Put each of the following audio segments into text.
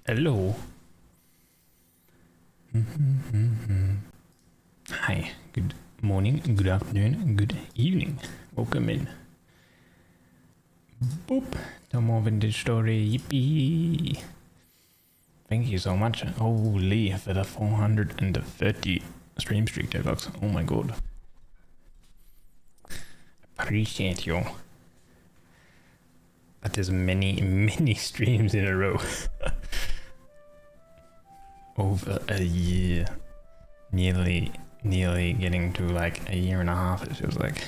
Hello. Hi. Good morning, good afternoon, good evening. Welcome in. Boop. No more vintage story. Yippee. Thank you so much. Holy, for the 430 stream streak there, folks. Oh my god. Appreciate you. That is many streams in a row. Over a year. Nearly getting to like a year and a half, it feels like.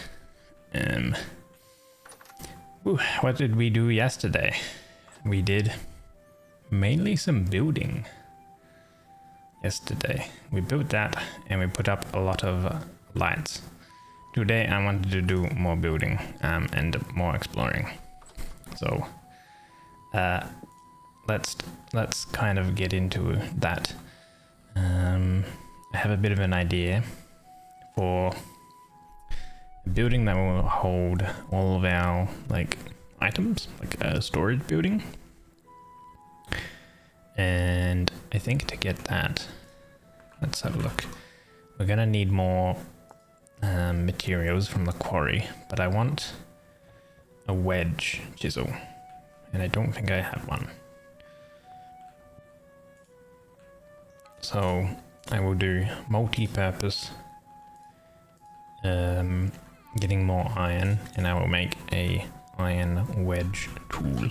What did we do yesterday? We did mainly some building yesterday. We built that and we put up a lot of lights. Today I wanted to do more building and more exploring. So let's kind of get into that. I have a bit of an idea for a building that will hold all of our like items, like a storage building. And I think to get that, let's have a look. We're gonna need more materials from the quarry, but I want a wedge chisel, and I don't think I have one. So I will do multi-purpose, getting more iron, and I will make a iron wedge tool.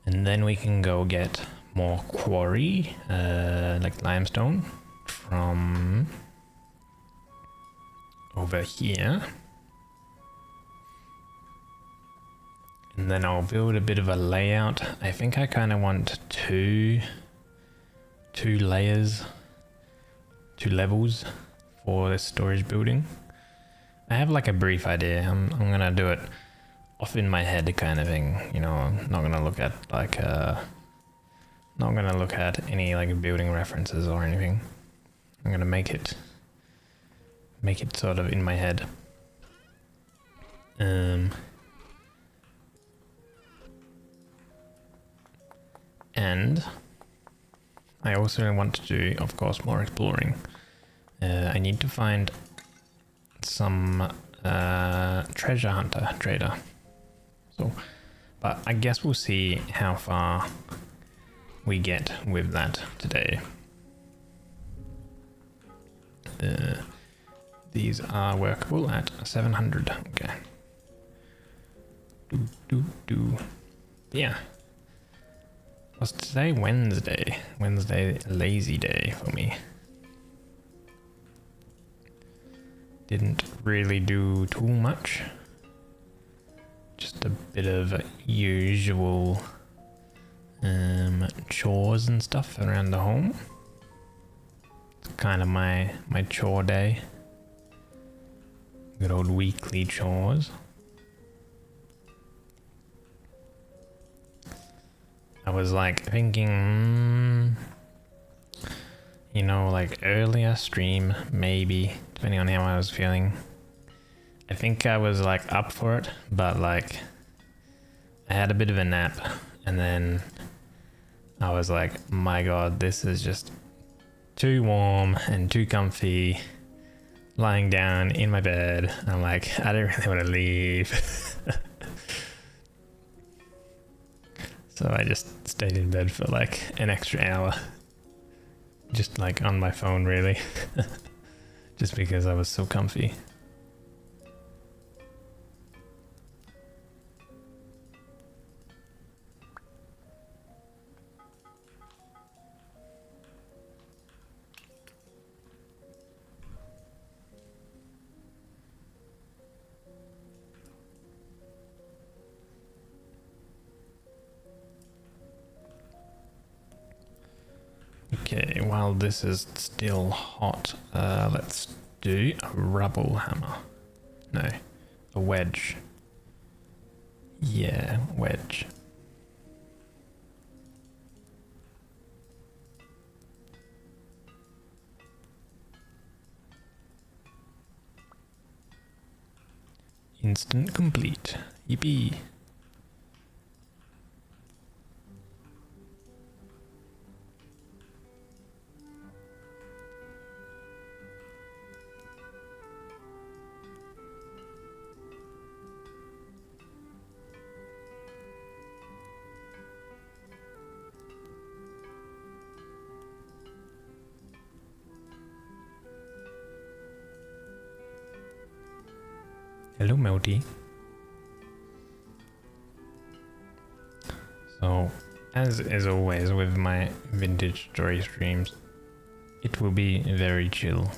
And then we can go get more quarry, like limestone, from over here. And then I'll build a bit of a layout. I think I kind of want two layers, 2 levels for this storage building. I have like a brief idea. I'm gonna do it off in my head kind of thing. You know, I'm not gonna look at like not gonna look at any like building references or anything. I'm gonna make it sort of in my head. And I also want to do, of course, more exploring. I need to find some treasure hunter trader. So, but I guess we'll see how far we get with that today. These are workable at 700. Okay. Yeah. Was today Wednesday? Wednesday, lazy day for me. Didn't really do too much. Just a bit of usual chores and stuff around the home. It's kind of my chore day. Good old weekly chores. I was like thinking, you know, like earlier stream, maybe, depending on how I was feeling. I think I was like up for it, but like I had a bit of a nap and then I was like, my God, this is just too warm and too comfy lying down in my bed. I'm like, I don't really want to leave. So I just stayed in bed for like an extra hour. Just like on my phone, really. Just because I was so comfy. Okay, while this is still hot, let's do a rubble hammer. No, a wedge. Yeah, wedge. Instant complete. Yippee. Hello, Melty. So, as is always with my vintage story streams, it will be very chill.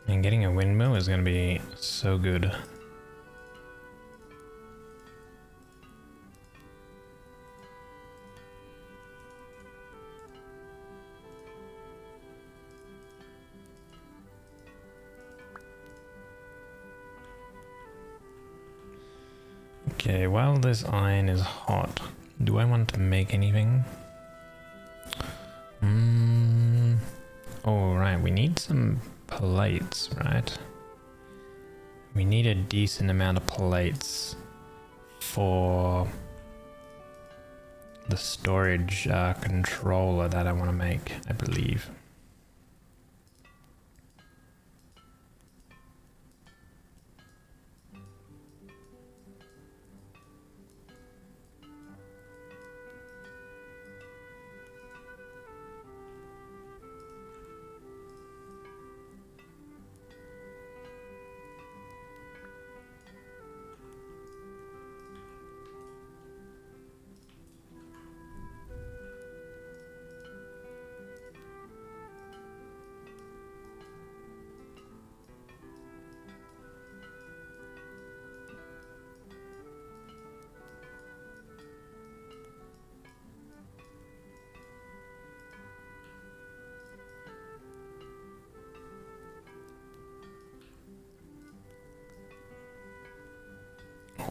And getting a windmill is going to be so good. Okay, while this iron is hot, do I want to make anything? Oh, right, we need some plates, right? We need a decent amount of plates for the storage controller that I want to make, I believe.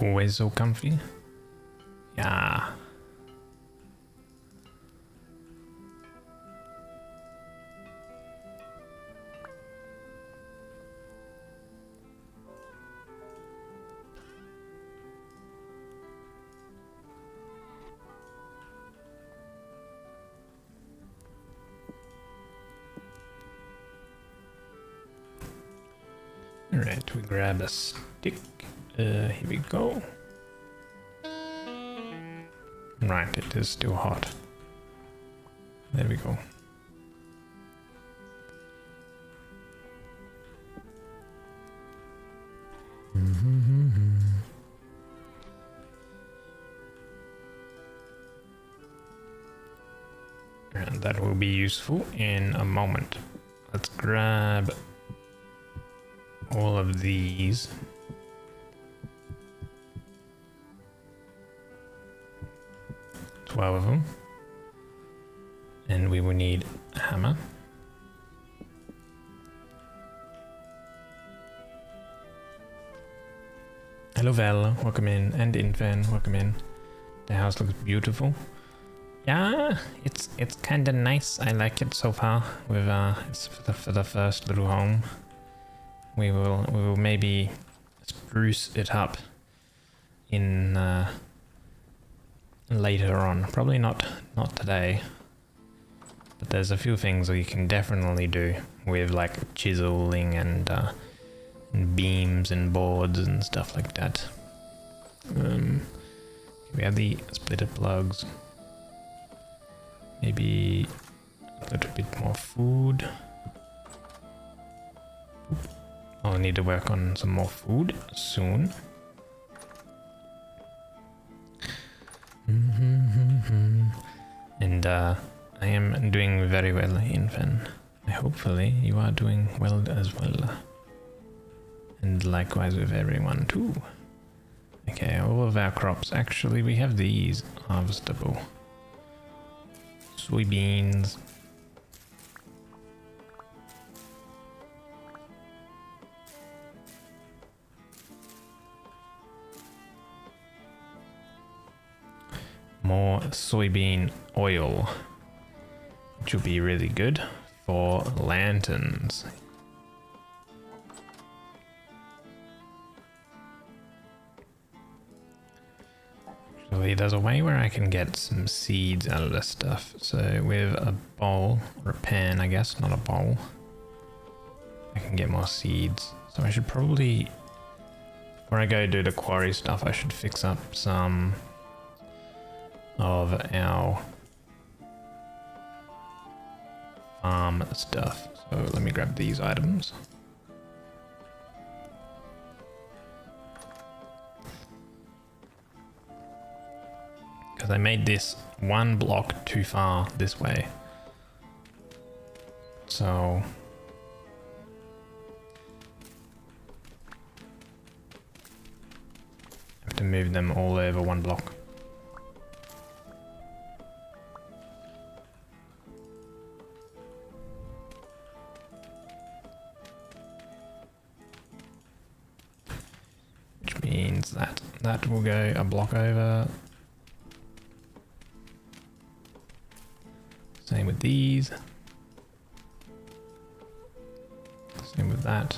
Always so comfy. Yeah. All right, we grab a stick. Here we go. Right, it is still hot. There we go. And that will be useful in a moment. Let's grab all of these. 12 of them. And we will need a hammer. Hello Val, welcome in, and Infan, welcome in. The house looks beautiful. Yeah, it's kind of nice. I like it so far. With it's for the first little home. We will maybe spruce it up in later on. Probably not today. But there's a few things we can definitely do with like chiseling and beams and boards and stuff like that. We have the splitter plugs. Maybe a little bit more food. I'll need to work on some more food soon. And I am doing very well, Infan. Hopefully you are doing well as well. And likewise with everyone too. Okay, all of our crops. Actually, we have these harvestable. Soybeans. More soybean oil, which will be really good for lanterns. Actually, there's a way where I can get some seeds out of this stuff. So with a bowl, or a pan, I guess, not a bowl, I can get more seeds. So I should probably, before I go do the quarry stuff, I should fix up some of our farm stuff. So let me grab these items. Because I made this one block too far this way. So I have to move them all over one block. Which means that will go a block over. Same with these. Same with that.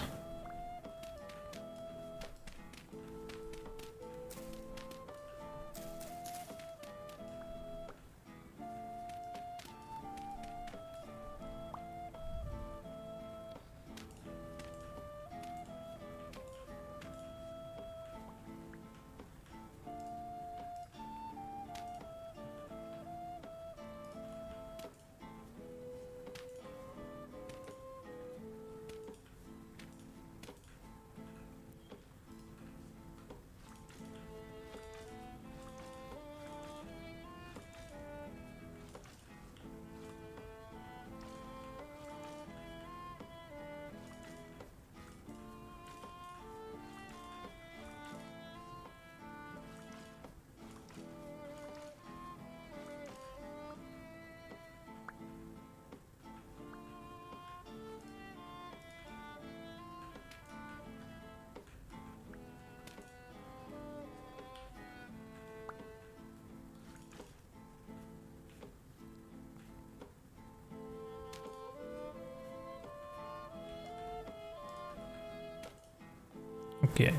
Okay.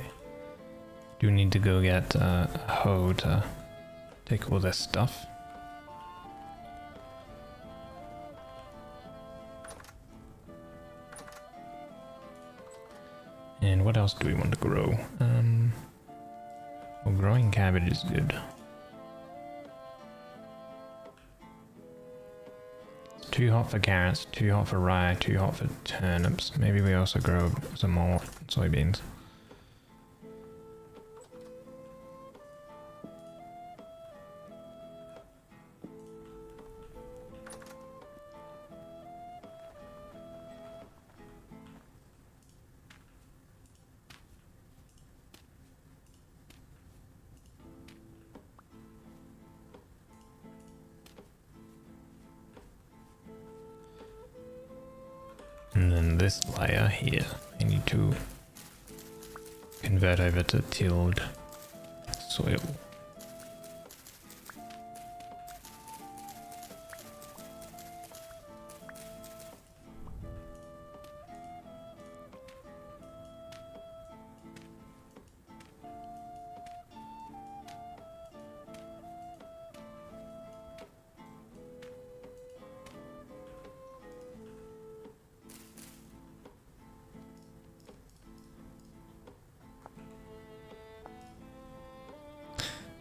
Do need to go get a hoe to take all this stuff. And what else do we want to grow? Well, growing cabbage is good. It's too hot for carrots, too hot for rye, too hot for turnips. Maybe we also grow some more soybeans. And then this layer here, I need to convert over to tilled soil.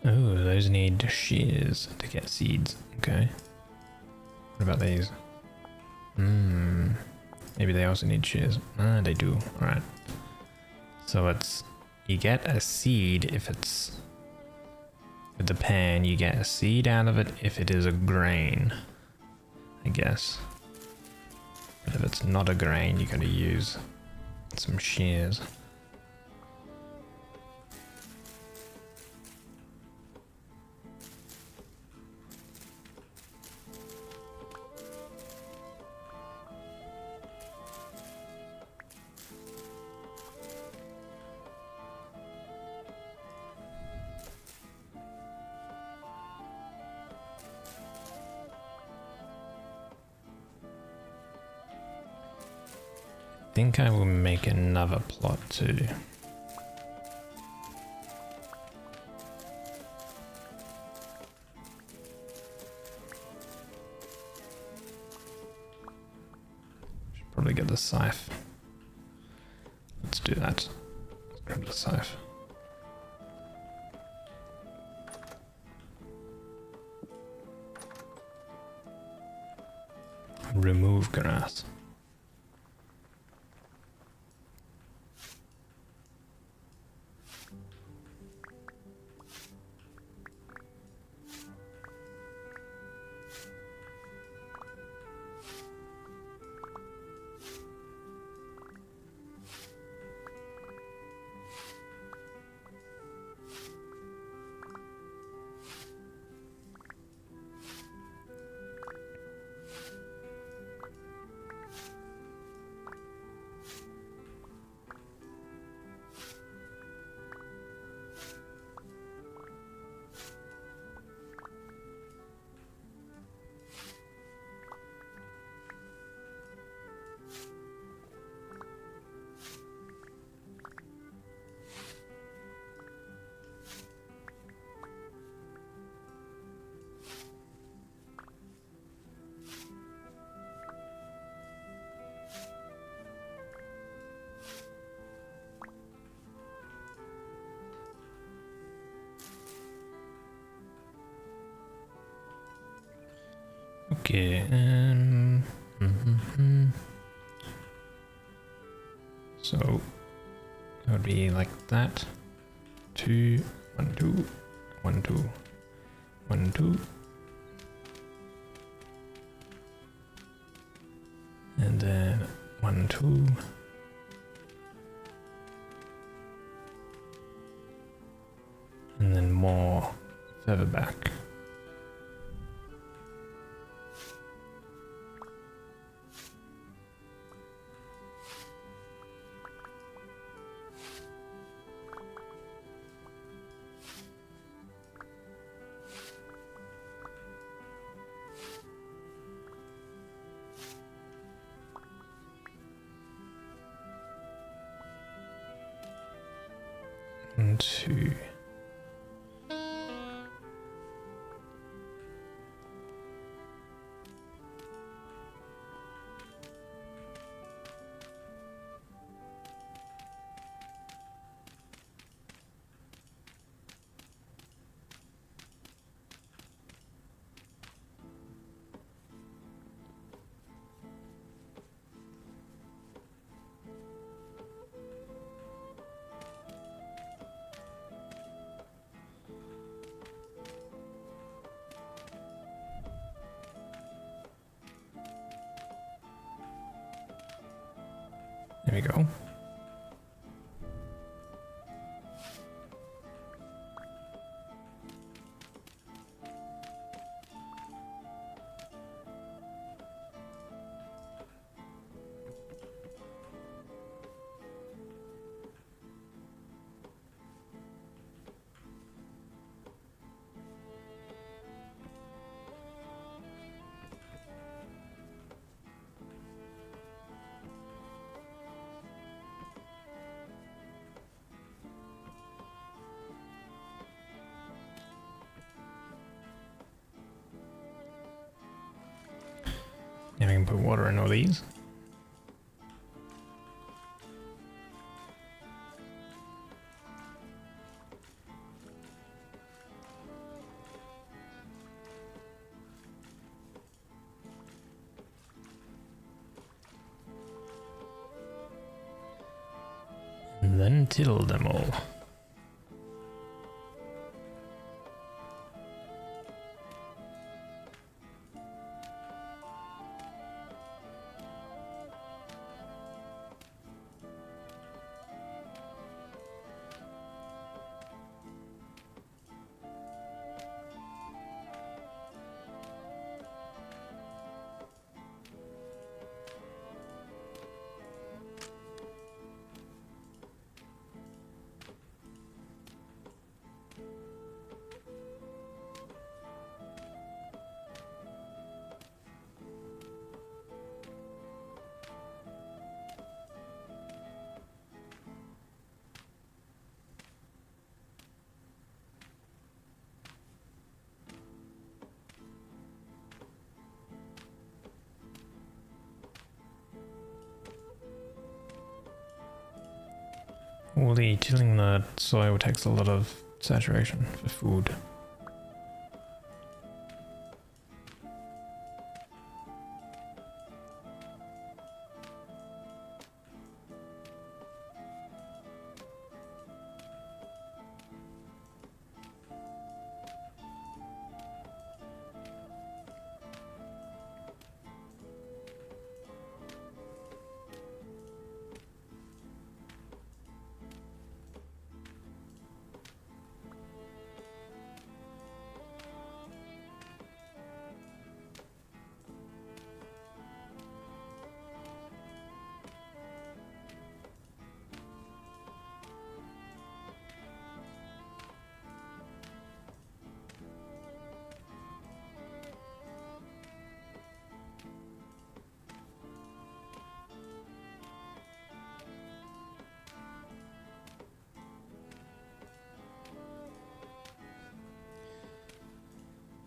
Oh, those need shears to get seeds. Okay. What about these? Maybe they also need shears. Ah, they do. Alright. So it's... You get a seed if it's... With the pan, you get a seed out of it if it is a grain. I guess. But if it's not a grain, you gotta use some shears. think I will make another plot too. Should probably get the scythe. Let's do that. Let's grab the scythe. Remove grass. Okay, so it would be like that. 2, 1, 2, 1, 2, 1, 2. And then 1, 2. And then more further back. And 2. There we go. And we can put water in all these. And then till them all. Holy, tilling the soil takes a lot of saturation for food.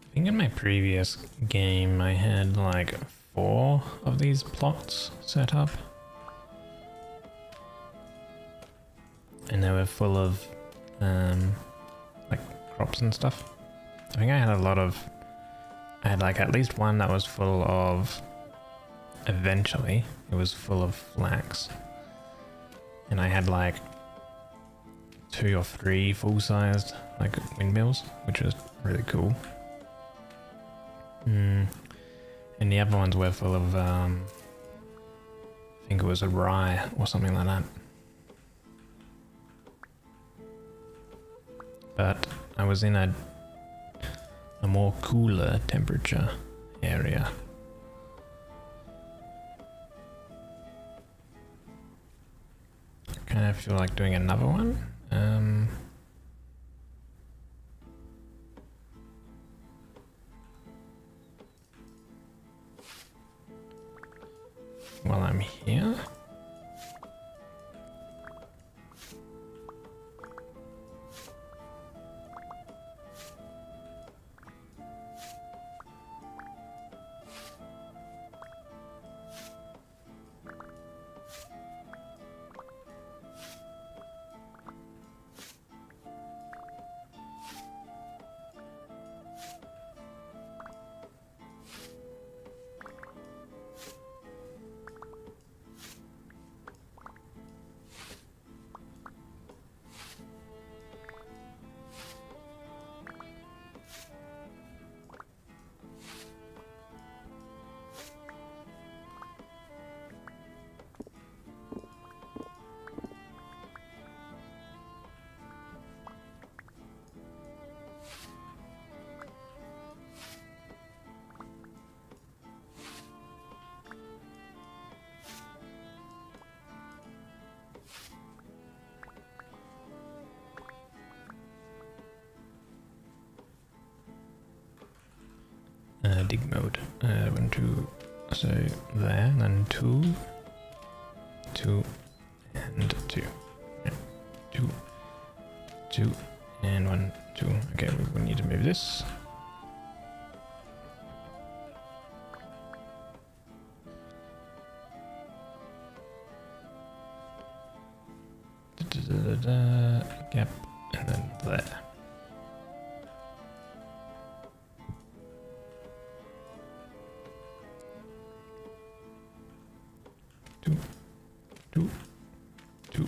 I think in my previous game I had like 4 of these plots set up. And they were full of like crops and stuff. I think I had I had like at least one that was full of, eventually it was full of flax. And I had like 2 or 3 full-sized like windmills, which was really cool. And the other ones were full of, I think it was a rye or something like that. But I was in a more cooler temperature area. I kind of feel like doing another one. While I'm here. Dig mode. 1, 2, so there, then 2, 2, and 2. Yeah. 2, 2, and 1, 2. Okay, we need to move this. Gap, and then there. Two.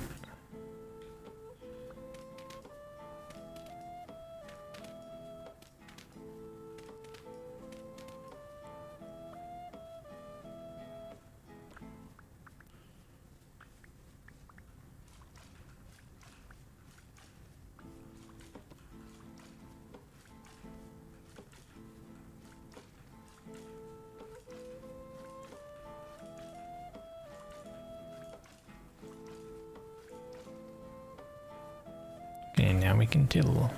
And now we can till.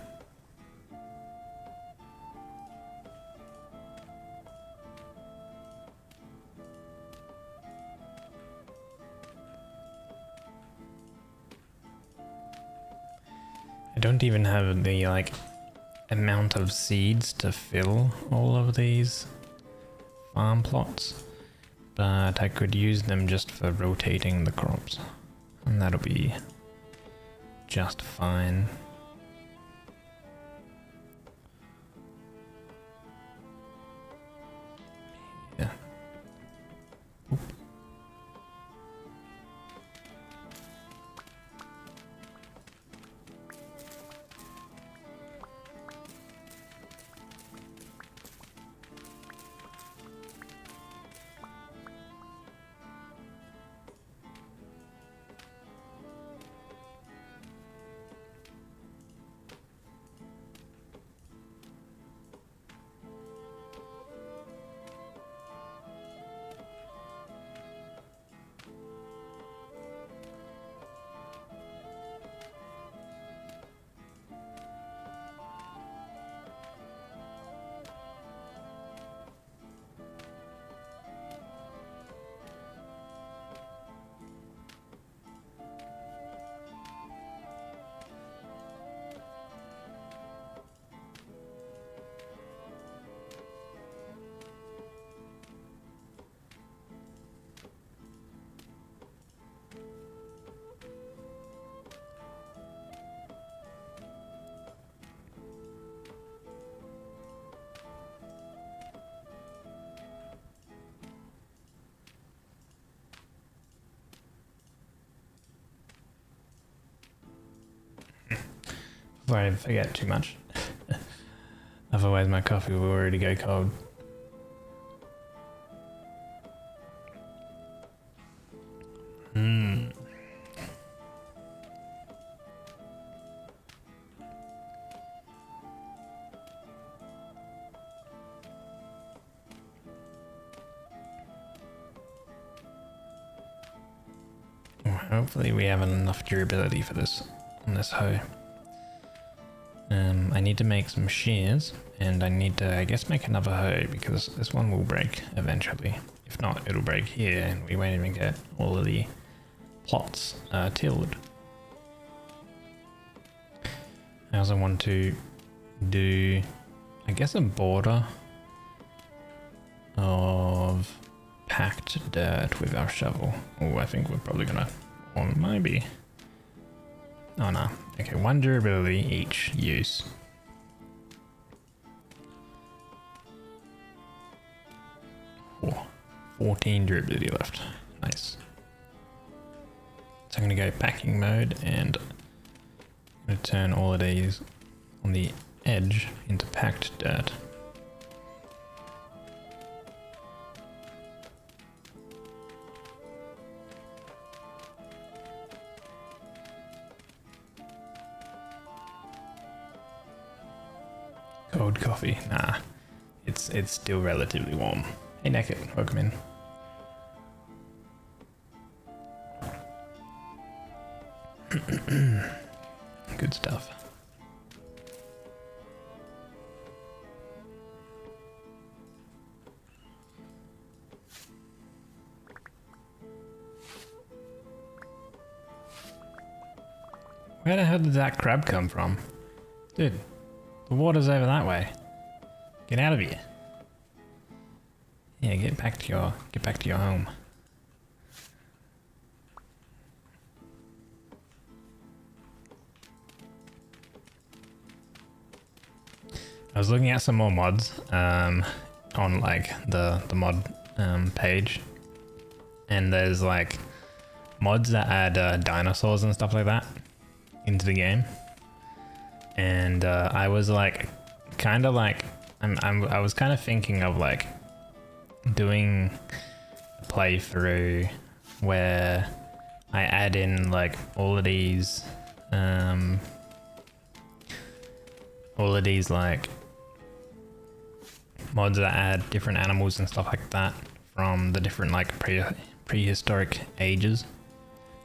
I don't even have the like amount of seeds to fill all of these farm plots, but I could use them just for rotating the crops, and that'll be just fine. Yeah. Oop. Before I forget too much. Otherwise my coffee will already go cold. Hopefully we have enough durability for this on this hoe. I need to make some shears, and I need to, I guess, make another hoe because this one will break eventually. If not, it'll break here and we won't even get all of the plots tilled. I also want to do, I guess, a border of packed dirt with our shovel. Oh, I think we're probably gonna, or maybe. Oh no. Okay, 1 durability each use. Oh, 14 durability left. Nice. So I'm gonna go packing mode and I'm gonna turn all of these on the edge into packed dirt. Cold coffee, nah, it's still relatively warm. Hey Naked, welcome in. Good stuff. Where the hell did that crab come from? Dude. The water's over that way. Get out of here. Yeah, get back to your home. I was looking at some more mods on like the mod page, and there's like mods that add dinosaurs and stuff like that into the game. And I was like, kind of like, I was kind of thinking of like doing a playthrough where I add in like all of these like mods that add different animals and stuff like that from the different like prehistoric ages,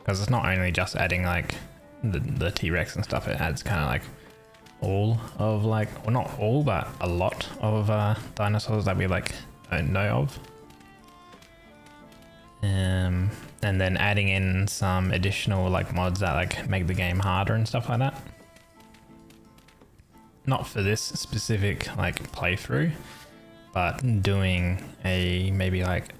because it's not only just adding like the T-Rex and stuff, it adds kind of like all of like, well not all, but a lot of dinosaurs that we like don't know of. And then adding in some additional like mods that like make the game harder and stuff like that. Not for this specific like playthrough, but doing a maybe like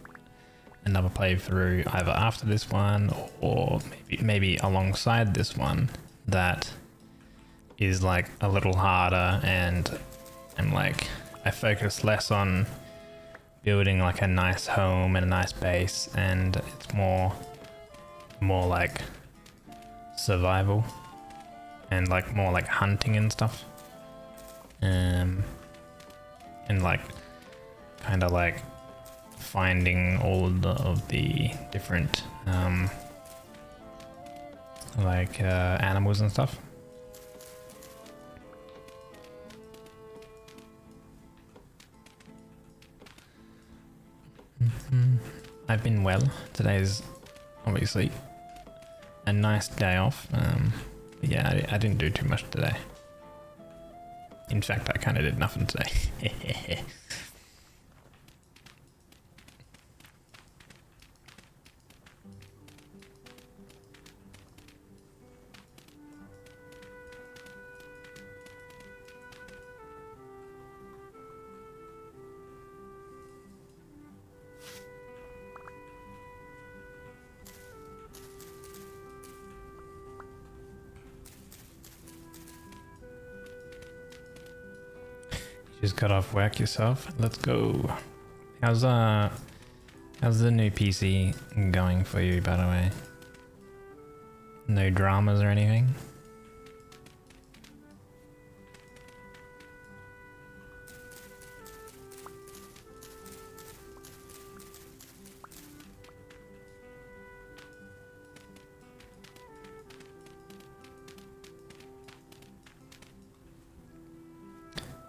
another playthrough either after this one or maybe alongside this one, that is like a little harder, and I'm like, I focus less on building like a nice home and a nice base, and it's more like survival and like more like hunting and stuff, and like kind of like finding all of the different like animals and stuff. I've been well. Today's obviously a nice day off. Yeah, I didn't do too much today. In fact, I kind of did nothing today. Just got off work yourself. Let's go. How's the new PC going for you, by the way? No dramas or anything?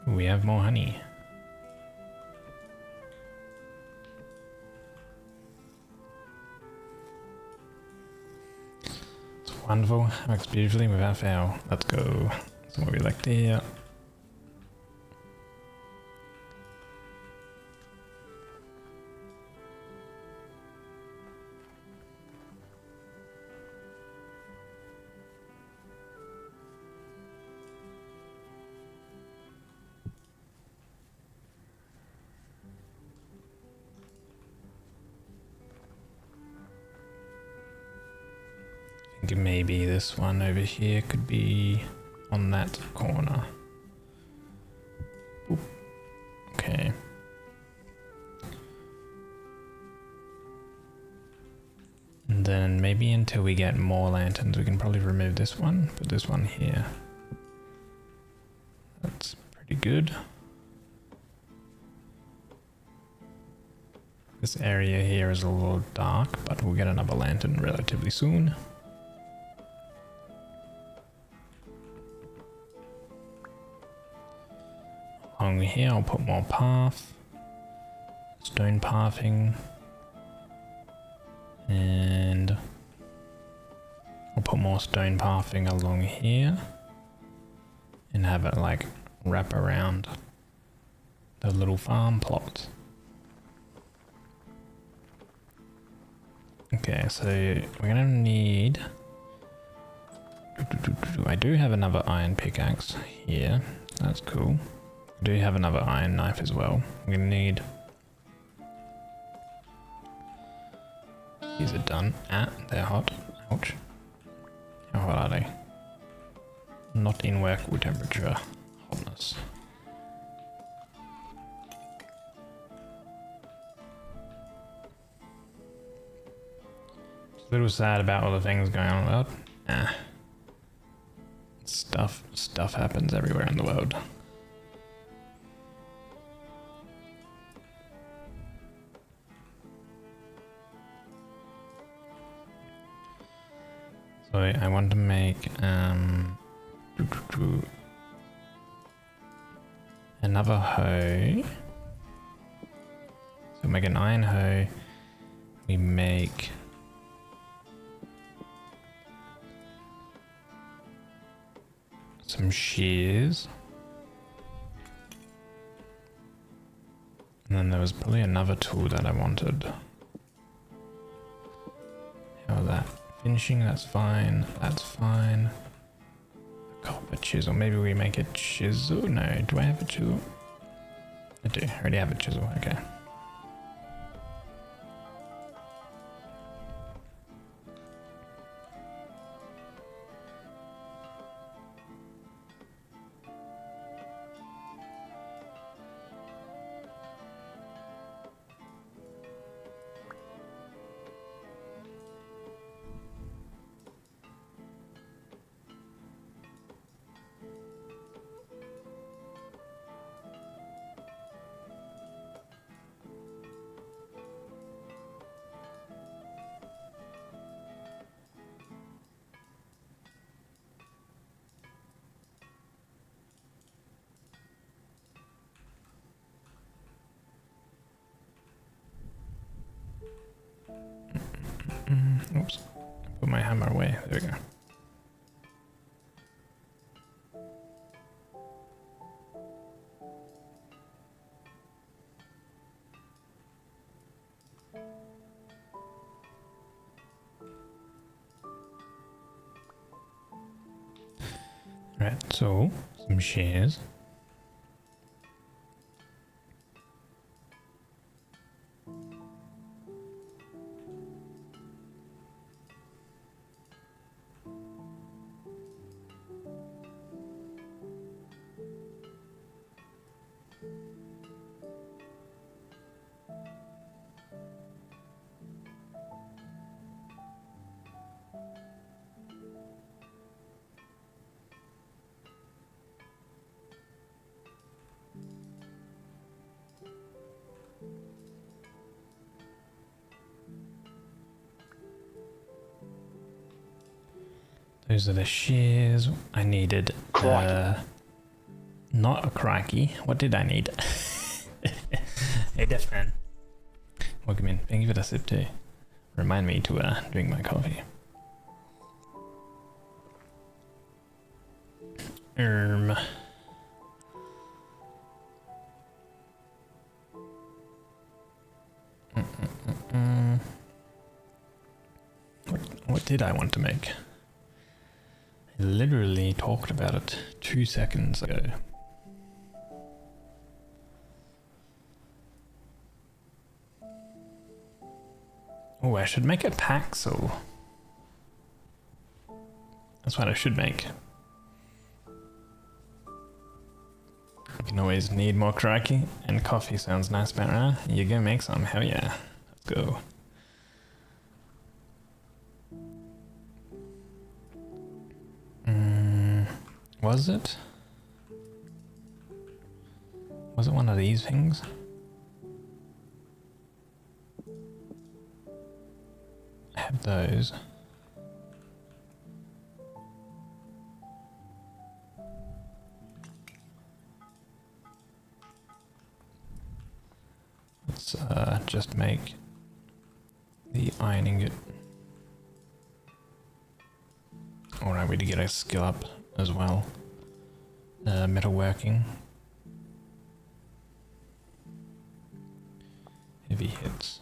We have more honey. It's wonderful. Works beautifully without fail. Let's go. That's what we like to hear. I think maybe this one over here could be on that corner. Oop. Okay. And then maybe until we get more lanterns, we can probably remove this one, put this one here. That's pretty good. This area here is a little dark, but we'll get another lantern relatively soon. Along here, I'll put more path, stone pathing, and I'll put more stone pathing along here and have it like wrap around the little farm plot. Okay, so we're gonna need, I do have another iron pickaxe here, that's cool. I do have another iron knife as well. I'm gonna need, these are done. Ah, they're hot. Ouch. How hot are they? Not in workable temperature hotness. Just a little sad about all the things going on in the world. Ah. Stuff happens everywhere in the world. So I want to make another hoe. So make an iron hoe. We make some shears. And then there was probably another tool that I wanted. How was that? Finishing, that's fine. That's fine. A copper chisel. Maybe we make a chisel? No, do I have a chisel? I do. I already have a chisel. Okay. put my hammer away. There we go. Right, so some shares. Those are the shears I needed. Not a crikey. What did I need? Hey, Deathman. Welcome in. Thank you for the sip too. Remind me to drink my coffee. What did I want to make? I literally talked about it 2 seconds ago. Oh, I should make a Paxel. That's what I should make. You can always need more crikey, and coffee sounds nice, Barra. You go make some, hell yeah. Let's go. Was it? Was it one of these things? I have those. Let's just make the iron ingot. Alright, we did get a skill up as well. Metalworking. Heavy hits.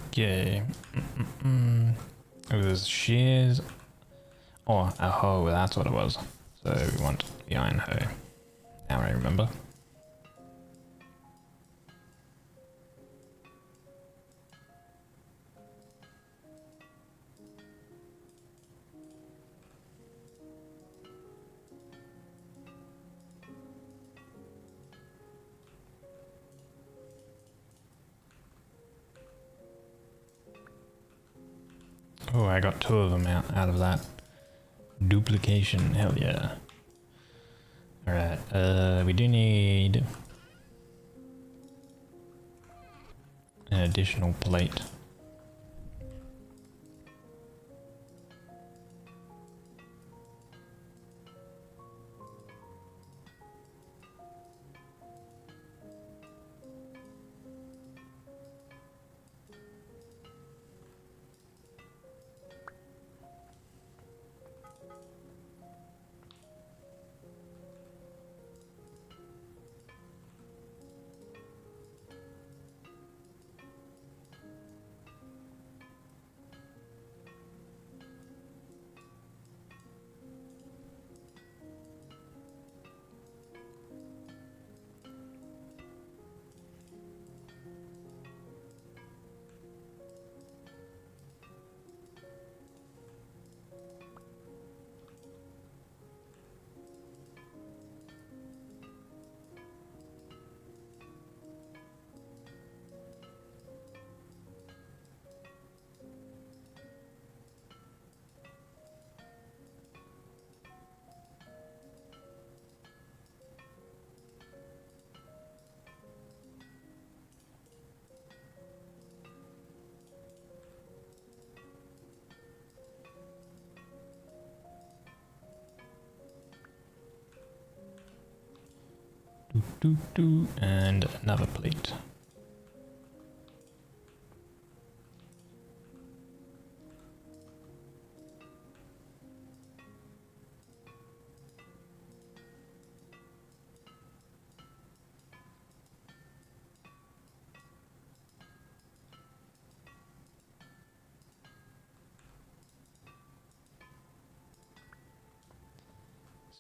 Okay. It was shears. Oh, a hoe, that's what it was. So we want the iron hoe. Now I remember. Oh, I got 2 of them out of that. Duplication, hell yeah. Alright, we do need an additional plate. And another plate.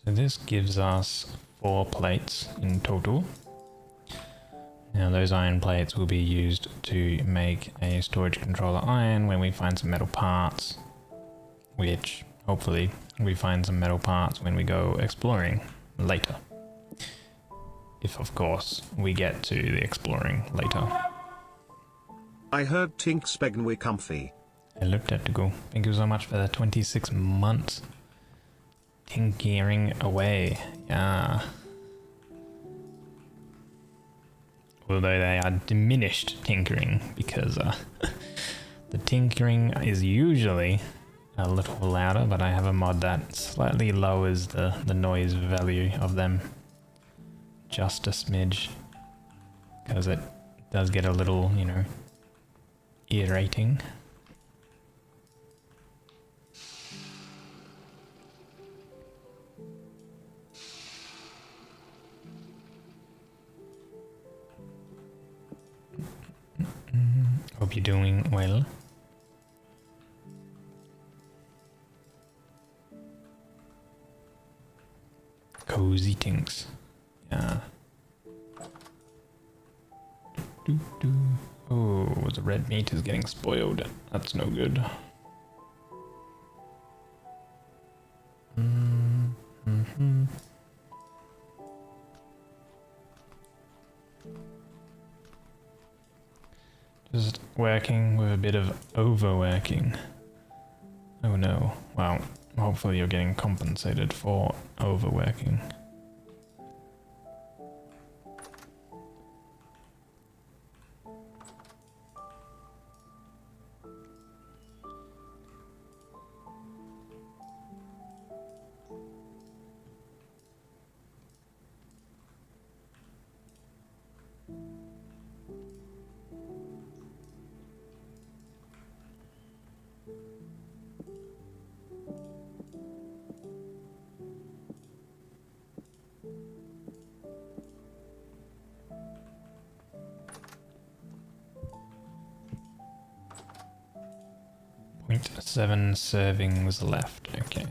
So this gives us 4 plates in total. Now those iron plates will be used to make a storage controller iron when we find some metal parts, which hopefully we find some metal parts when we go exploring later. If of course we get to the exploring later. I heard Tink Spegnwy comfy. Hello Tactical, thank you so much for the 26 months. Tinkering away, yeah. Although they are diminished tinkering because the tinkering is usually a little louder, but I have a mod that slightly lowers the noise value of them just a smidge because it does get a little, you know, irritating. Hope you're doing well. Cozy Tinks. Yeah. Oh, the red meat is getting spoiled. That's no good. Just working with a bit of overworking. Oh no. Well, hopefully you're getting compensated for overworking. .7 servings left. Okay.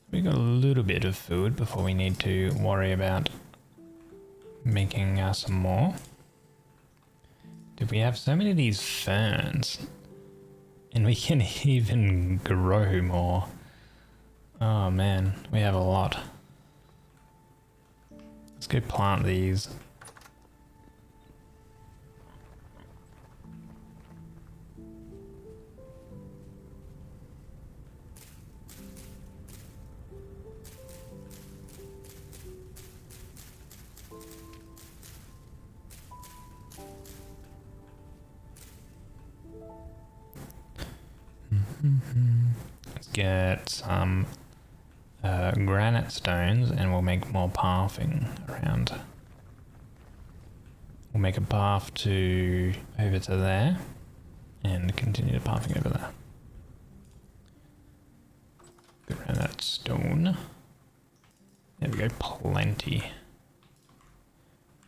We got a little bit of food before we need to worry about making some more. Did we have so many of these ferns? And we can even grow more. Oh man, we have a lot. Let's go plant these. Let's get some granite stones and we'll make more pathing around. We'll make a path to over to there and continue the pathing over there. Go around that stone. There we go, plenty.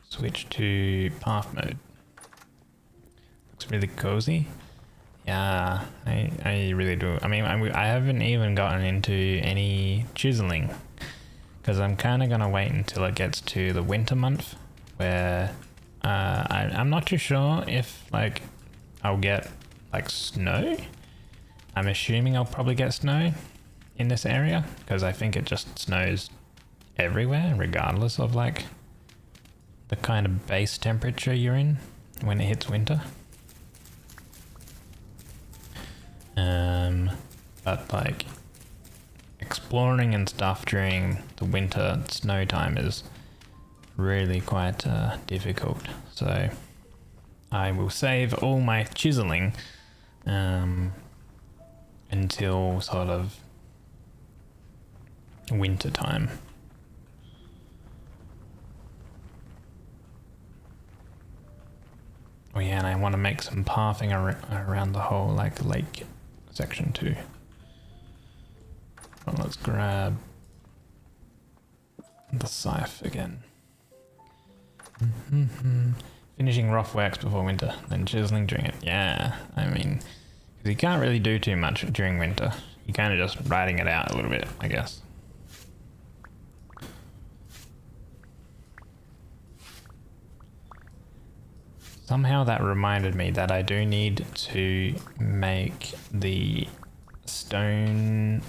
Switch to path mode. Looks really cozy. Yeah, I really do. I mean, I haven't even gotten into any chiseling because I'm kind of going to wait until it gets to the winter month where I'm not too sure if like I'll get like snow. I'm assuming I'll probably get snow in this area because I think it just snows everywhere regardless of like the kind of base temperature you're in when it hits winter. But like exploring and stuff during the winter snow time is really quite difficult. So I will save all my chiseling until sort of winter time. Oh yeah, and I want to make some pathing around the whole like lake section too. Well, let's grab the scythe again. Finishing rough works before winter, then chiseling during it. Yeah, I mean, because you can't really do too much during winter. You're kind of just riding it out a little bit, I guess. Somehow that reminded me that I do need to make the stone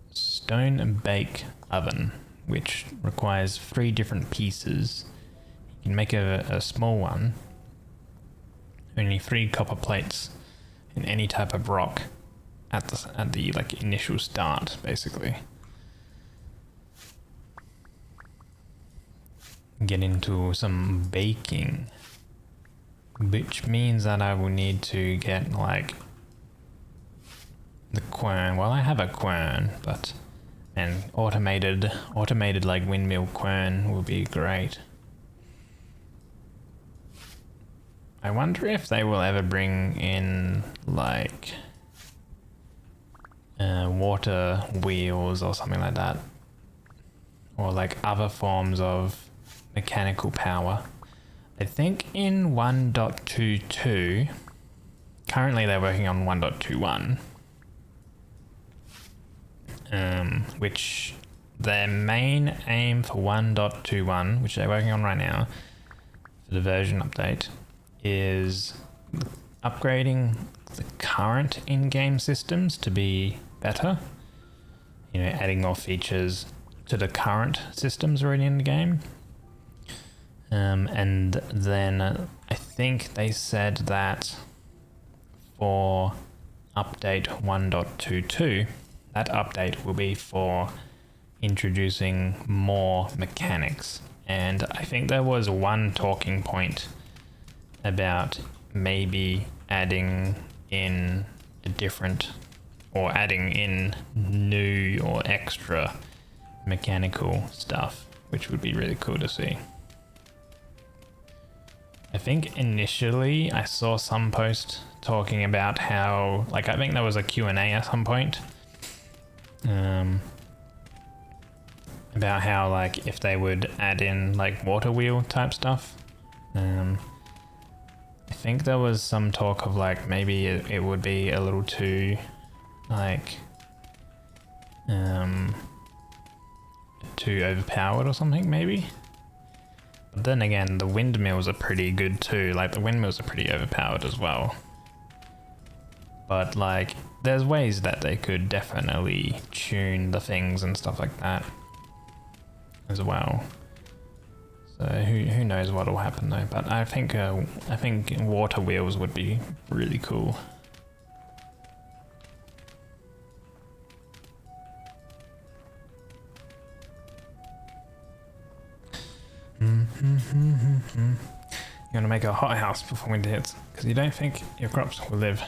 stone bake oven, which requires 3 different pieces. You can make a small one, only 3 copper plates in any type of rock at the like initial start, basically. Get into some baking, which means that I will need to get like the quern. Well, I have a quern, but an automated like windmill quern will be great. I wonder if they will ever bring in like water wheels or something like that, or like other forms of mechanical power. I think in 1.22, currently they're working on 1.21, which their main aim for 1.21, which they're working on right now for the version update, is upgrading the current in-game systems to be better, you know, adding more features to the current systems already in the game. And then I think they said that for update 1.22, that update will be for introducing more mechanics. And I think there was one talking point about maybe adding in a different, or adding in new or extra mechanical stuff, which would be really cool to see. I think initially I saw some post talking about how, like, I think there was a Q&A at some point, about how, like, if they would add in like water wheel type stuff. I think there was some talk of like maybe it would be a little too like too overpowered or something maybe. But then again, the windmills are pretty good too. Like the windmills are pretty overpowered as well. But like there's ways that they could definitely tune the things and stuff like that as well. So who knows what will happen though, but I think water wheels would be really cool. You want to make a hothouse before winter hits, because you don't think your crops will live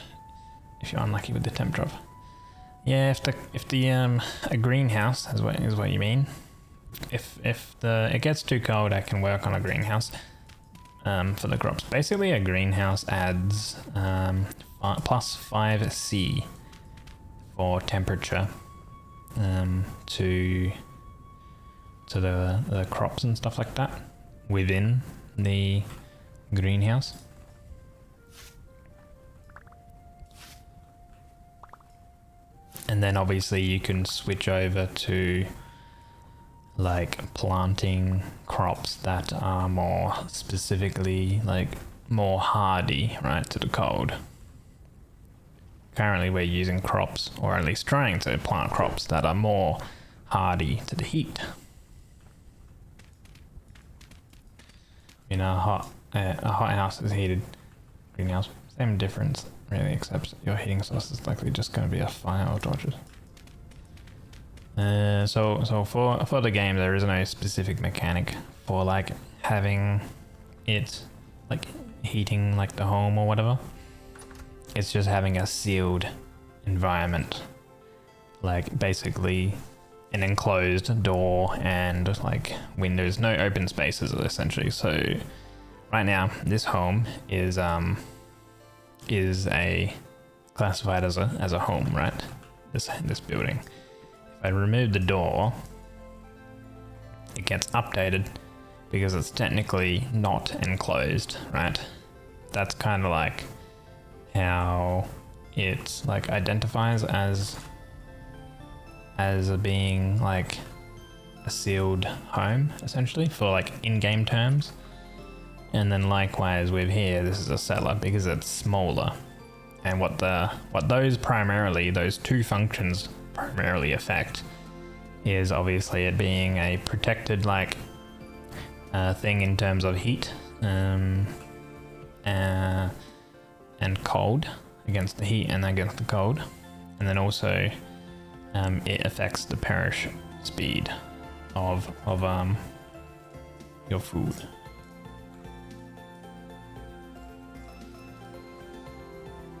if you're unlucky with the temp drop. Yeah, if the a greenhouse is what you mean. If it gets too cold, I can work on a greenhouse for the crops. Basically, a greenhouse adds plus 5C for temperature to the crops and stuff like that within the greenhouse. And then obviously you can switch over to like planting crops that are more specifically like more hardy, right, to the cold. Currently we're using crops, or at least trying to plant crops that are more hardy to the heat. You know, a hot house is heated. Greenhouse, same difference really, except your heating source is likely just going to be a fire or torches. So for the game, there is no specific mechanic for like having it like heating like the home or whatever. It's just having a sealed environment, like basically an enclosed door and like windows, no open spaces essentially. So right now this home is a classified as a home, right? This building. If I remove the door, it gets updated because it's technically not enclosed, right? That's kind of like how it like identifies as being like a sealed home, essentially, for like in-game terms. And then likewise with here, this is a cellar because it's smaller. And what those two functions primarily affect is obviously it being a protected like thing in terms of heat and cold, against the heat and against the cold. And then also it affects the perish speed of your food.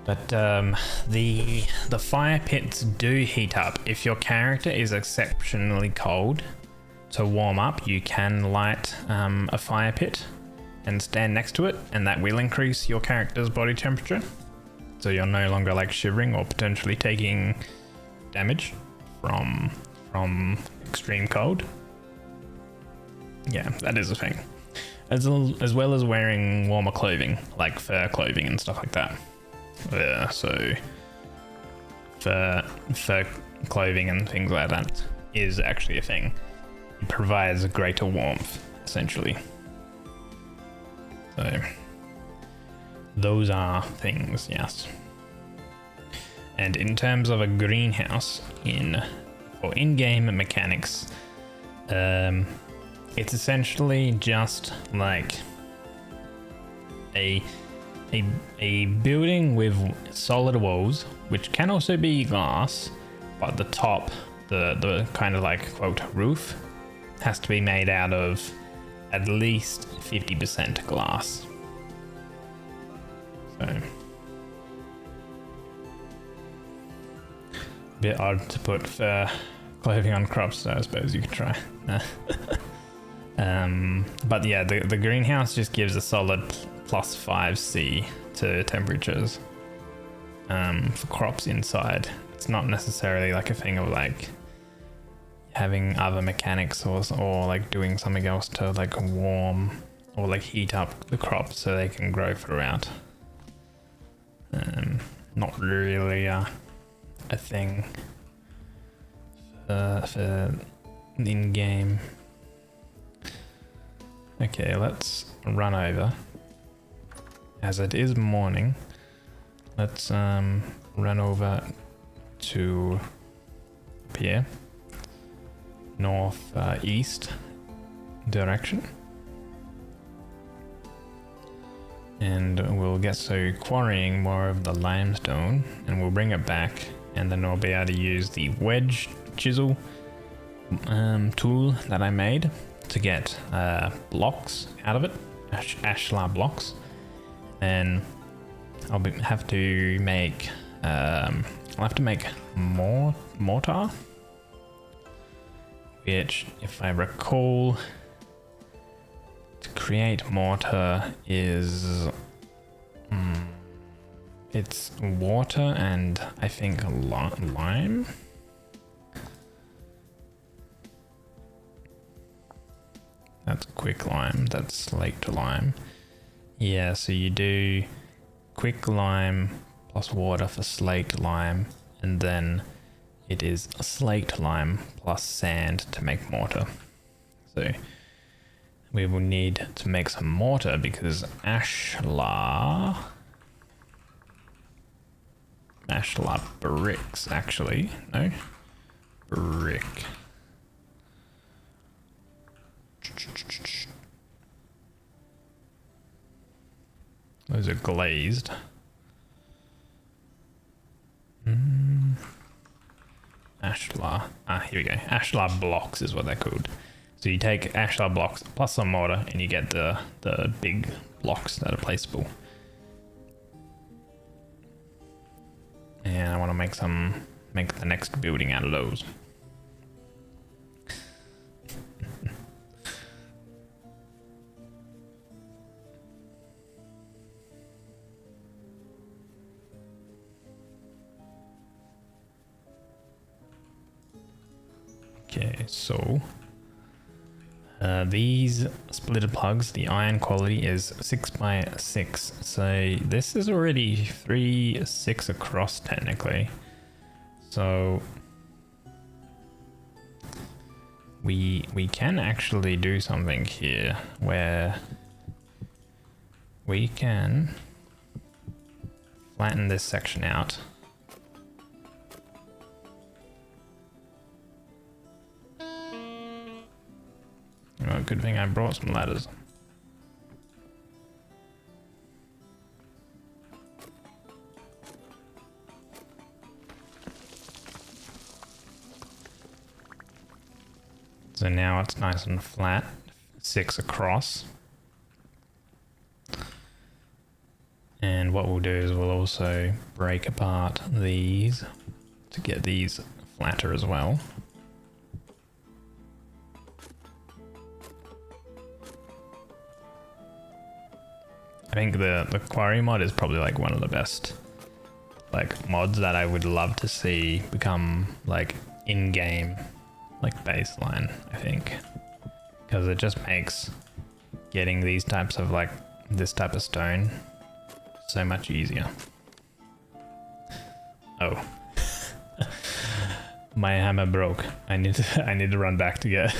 But the fire pits do heat up. If your character is exceptionally cold, to warm up, you can light a fire pit and stand next to it, and that will increase your character's body temperature. So you're no longer like shivering or potentially taking damage from extreme cold. Yeah, that is a thing. As well as wearing warmer clothing, like fur clothing and stuff like that. So fur clothing and things like that is actually a thing. It provides greater warmth, essentially. So those are things, yes. And in terms of a greenhouse for in-game mechanics, it's essentially just like a building with solid walls, which can also be glass, but the top, the kind of like quote roof, has to be made out of at least 50% glass. So bit odd to put clothing on crops, so I suppose you could try. But yeah, the greenhouse just gives a solid plus 5C to temperatures for crops inside. It's not necessarily like a thing of like having other mechanics or like doing something else to like warm or like heat up the crops so they can grow throughout. Not really a thing for in-game. Okay, let's run over. As it is morning, let's run over to up here, north east direction, and we'll get to quarrying more of the limestone, and we'll bring it back, and then we'll be able to use the wedge chisel tool that I made to get blocks out of it, ashlar blocks. Then I'll have to make mortar, which, if I recall, to create mortar is it's water and I think lime. That's quick lime, that's slaked lime. Yeah, so you do quick lime plus water for slaked lime, and then it is slaked lime plus sand to make mortar. So we will need to make some mortar because ashlar bricks, actually. No? Brick. Those are glazed. Ashlar. Here we go. Ashlar blocks is what they're called. So you take ashlar blocks plus some mortar and you get the big blocks that are placeable. And I want to make the next building out of those. Okay, so these splitter plugs, the iron quality is 6 by 6, so this is already 3 6 across technically. So we can actually do something here where we can flatten this section out. Oh, good thing I brought some ladders. So now it's nice and flat, 6 across. And what we'll do is we'll also break apart these to get these flatter as well. I think the quarry mod is probably like one of the best like mods that I would love to see become like in-game like baseline, I think, because it just makes getting these types of like this type of stone so much easier. Oh. My hammer broke. I need to run back to get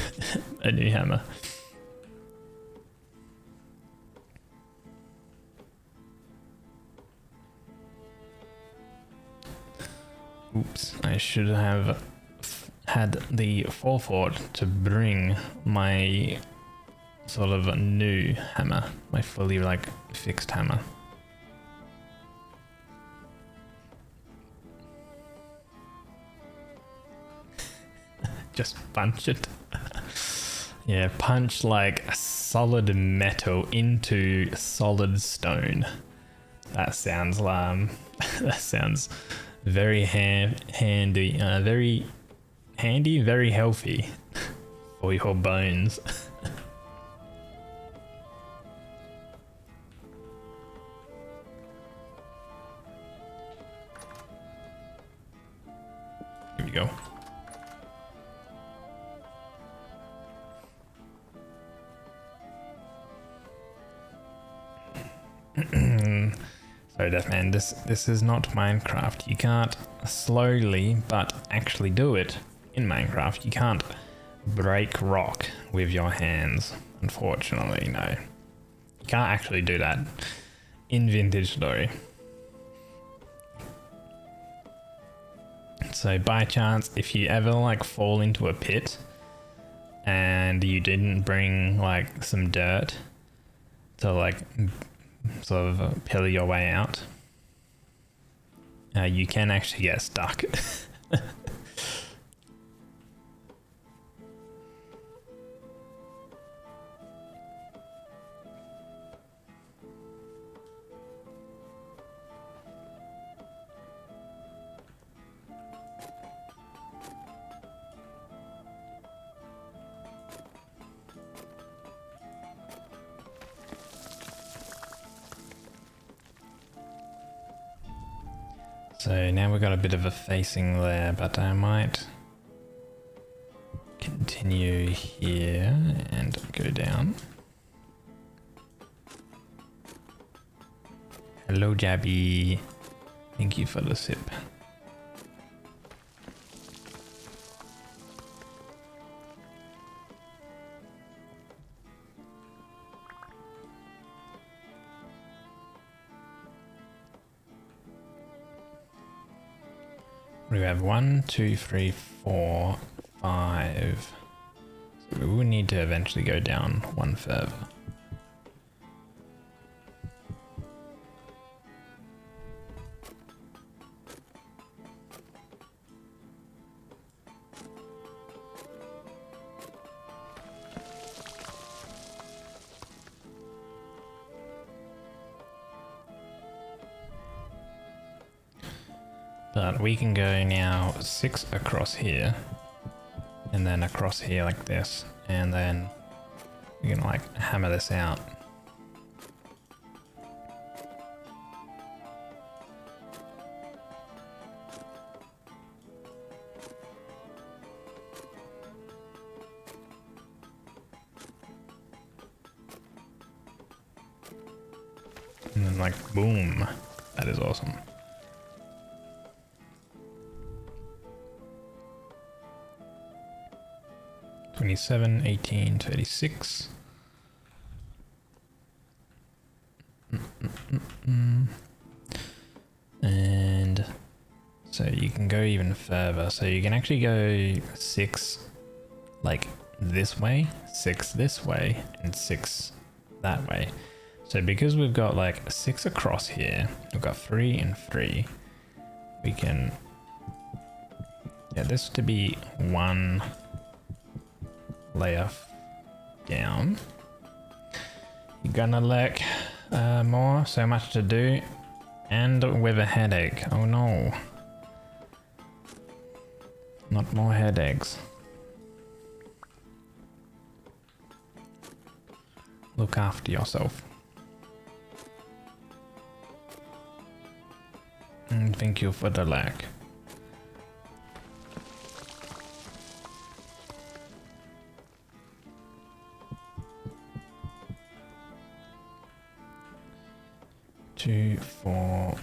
a new hammer. Oops, I should have had the forethought to bring my sort of a new hammer, my fully like fixed hammer. Just punch it. Yeah, punch like solid metal into solid stone. That sounds that sounds very handy, very handy, very healthy for your bones. Here we go. So Deathman, this is not Minecraft. You can't slowly but actually do it in Minecraft. You can't break rock with your hands, unfortunately, no. You can't actually do that in Vintage Story. So by chance, if you ever like fall into a pit and you didn't bring like some dirt to like sort of pillar your way out, you can actually get stuck. So now we've got a bit of a facing there, but I might continue here and go down. Hello, Jabby. Thank you for the sip. We have 1, 2, 3, 4, 5. So we will need to eventually go down one further. But we can go now 6 across here, and then across here like this, and then we can like hammer this out. like, boom. That is awesome. $27, $18, $36. And so you can go even further. So you can actually go 6 like this way, 6 this way, and 6 that way. So because we've got like 6 across here, we've got 3 and 3, we can get this to be 1 layer down. You're gonna lack more, so much to do, and with a headache. Oh no. Not more headaches. Look after yourself. And thank you for the lack. Two, 4.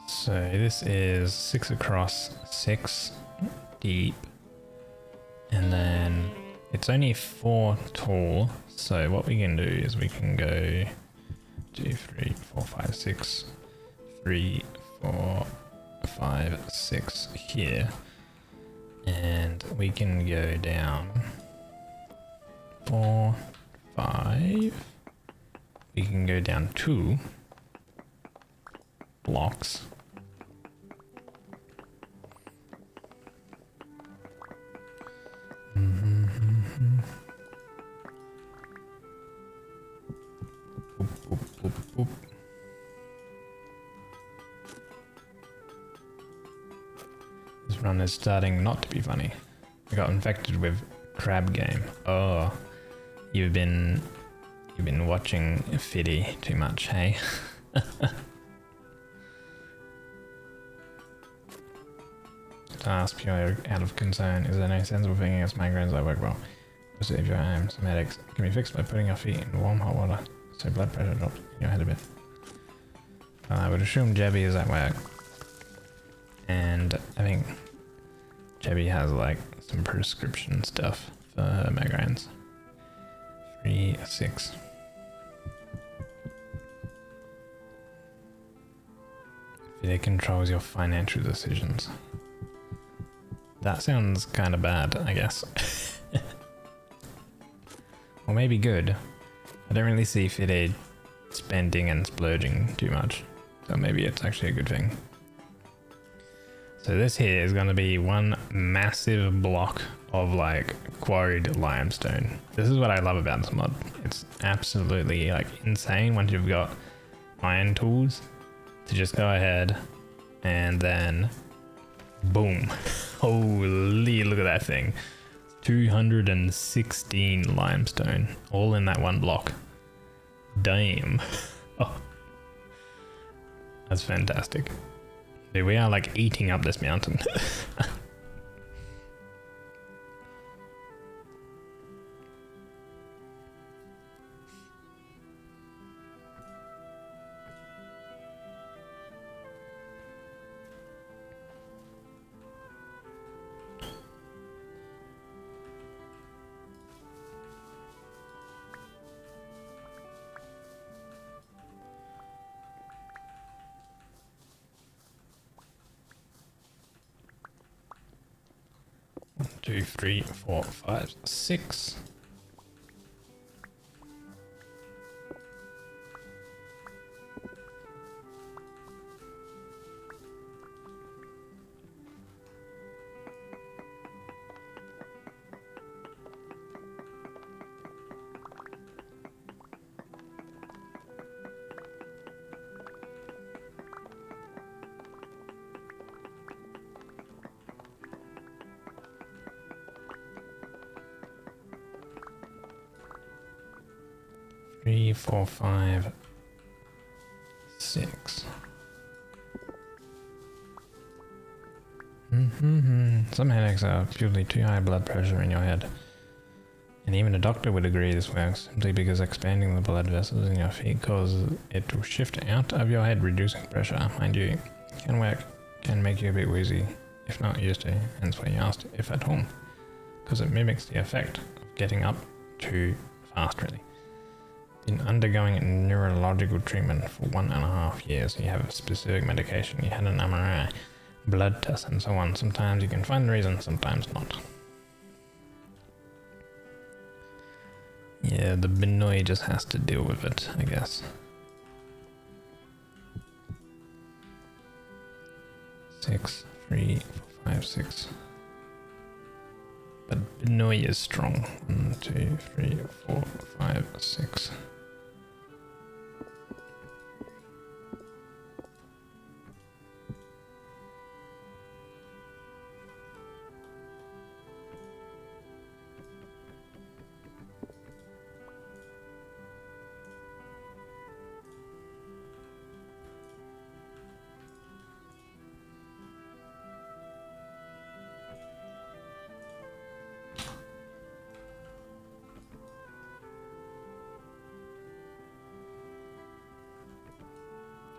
So this is 6 across, 6 deep, and then it's only 4 tall. So what we can do is we can go 2, 3, 4, 5, 6, 3, 4, 5, 6 here, and we can go down 4, 5. We can go down 2 blocks. Boop, boop, boop. This run is starting not to be funny. I got infected with crab game. Oh, you've been watching Fiddy too much, hey? To ask pure out of concern, is there no sensible thing against migraines that work well? Just if your arms, some headaches can be fixed by putting your feet in warm hot water, so blood pressure drops in your head a bit. I would assume Jebby is at work, and I think Jebby has like some prescription stuff for her migraines. 3, 6. It controls your financial decisions. That sounds kind of bad, I guess. Or maybe good. I don't really see Fide spending and splurging too much, so maybe it's actually a good thing. So this here is going to be one massive block of like quarried limestone. This is what I love about this mod. It's absolutely like insane once you've got iron tools to just go ahead and then boom. Holy, look at that thing. 216 limestone, all in that one block. Damn. Oh, that's fantastic. Dude, we are like eating up this mountain. 2, 3, 4, 5, 6. 3, 4, 5, 6. Some headaches are purely too high blood pressure in your head. And even a doctor would agree this works, simply because expanding the blood vessels in your feet causes it to shift out of your head, reducing pressure. Mind you, can work, can make you a bit woozy, if not used to, hence why you asked if at home. Because it mimics the effect of getting up too fast, really. Been undergoing neurological treatment for 1.5 years. You have a specific medication, you had an MRI, blood test, and so on. Sometimes you can find the reason, sometimes not. Yeah, the Benoi just has to deal with it, I guess. 6, 3, 4, 5, 6. But Benoi is strong. 1, 2, 3, 4, 5, 6.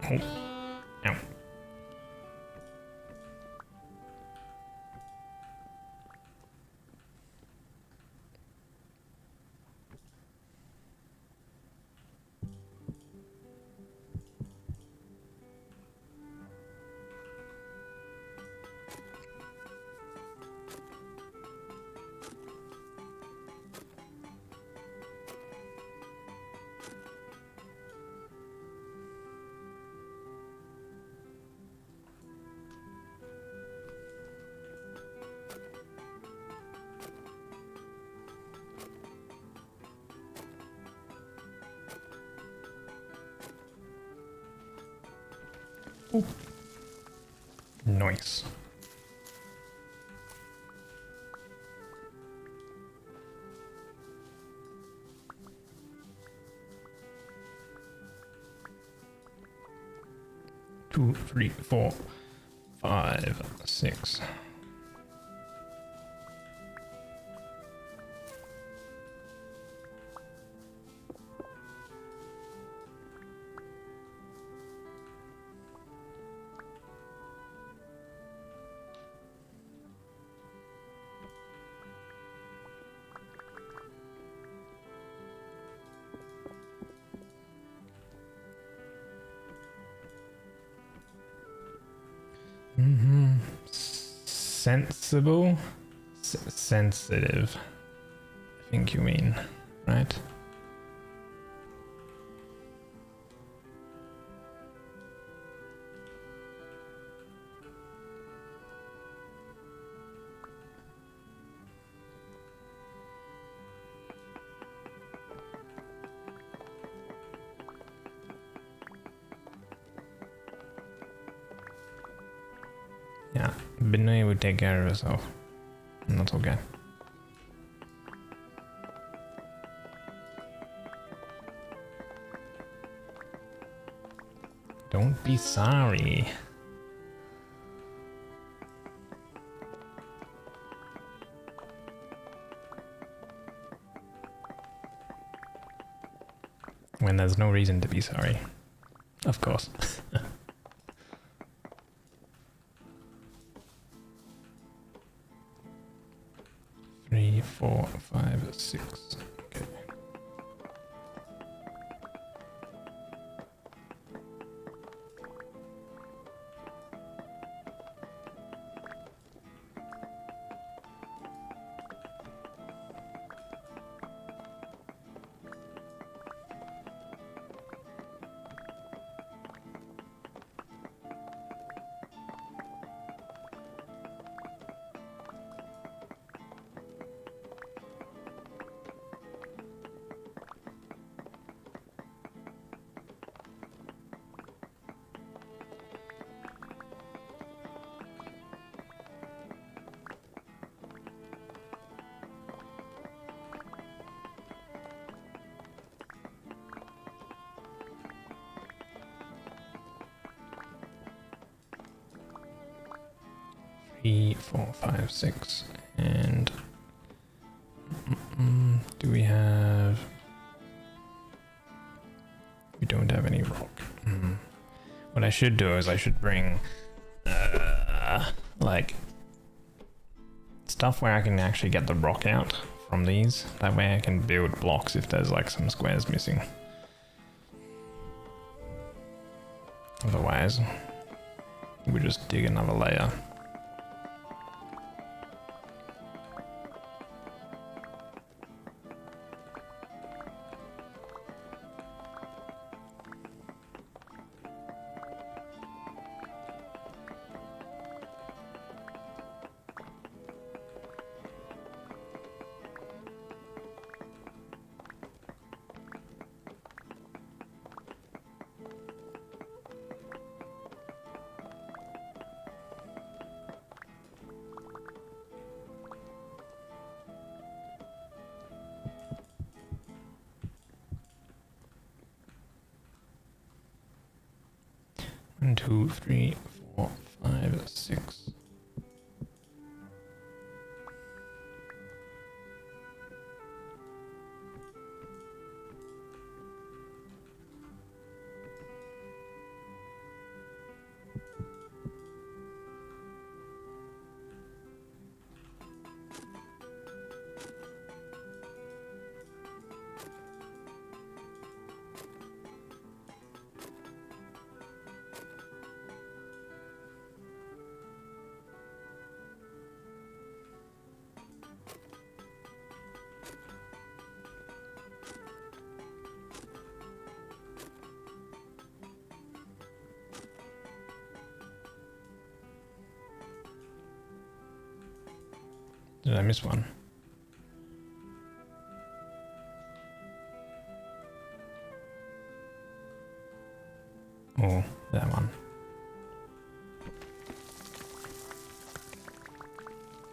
Oh. Ow. 2, nice. Two, 3, 4, 5, 6. Sensible? Sensitive. I think you mean, right? Yeah, Benoi would take care of herself. And that's okay. Don't be sorry. When there's no reason to be sorry. Of course. 3, 4, 5, 6. Okay. 3, 4, 5, 6, and do we have? We don't have any rock. What I should do is I should bring like stuff where I can actually get the rock out from these. That way I can build blocks if there's like some squares missing. Otherwise, we just dig another layer. One, 2, 3, 4, 5, 6. Did I miss one? Oh, that one.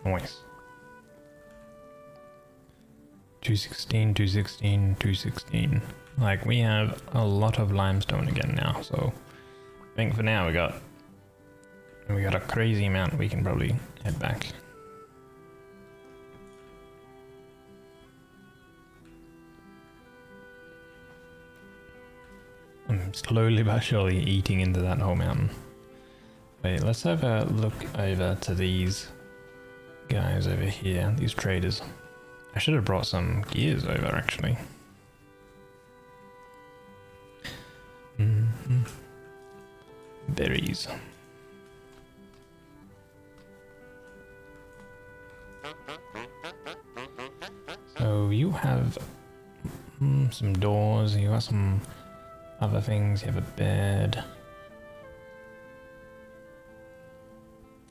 Nice. 216, 216, 216. Like, we have a lot of limestone again now, so I think for now we got a crazy amount. We can probably head back. I'm slowly but surely eating into that whole mountain. Wait, let's have a look over to these guys over here, these traders. I should have brought some gears over, actually. Berries. So you have some doors, you got some other things, you have a bed.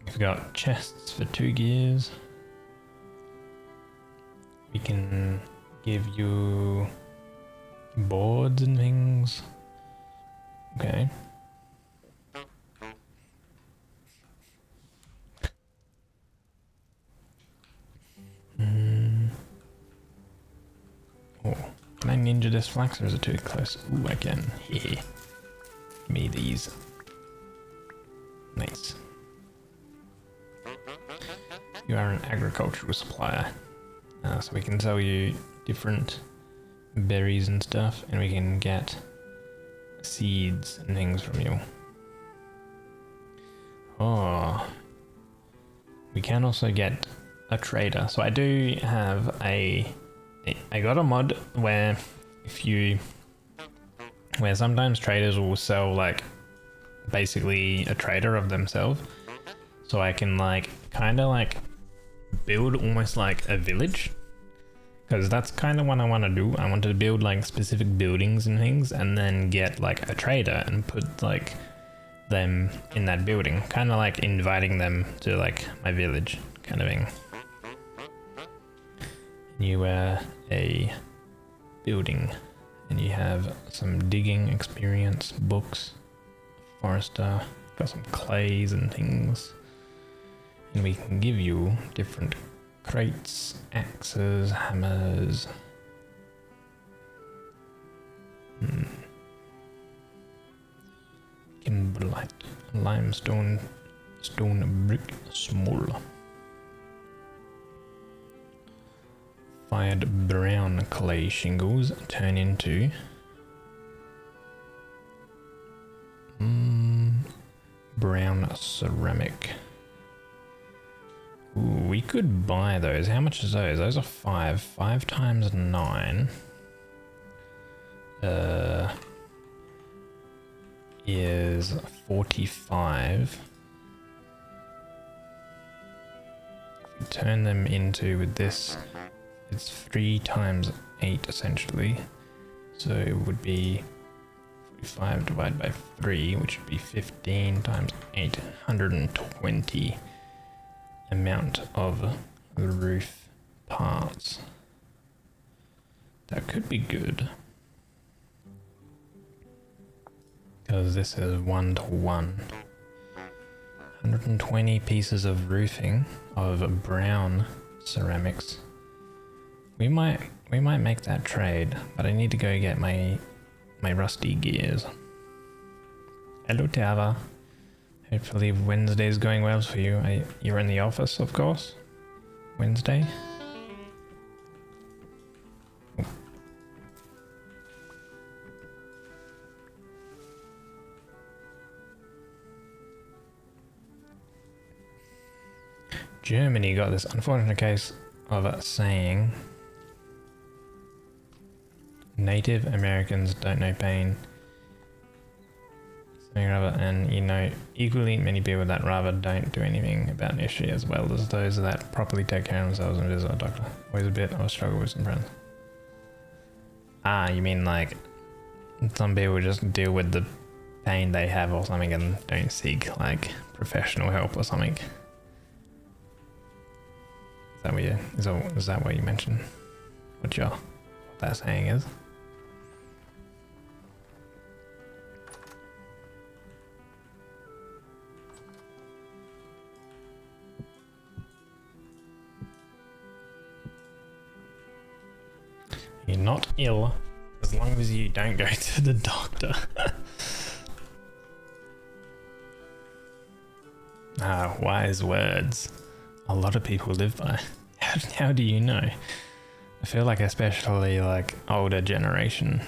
We've got chests for 2 gears. We can give you boards and things. Okay. Oh, can I ninja this flax or is it too close? Ooh, I can. Hehe. Give me these. Nice. You are an agricultural supplier. So we can sell you different berries and stuff, and we can get seeds and things from you. Oh. We can also get a trader. So I do have I got a mod where where sometimes traders will sell like basically a trader of themselves. So I can like kind of like build almost like a village, because that's kind of what I want to do. I want to build like specific buildings and things, and then get like a trader and put like them in that building, kind of like inviting them to like my village kind of thing. You wear a building and you have some digging experience, books, forester, got some clays and things. And we can give you different crates, axes, hammers. Kimberlite, limestone Stone, brick, small. Fired brown clay shingles turn into brown ceramic. Ooh, we could buy those. How much is those? Those are 5. 5 times 9 is 45. If we turn them into with this, it's 3 times 8 essentially. So it would be 45 divided by 3, which would be 15 times 8, 120 amount of roof parts. That could be good. Because this is 1-to-1. 120 pieces of roofing of brown ceramics. We might make that trade, but I need to go get my rusty gears. Hello, Tava. Hopefully Wednesday's going well for you. You're in the office, of course. Wednesday. Germany got this unfortunate case of saying Native Americans don't know pain. Something rather, and you know, equally many people that rather don't do anything about an issue as well as those that properly take care of themselves and visit a doctor. Always a bit of a struggle with some friends. Ah, you mean like some people just deal with the pain they have or something and don't seek like professional help or something. Is that what you mentioned? What that saying is? You're not ill as long as you don't go to the doctor. Ah, wise words. A lot of people live by. How do you know? I feel like especially like older generation.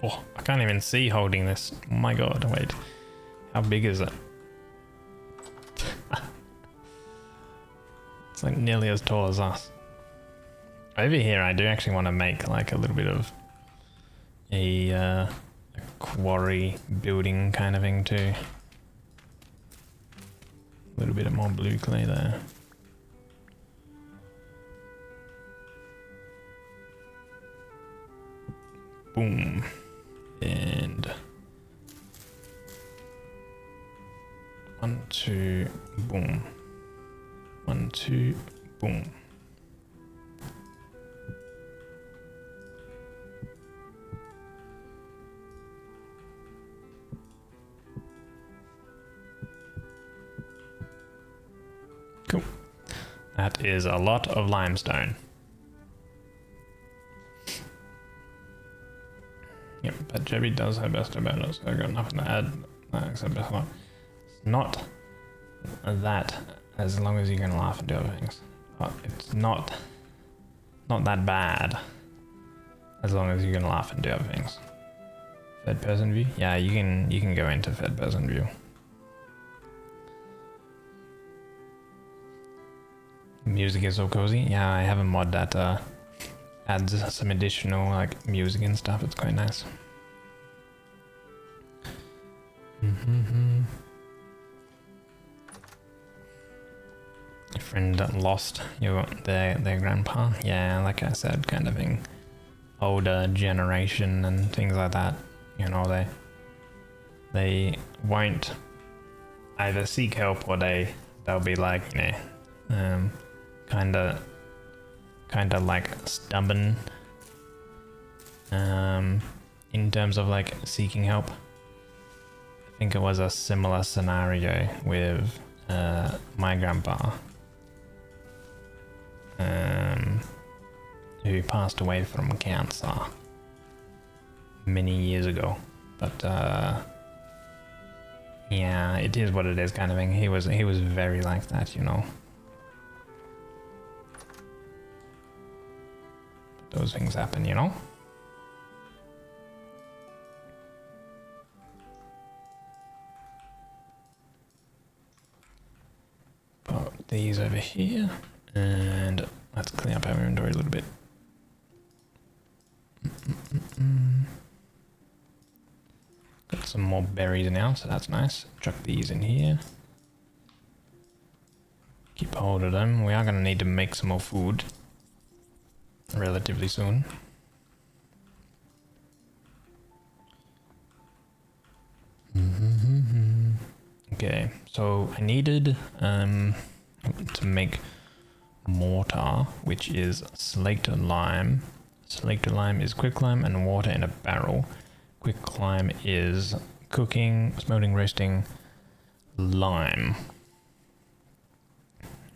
Oh, I can't even see holding this. Oh my god, wait. How big is it? It's like nearly as tall as us. Over here, I do actually want to make like a little bit of a quarry building kind of thing too. A little bit of more blue clay there. Boom. And 1, 2, boom. 1, 2, boom. Cool. That is a lot of limestone. Yep, but Jebby does her best about it, so I've got nothing to add except best luck. It's not that, as long as you can laugh and do other things. But it's not that bad, as long as you can laugh and do other things. Third person view? Yeah, you can go into third person view. Music is so cozy. Yeah, I have a mod that adds some additional like music and stuff. It's quite nice. Your friend that lost their grandpa. Yeah, like I said, kind of thing. Older generation and things like that. You know, they won't either seek help or they'll be like, you know, kind of like stubborn in terms of like seeking help. I think it was a similar scenario with my grandpa, who passed away from cancer many years ago. But yeah, it is what it is, kind of thing. He was very like that, you know. But those things happen, you know. Put these over here, and let's clean up our inventory a little bit. Got some more berries now, so that's nice. Chuck these in here. Keep hold of them. We are going to need to make some more food relatively soon. Okay, so I needed to make mortar, which is slaked lime. Slaked lime is quicklime and water in a barrel. Quicklime is cooking, smelting, roasting lime,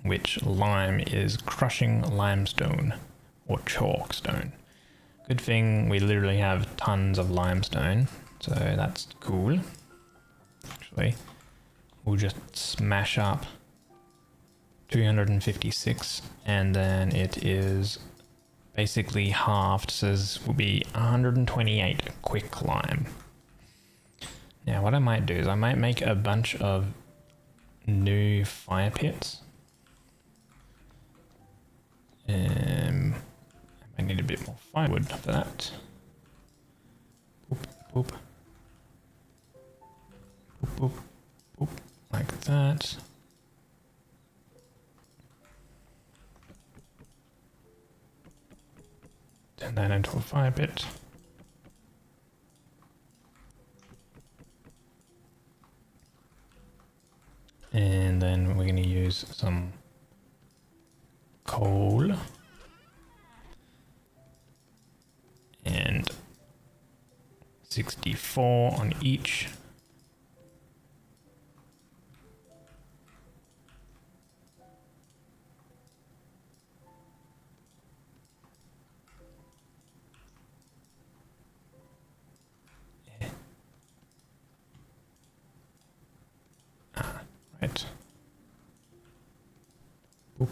which lime is crushing limestone or chalk stone. Good thing we literally have tons of limestone, so that's cool. Actually, we'll just smash up 256, and then it is basically halved, says will be 128 quicklime. Now what I might do is I might make a bunch of new fire pits. I might need a bit more firewood for that. Boop, boop. Boop, boop, boop, like that. Turn that into a fire pit. And then we're going to use some coal. And 64 on each. Right. Boop.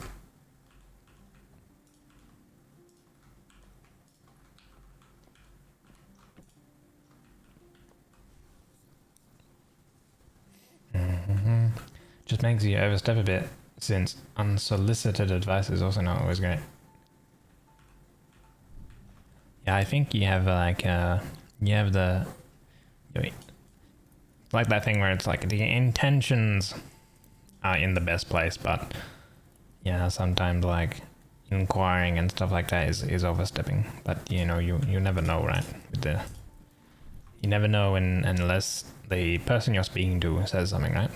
Just makes you overstep a bit, since unsolicited advice is also not always great. Yeah, I think you have like you have the like that thing where it's like the intentions are in the best place, but yeah, sometimes like inquiring and stuff like that is overstepping. But you know, you never know, right? You never know unless the person you're speaking to says something, right?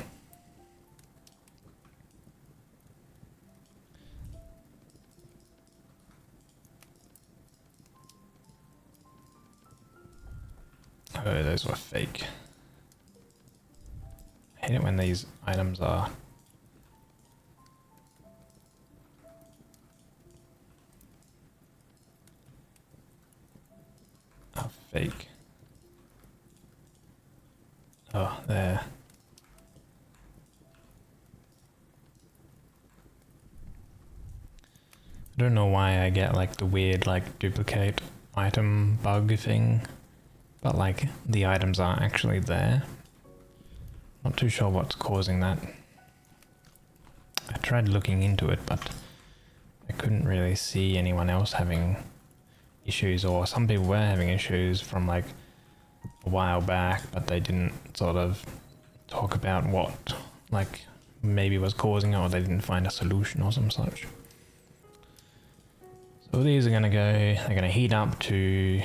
Oh, those were fake. I hate it when these items are fake. Oh, there. I don't know why I get like the weird like duplicate item bug thing, but like the items are actually there. Not too sure what's causing that. I tried looking into it, but I couldn't really see anyone else having issues, or some people were having issues from like a while back, but they didn't sort of talk about what like maybe was causing it, or they didn't find a solution or some such. So these are gonna go, they're gonna heat up to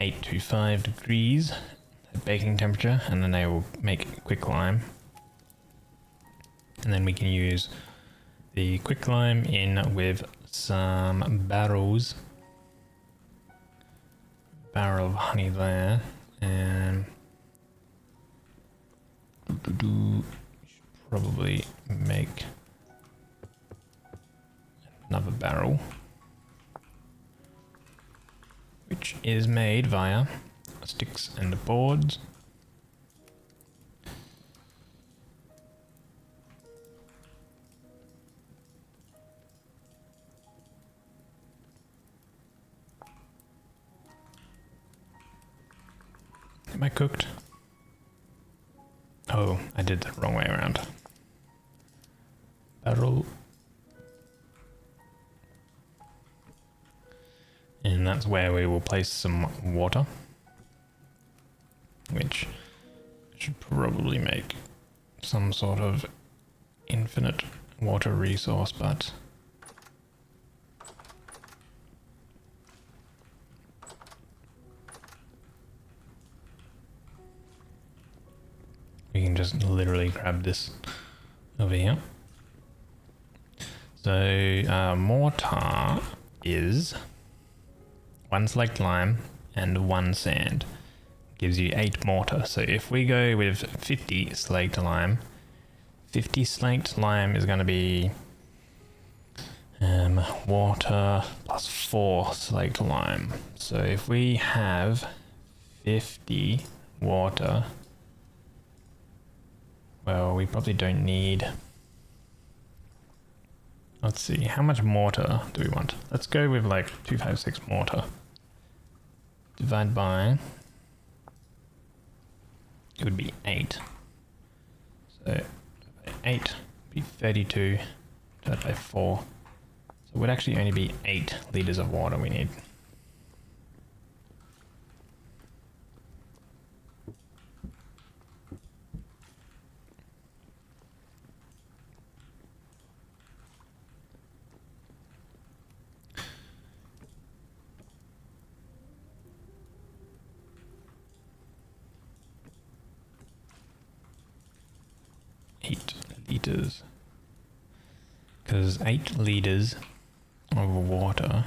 825 degrees at baking temperature, and then they will make quicklime. And then we can use the quicklime in with some barrels. Barrel of honey there, and should probably make another barrel, which is made via sticks and boards. Am I cooked? Oh, I did the wrong way around. Barrel. And that's where we will place some water, which should probably make some sort of infinite water resource, but we can just literally grab this over here. So mortar is 1 slaked lime and 1 sand. Gives you 8 mortar. So if we go with 50 slaked lime, 50 slaked lime is going to be water plus 4 slaked lime. So if we have 50 water, well, we probably don't need... Let's see, how much mortar do we want? Let's go with like 256 mortar. Divide by... It would be 8. So 8 would be 32 divided by 4. So it would actually only be 8 liters of water we need. Liters, because 8 liters of water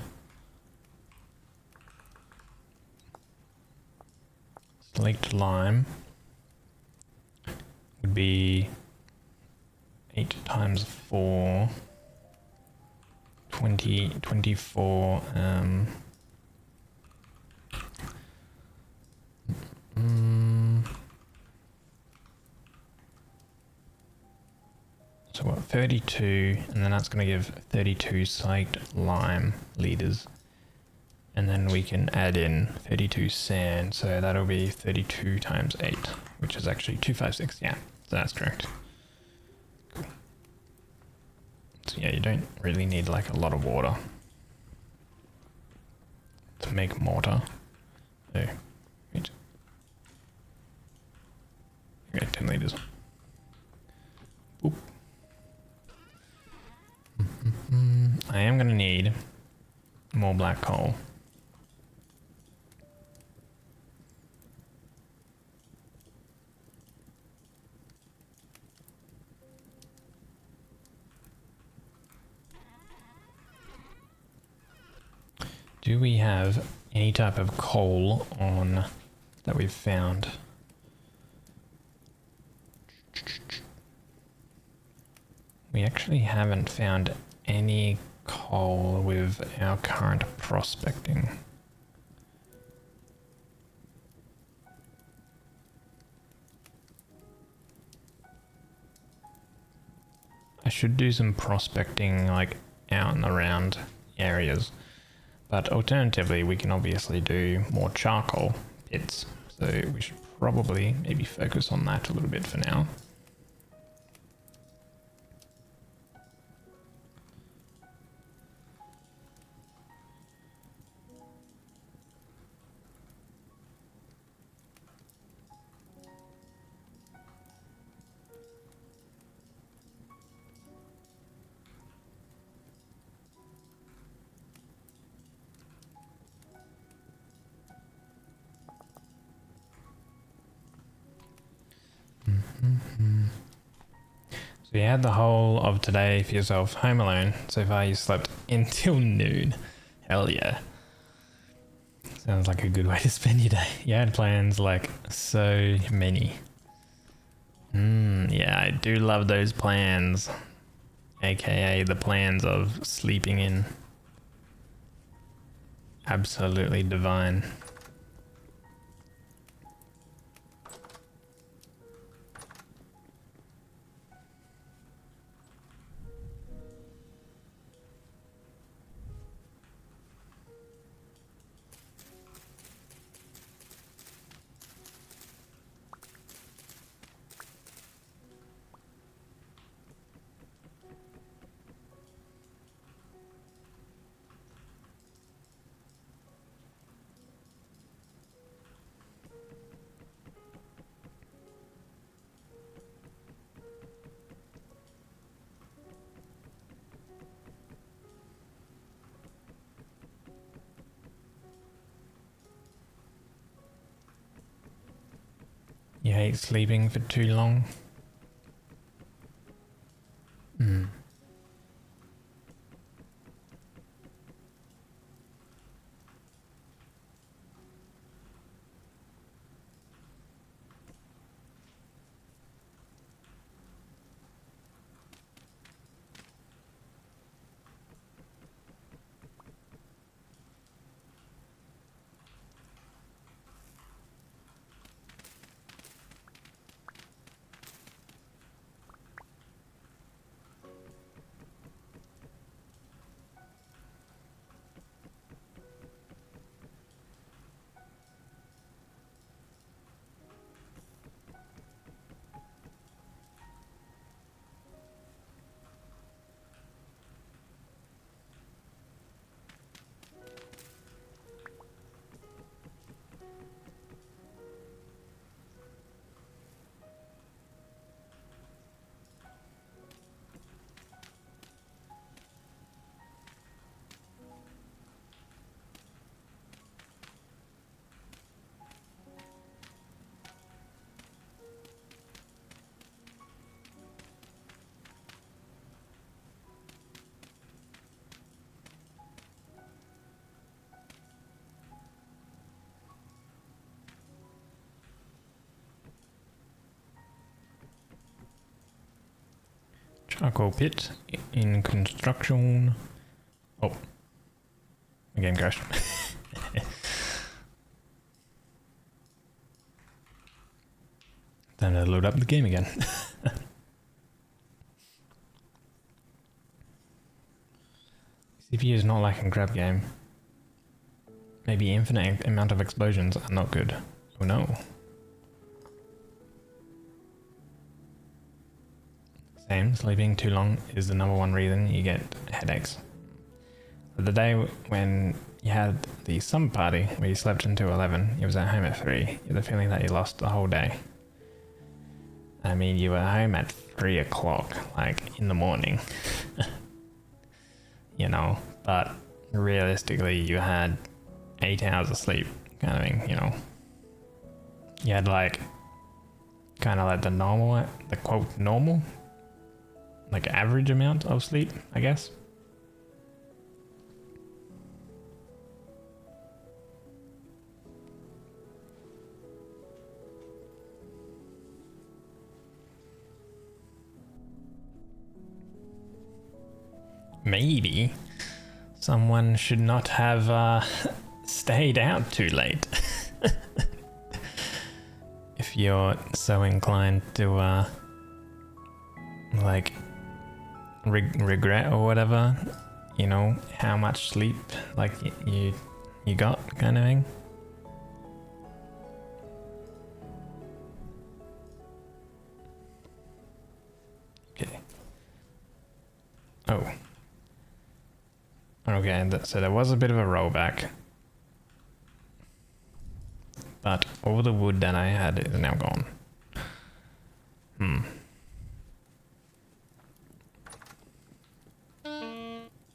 slaked lime would be 8 times 4 20 24 So what, 32, and then that's going to give 32 slaked lime liters. And then we can add in 32 sand, so that'll be 32 times 8, which is actually 256, yeah, so that's correct. Cool. So yeah, you don't really need like a lot of water to make mortar. So, wait. Okay, 10 liters. Oop. I am going to need more black coal. Do we have any type of coal on that we've found? We actually haven't found any coal with our current prospecting. I should do some prospecting like out and around areas, but alternatively we can obviously do more charcoal pits, so we should probably maybe focus on that a little bit for now. So you had the whole of today for yourself, home alone. So far you slept until noon. Hell yeah. Sounds like a good way to spend your day. You had plans like so many. Yeah, I do love those plans. AKA the plans of sleeping in. Absolutely divine. You hate sleeping for too long? Charcoal pit in construction. Oh, the game crashed. Time to load up the game again. CPU is not like a grab game. Maybe infinite amount of explosions are not good. Oh no. Same, sleeping too long is the number one reason you get headaches. The day when you had the summer party where you slept until 11, you was at home at 3, you had the feeling that you lost the whole day. I mean, you were home at 3 o'clock, like in the morning. You know, but realistically you had 8 hours of sleep kind of thing, you know. You had like, kind of like the normal, the quote normal, like average amount of sleep, I guess. Maybe someone should not have stayed out too late. If you're so inclined to like regret or whatever, you know, how much sleep like you got kind of thing. Okay. Oh. Okay, so there was a bit of a rollback. But all the wood that I had is now gone.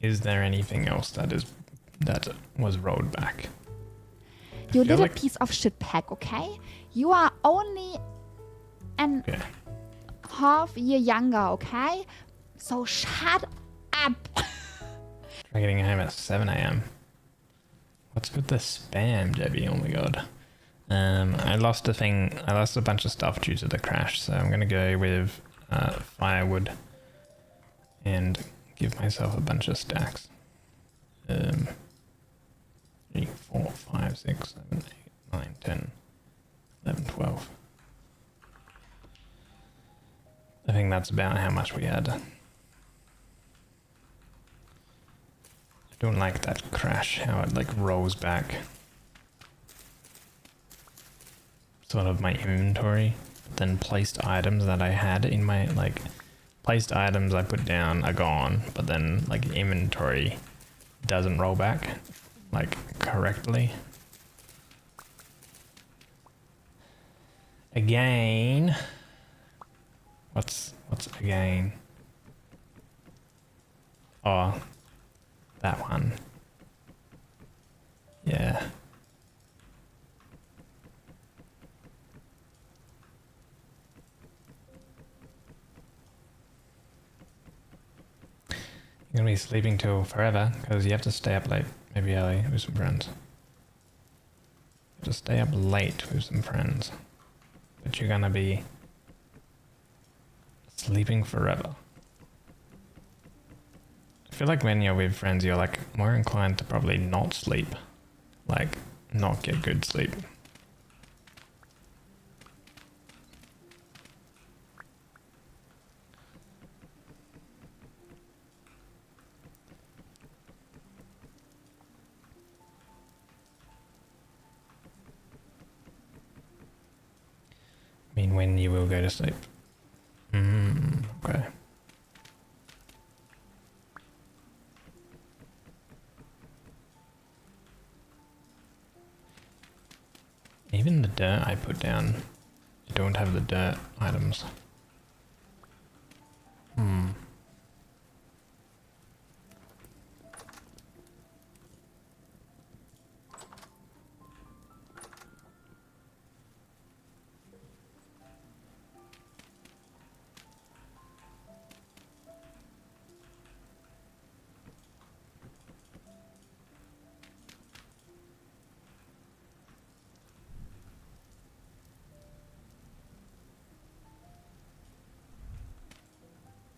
Is there anything else that was rolled back? You little piece of shit pack, okay? You are only an half year younger, okay? So shut up. Try getting home at 7 a.m. What's with the spam, Debbie? Oh my god. I lost a bunch of stuff due to the crash, so I'm gonna go with firewood and give myself a bunch of stacks. 3, 4, 5, 6, 7, 8, 9, 10, 11, 12. I think that's about how much we had. I don't like that crash, how it like rolls back sort of my inventory, then placed items that I had in my, like, placed items I put down are gone, but then like inventory doesn't roll back like correctly. Again, what's again? Oh, that one. Yeah. You're gonna be sleeping till forever because you have to stay up late, maybe early with some friends. You have to stay up late with some friends, but you're gonna be sleeping forever. I feel like when you're with friends, you're like more inclined to probably not sleep, like not get good sleep. I mean, when you will go to sleep. Okay. Even the dirt I put down, I don't have the dirt items.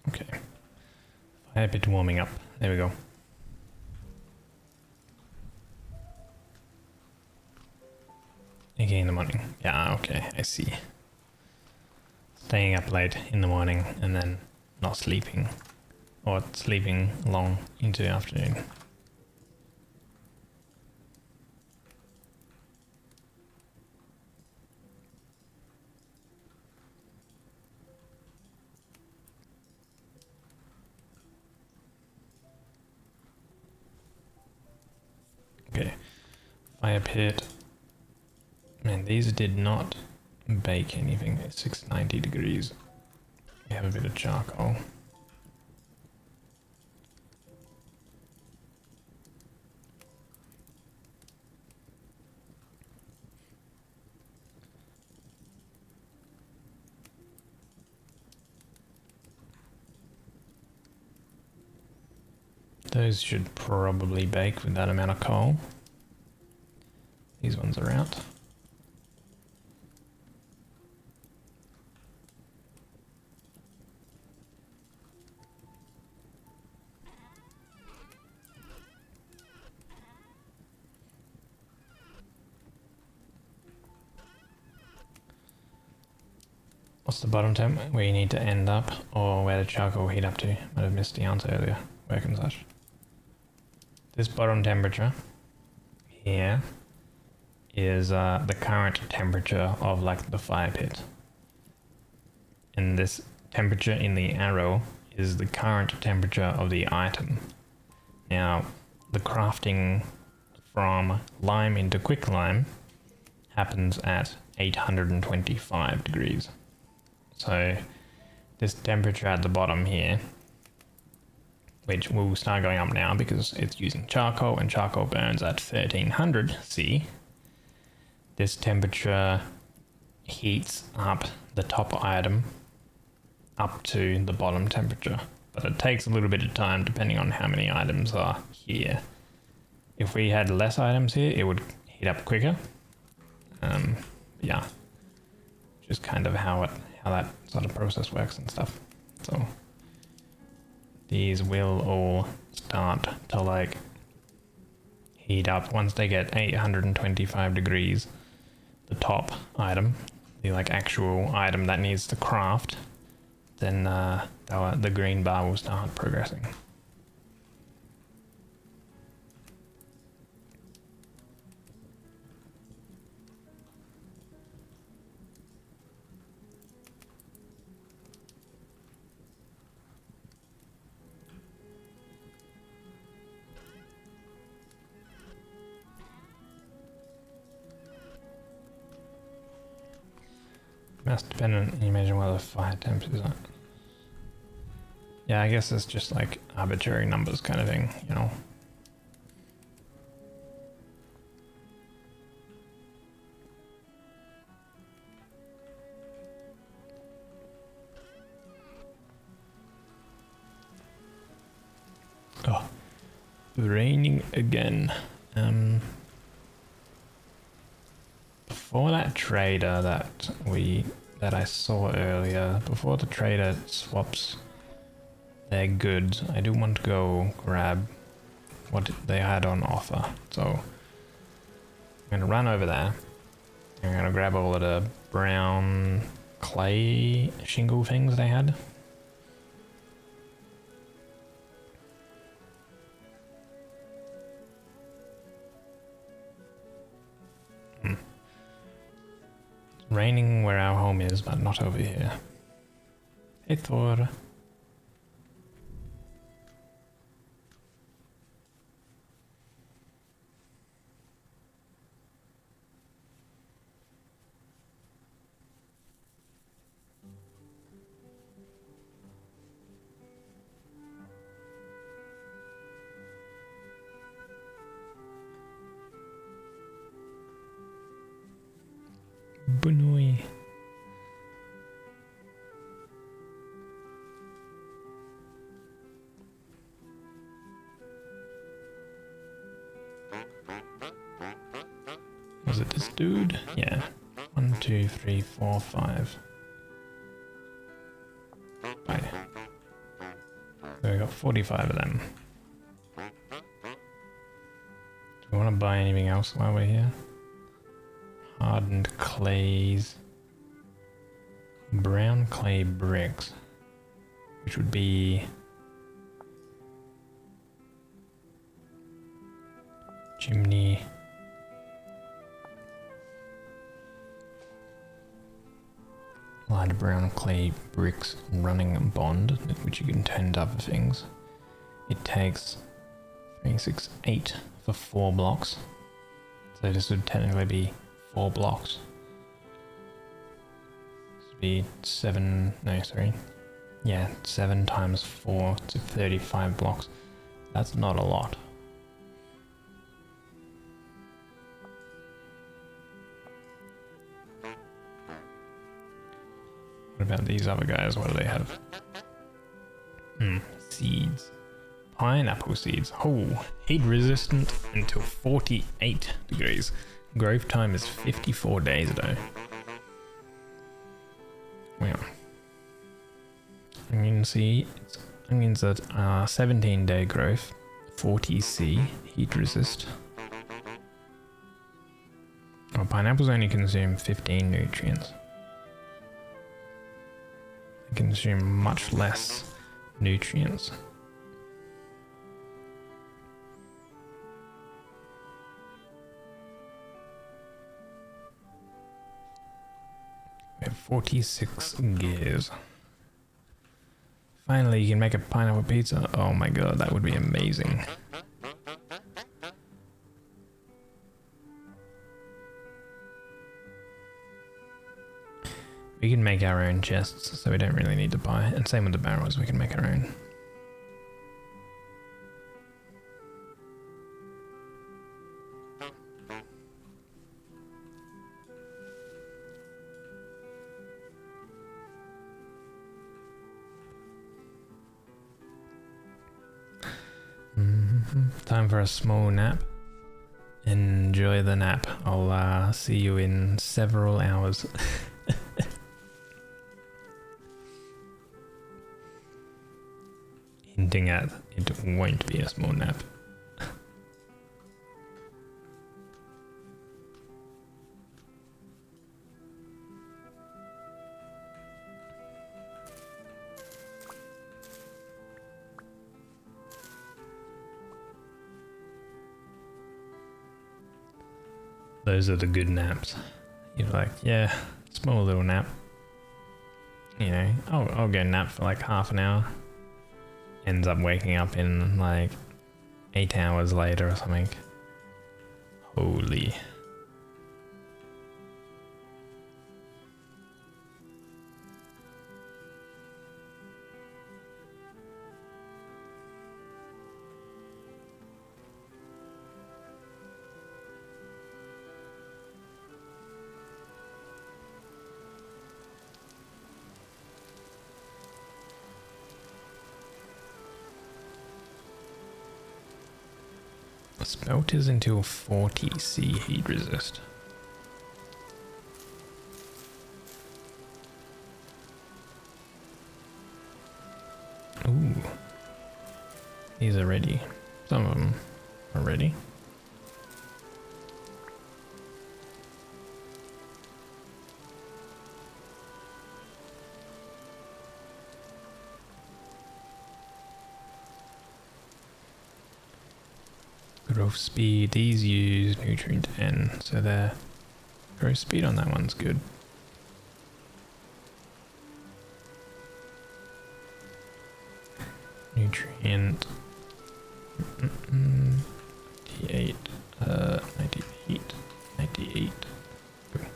Okay. Fire pit warming up. There we go. Again in the morning. Yeah, okay, I see. Staying up late in the morning and then not sleeping. Or sleeping long into the afternoon. Okay, fire pit. Man, these did not bake anything at 690 degrees. We have a bit of charcoal. Those should probably bake with that amount of coal. These ones are out. What's the bottom temp where you need to end up, or where the charcoal heat up to? Might have missed the answer earlier. Where can such? This bottom temperature here is the current temperature of like the fire pit. And this temperature in the arrow is the current temperature of the item. Now, the crafting from lime into quicklime happens at 825 degrees. So this temperature at the bottom here, which will start going up now because it's using charcoal and charcoal burns at 1300 C. This temperature heats up the top item up to the bottom temperature, but it takes a little bit of time depending on how many items are here. If we had less items here, it would heat up quicker. Yeah, just kind of how that sort of process works and stuff. So these will all start to like heat up once they get 825 degrees. The top item, the like actual item that needs to craft, then the green bar will start progressing. Must depend on you imagine what the fire temp is at. Yeah, I guess it's just like arbitrary numbers kind of thing, you know. Oh, raining again. Before that trader that I saw earlier, before the trader swaps their goods, I do want to go grab what they had on offer. So I'm gonna run over there. I'm gonna grab all of the brown clay shingle things they had. Raining where our home is, but not over here. Hey Thor. Bunui. Was it this dude? Yeah. 1, 2, 3, 4, 5. Right. So we got 45 of them. Do we want to buy anything else while we're here? Hardened clays. Brown clay bricks. Which would be... chimney. Light brown clay bricks running bond, which you can turn into other things. It takes 3, 6, 8 for 4 blocks. So this would technically be 4 blocks. This would be 7, no sorry. Yeah, 7 times 4 to 35 blocks. That's not a lot. What about these other guys? What do they have? Seeds. Pineapple seeds. Oh, heat resistant until 48 degrees. Growth time is 54 days though. Wow. Onion seed. Onions at 17-day growth. 40C. Heat resist. Oh, pineapples only consume 15 nutrients. They consume much less nutrients. We have 46 gears. Finally, you can make a pineapple pizza. Oh my god, that would be amazing. We can make our own chests, so we don't really need to buy. And same with the barrels, we can make our own. Time for a small nap. Enjoy the nap. I'll see you in several hours. Hinting at it won't be a small nap. Those are the good naps. You're like, yeah, small little nap. You know, I'll go nap for like half an hour. Ends up waking up in like 8 hours later or something. Holy. Smelt is until 40 C heat resist. Ooh. These are ready. Some of them are ready. Growth speed, these use nutrient N, so their growth speed on that one's good. Nutrient 98, 98, 98. Good.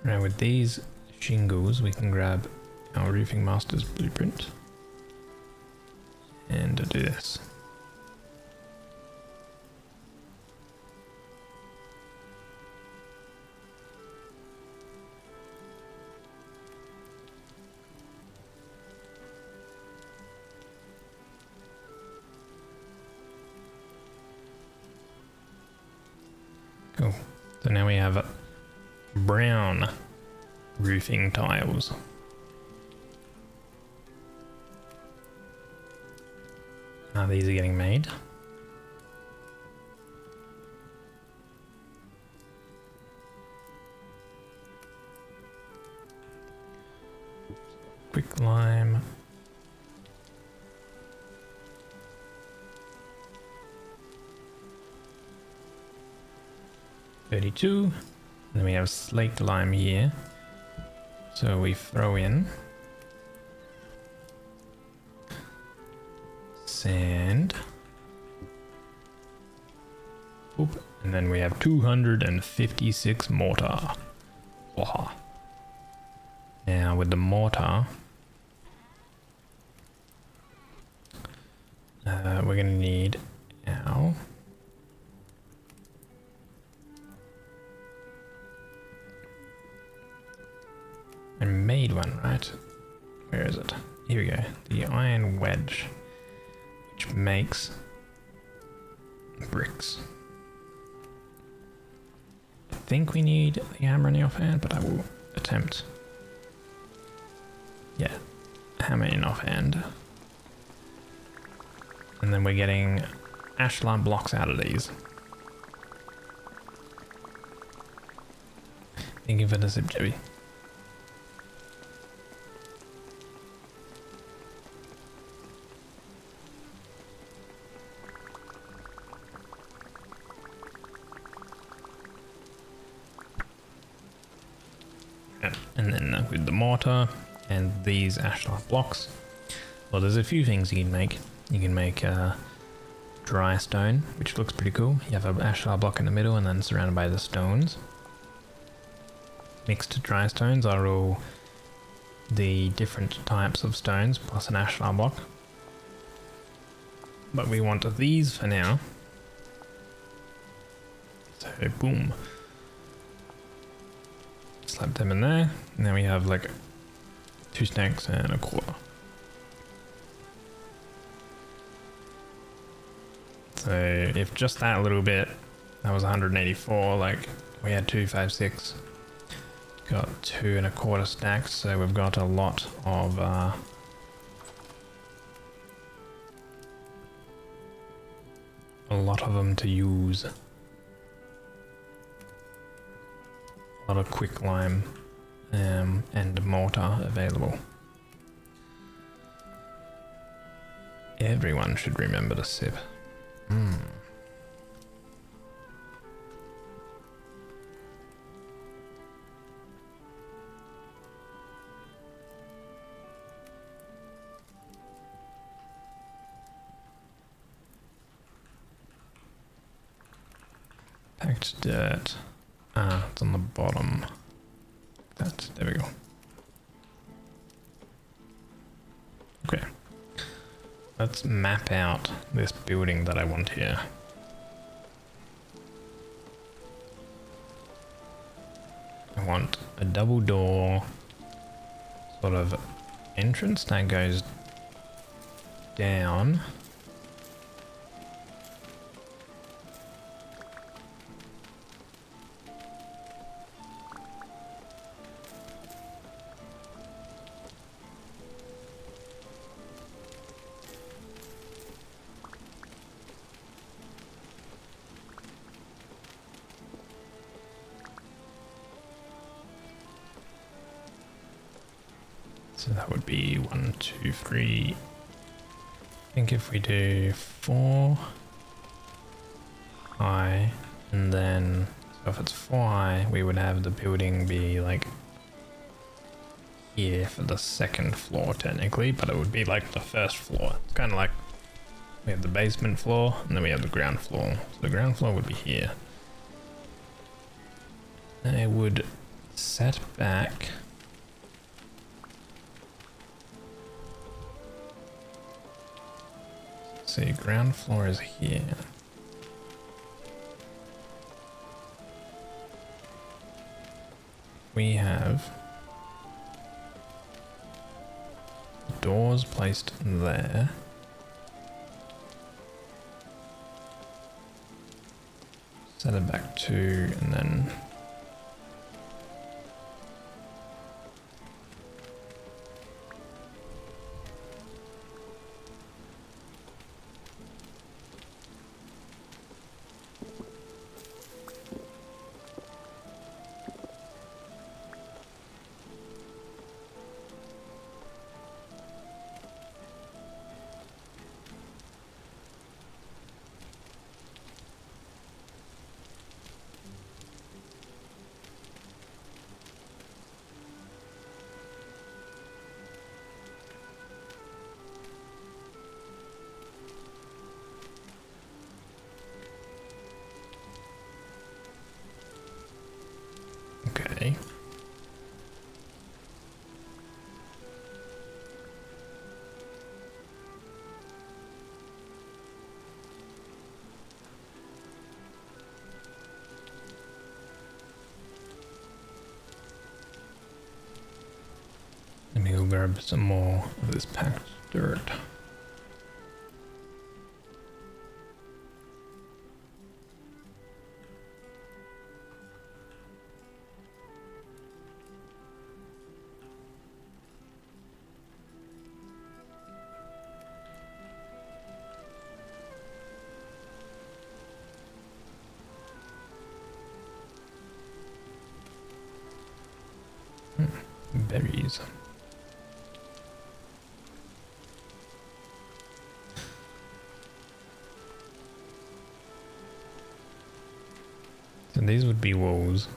Now with these shingles we can grab our Roofing Master's blueprint and do this. Cool. So now we have brown roofing tiles. Now these are getting made. Quick lime. $32. And then we have slaked lime here. So we throw in sand. Oop. And then we have 256 mortar. Wow. Now with the mortar, we're gonna need our I made one, right? Where is it? Here we go. The iron wedge, which makes bricks. I think we need the hammer in the offhand, but I will attempt. Yeah, hammer in offhand. And then we're getting ashlar blocks out of these. Thank you for the zip, Joey. And then with the mortar and these ashlar blocks, well, there's a few things you can make. You can make dry stone, which looks pretty cool. You have an ashlar block in the middle and then surrounded by the stones. Mixed dry stones are all the different types of stones plus an ashlar block. But we want these for now. So boom. Slap them in there. Now we have like 2 stacks and a quarter. So if just that little bit, that was 184, like we had 256. Got 2 1/4 stacks, so we've got a lot of them to use. A lot of quick lime and mortar available. Everyone should remember to sip. Packed dirt. It's on the bottom. There we go. Okay. Let's map out this building that I want here. I want a double door sort of entrance that goes down. So that would be 1, 2, 3. I think if we do 4 high, and then, so if it's 4 high, we would have the building be like here for the 2nd floor technically, but it would be like the 1st floor. It's kind of like we have the basement floor, and then we have the ground floor. So the ground floor would be here. And it would set back. See, ground floor is here. We have doors placed there. Set it back 2 and then okay. Let me go grab some more of this packed dirt. Berries. So these would be walls.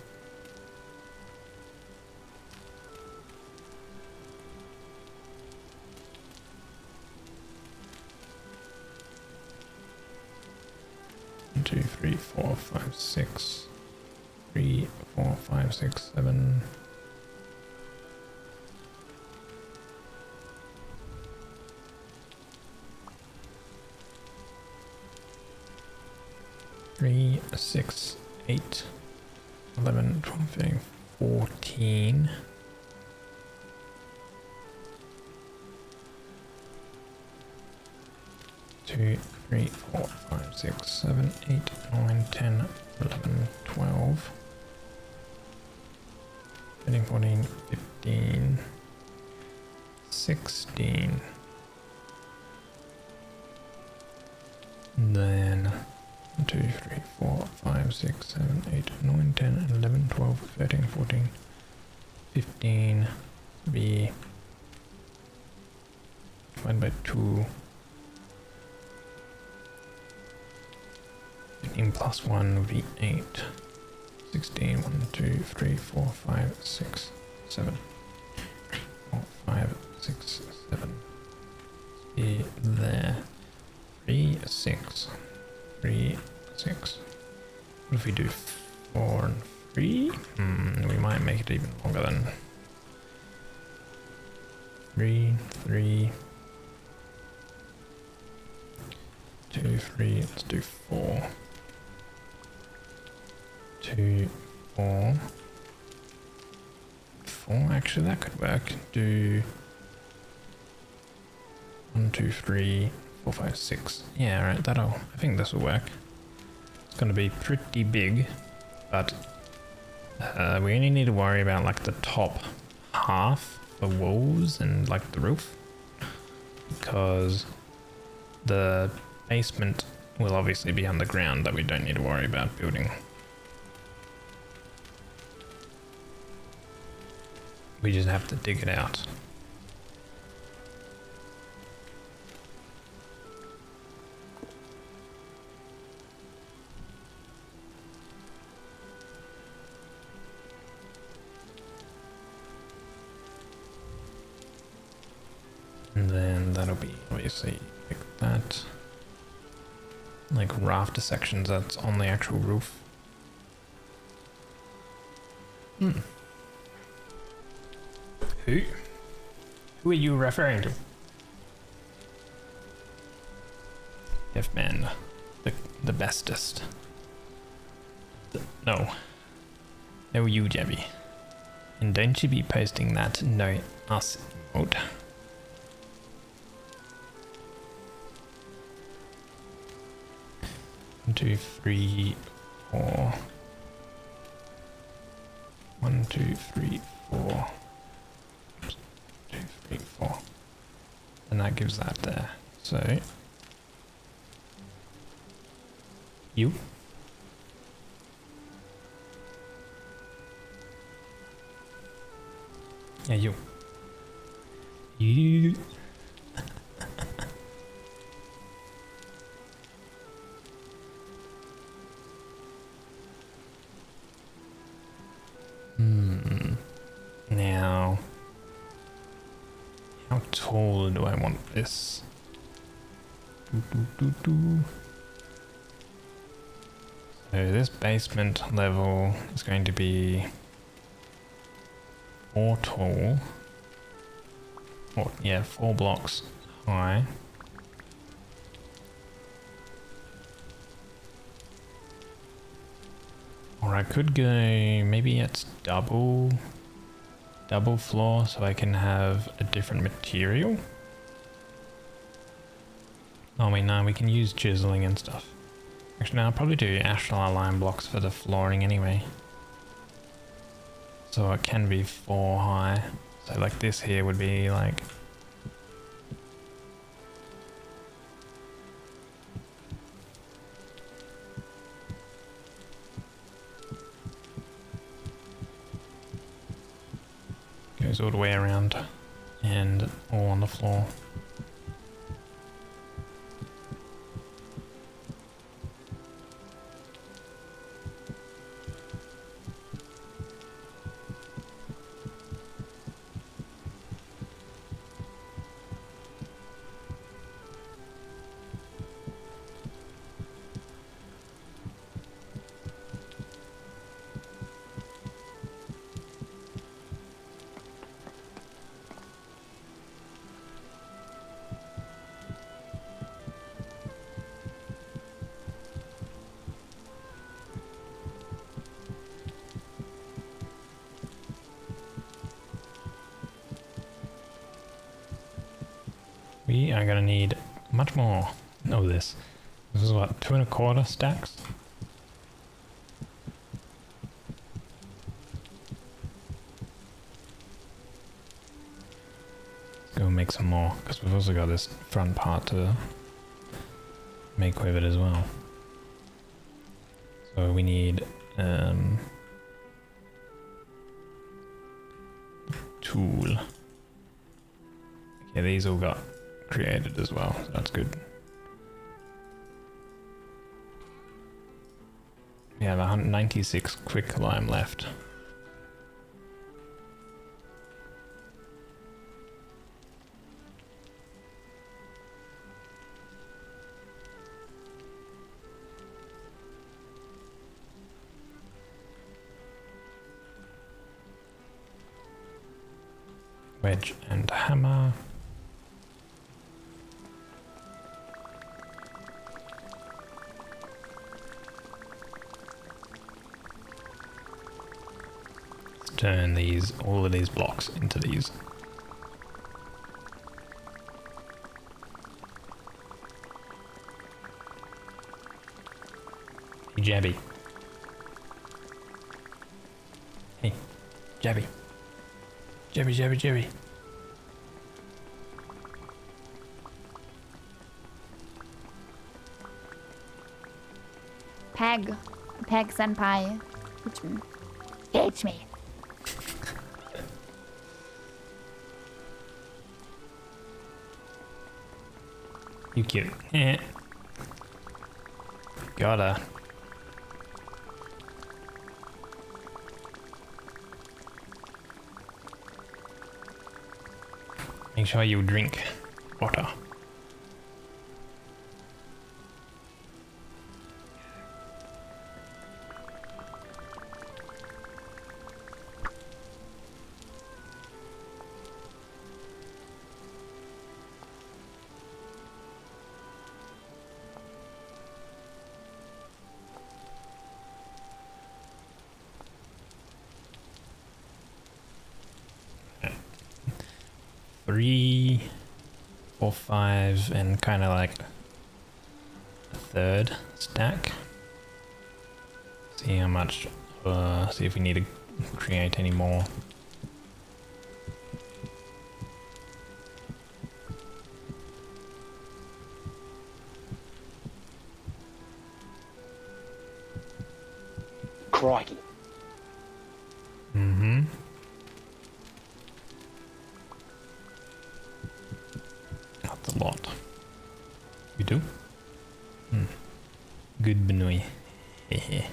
2, 3, 4, 5, 6. 3, 4, 5, 6, 7. 3, 6, 8, 11, 12, 13, 14. 2, 3, 4, 5, 6, 7, 8, 9, 10, 11, 12, 13, 14, 15, 16. Then 1, 2, 3, 4, 5, 6, 7, 8, 9, 10, 11, 12, 13, 14, 15 be divided by 2. 15 plus 1 would be 8. 16, 1, 2, 3, 4, 5, 6, 7. 4, 5, 6, 7. Be there. 3, 6. 3, 6. What if we do 4 and 3? We might make it even longer then. 3, 3. 2, 3. Let's do 4. 2, 4. 4. Actually, that could work. Do 1, 2, 3, 4, 5, 6. Yeah, right. That'll. I think this will work. It's going to be pretty big, but we only need to worry about like the top half, the walls, and like the roof, because the basement will obviously be underground that we don't need to worry about building. We just have to dig it out. And then that'll be obviously like that. Like rafter sections that's on the actual roof. Who? Who are you referring to? Deafman. The bestest. No. No, you, Jebby. And don't you be posting that no us emote. 1, 2, 3, 4. 1, 2, 3, 4. 2, 3, 4. And that gives that there. So you. Yeah, you. You. Now, how tall do I want this? So this basement level is going to be 4 tall. Oh, yeah, 4 blocks high. Or I could go, maybe it's double floor so I can have a different material. Oh wait, no, we can use chiseling and stuff. Actually, no, I'll probably do ashlar lime blocks for the flooring anyway. So it can be 4 high. So like this here would be like... goes all the way around and all on the floor. We are gonna need much more of this. This is what, 2 1/4 stacks? Let's go make some more, because we've also got this front part to make with it as well. So we need tool. Okay, these all got created as well, so that's good. We have 196 quick lime left. Wedge and hammer. Let's turn these, all of these blocks into these. Hey, Jabby. Hey, Jabby. Jibby, jibby, jibby. Peg. Peg senpai. Teach me. You cute. Eh. Gotta. Make sure you drink water. Three, 4, 5, and kind of like a third stack. See how much, see if we need to create any more. Crikey. Mm-hmm. That's a lot. You do? Hmm. Good Benoit. Hehe.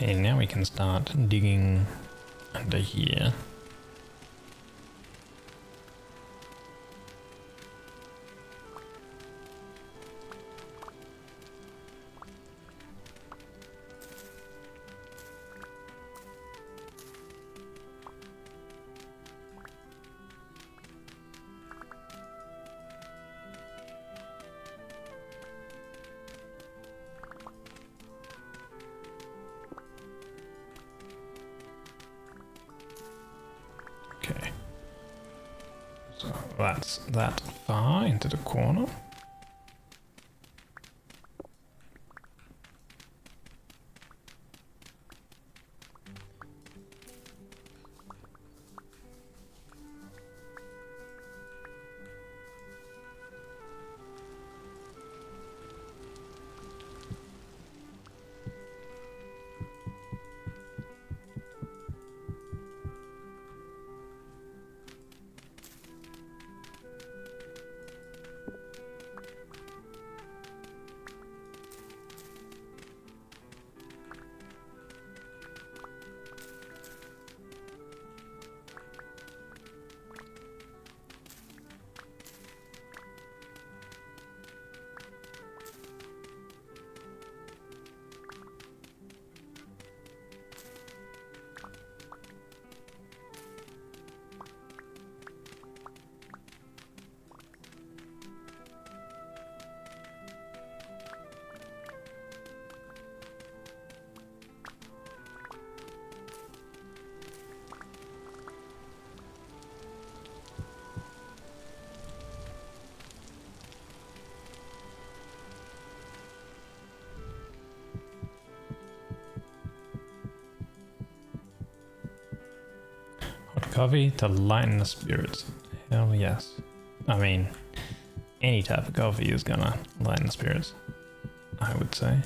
Okay, now we can start digging under here. Okay. So that's that far into the corner. coffee to lighten the spirits. Hell yes. I mean, any type of coffee is gonna lighten the spirits, I would say.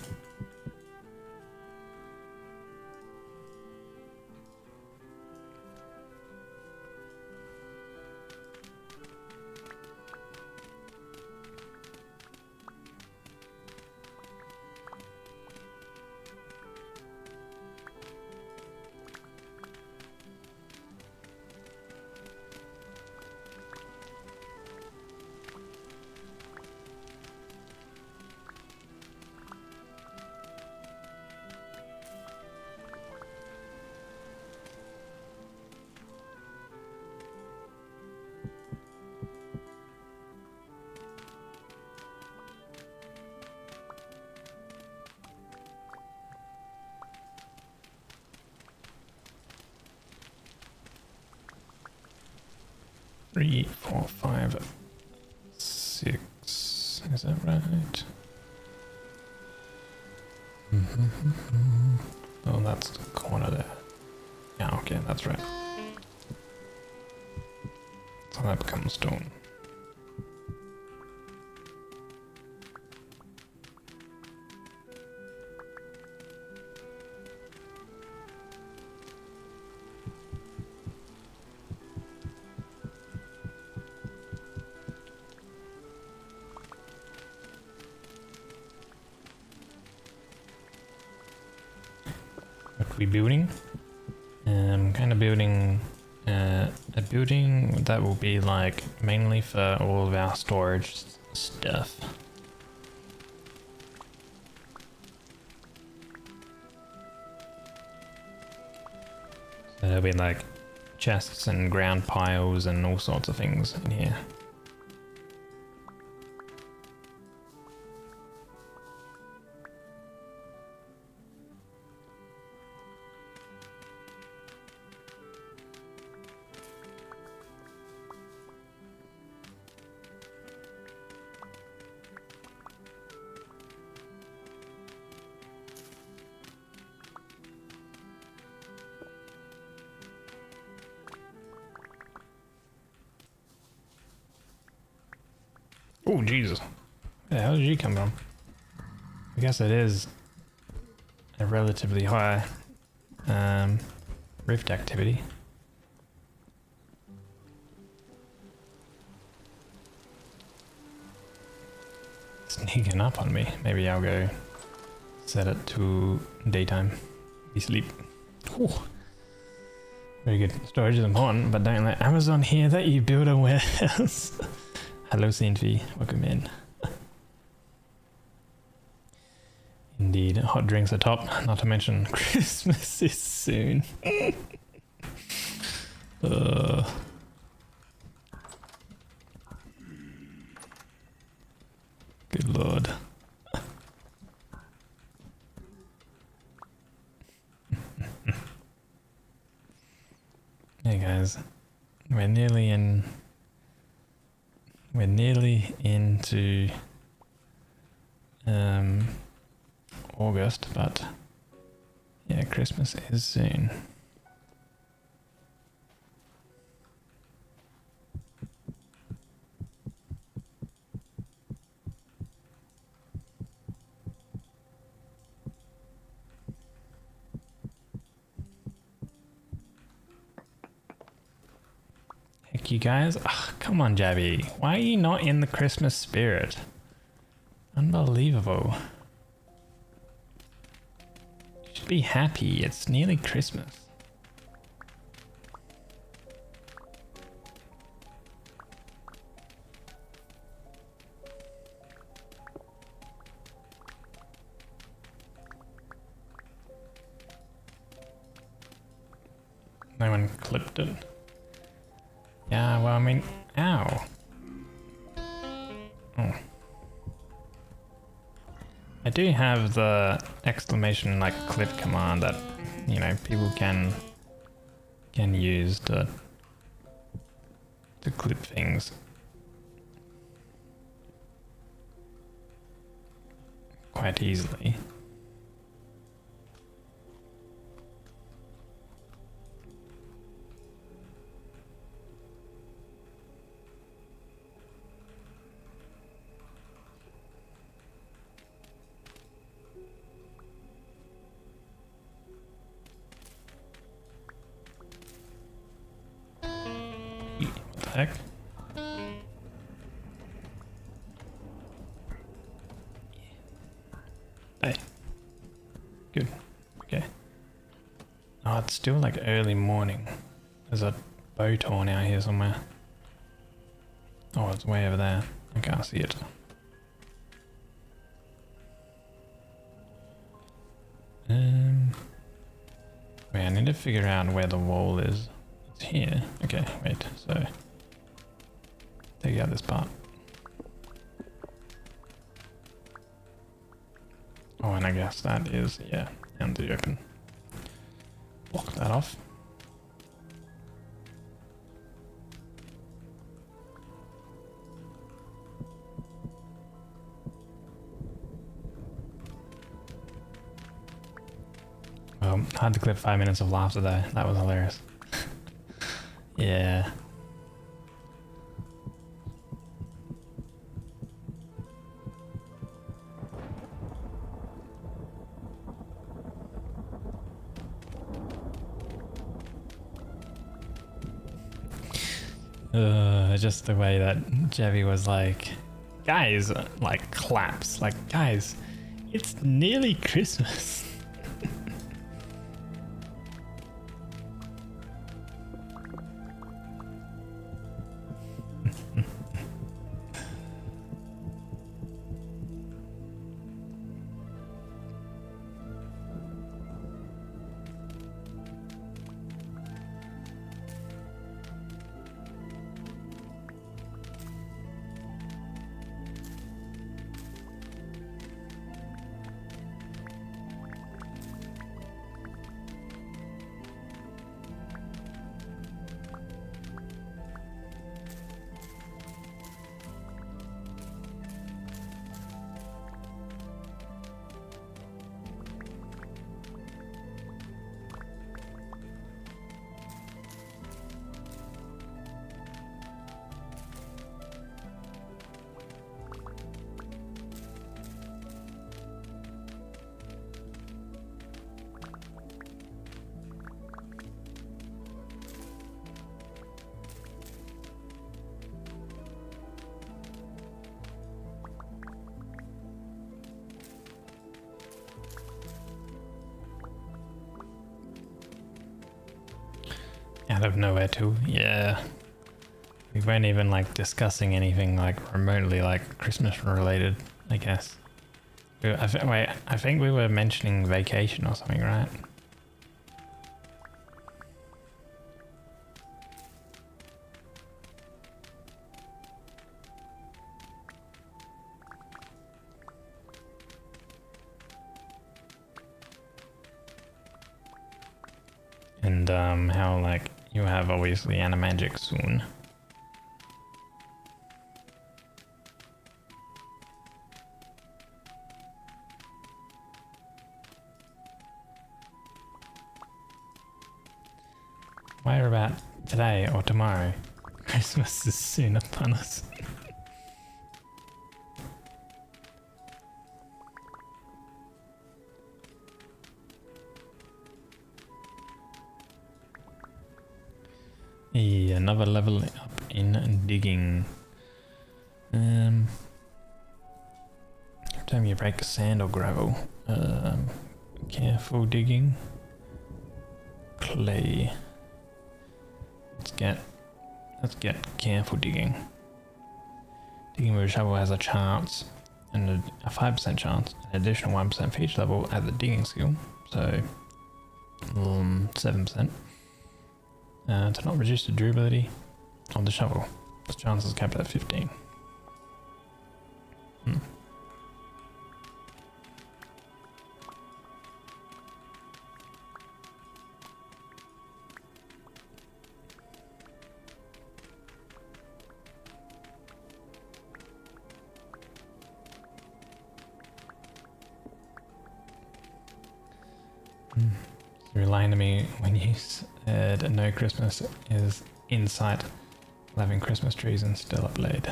Three, 4, 5, 6. Is that right? Oh, that's the corner there. Yeah, okay, that's right. So that becomes stone. What we building? Kind of building a building that will be like mainly for all of our storage stuff. So there'll be like chests and ground piles and all sorts of things in here. Oh, Jesus. Where the hell did you come from? I guess it is a relatively high rift activity. Sneaking up on me. Maybe I'll go set it to daytime. Be sleep. Ooh. Very good. Storage is important, but don't let Amazon hear that you build a warehouse. Hello, Saintvi. Welcome in. Indeed, hot drinks are top. Not to mention Christmas is soon. Good lord. Hey guys, we're nearly into August, but yeah, Christmas is soon. Heck, you guys, come on, Jabby, why are you not in the Christmas spirit? Unbelievable. You should be happy, it's nearly Christmas. No one clipped it. Yeah, well, I mean, ow. Oh. I do have the exclamation like clip command that, you know, people can use to clip things. Quite easily. heck? Hey. Good. Okay. Oh, it's still like early morning. There's a boat horn out here somewhere. Oh, it's way over there. I can't see it. Wait, I need to figure out where the wall is. It's here. Okay, wait, so take out this part. Oh, and I guess that is, yeah, and the open. Block that off. Well, I had to clip 5 minutes of laughter there. That was hilarious. Yeah. Just the way that Jevy was like, guys, like claps, like, guys, it's nearly Christmas. Out of nowhere too, yeah. We weren't even like discussing anything like remotely like Christmas related, I guess. I think we were mentioning vacation or something, right? And how like you have obviously Animagic soon. Where about today or tomorrow? Christmas is soon upon us. Yeah, another level up in digging. Every time you break sand or gravel, careful digging. Clay. Let's get careful digging. Digging with a shovel has a chance, and a 5% chance, an additional 1% for each level at the digging skill, so 7%. To not reduce the durability of the shovel. The chance is capped at 15. You reminded me when you said no Christmas is in sight, having Christmas trees and still up late.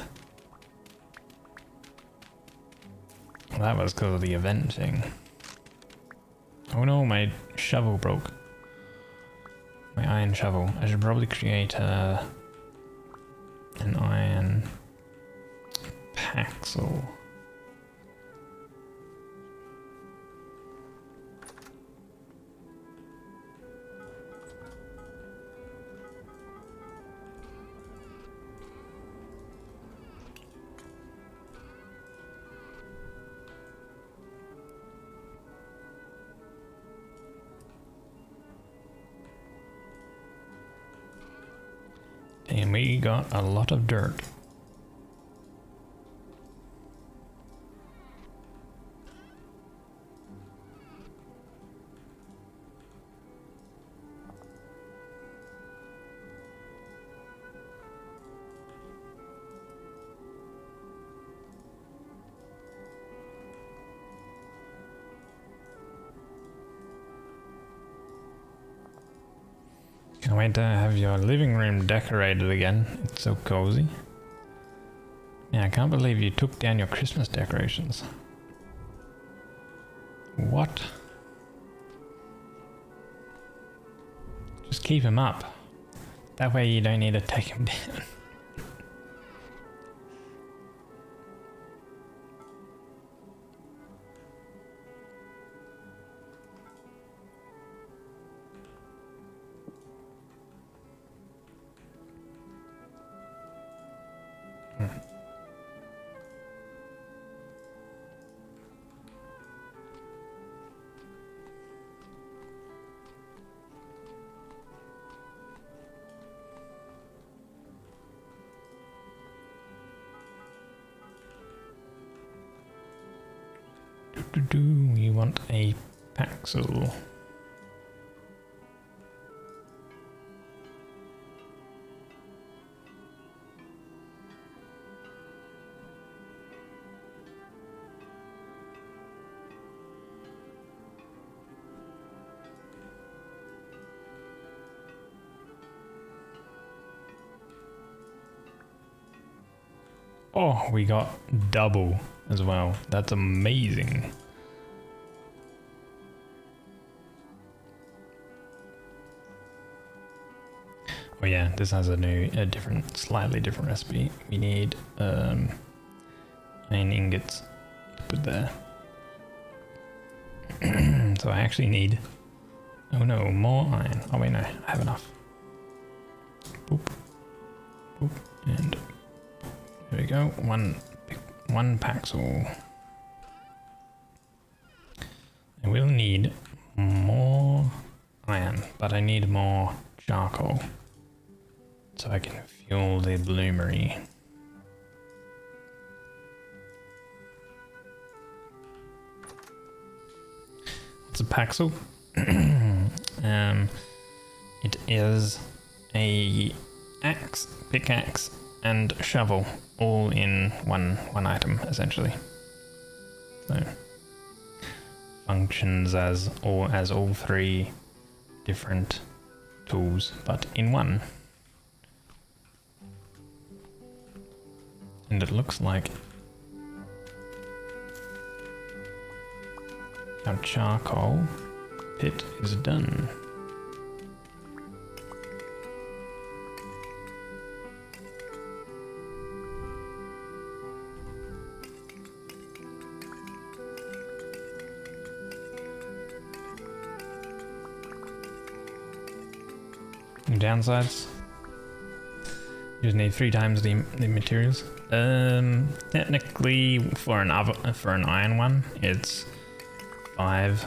Well, that was because of the event thing. Oh no, my shovel broke. My iron shovel. I should probably create a an iron Paxel. And we got a lot of dirt. Can't wait to have your living room decorated again. It's so cozy. Yeah, I can't believe you took down your Christmas decorations. What? Just keep them up. That way you don't need to take them down. We want a Paxel. Oh, we got double as well. That's amazing. Oh yeah, this has a slightly different recipe. We need iron ingots to put there. So I actually need, oh no, more iron. Oh wait, no, I have enough. Boop, boop, and there we go. One Paxel. I will need more iron, but I need more charcoal. So I can fuel the bloomery. What's a Paxel? It is a axe, pickaxe, and shovel, all in one item, essentially. So functions as all three different tools, but in one. And it looks like our charcoal pit is done. Downsides? You just need 3 times the materials. Technically, for an iron one, it's 5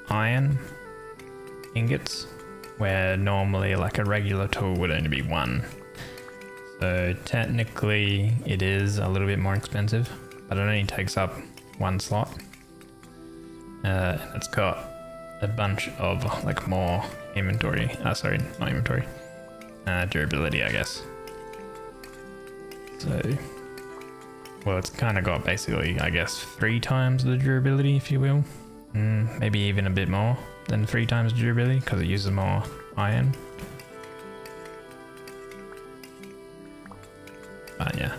iron ingots, where normally like a regular tool would only be 1. So technically, it is a little bit more expensive, but it only takes up 1 slot. It's got a bunch of like more inventory. Sorry, not inventory. Durability, I guess. So, well, it's kind of got basically, I guess, 3 times the durability, if you will. Maybe even a bit more than 3 times durability, because it uses more iron. But yeah.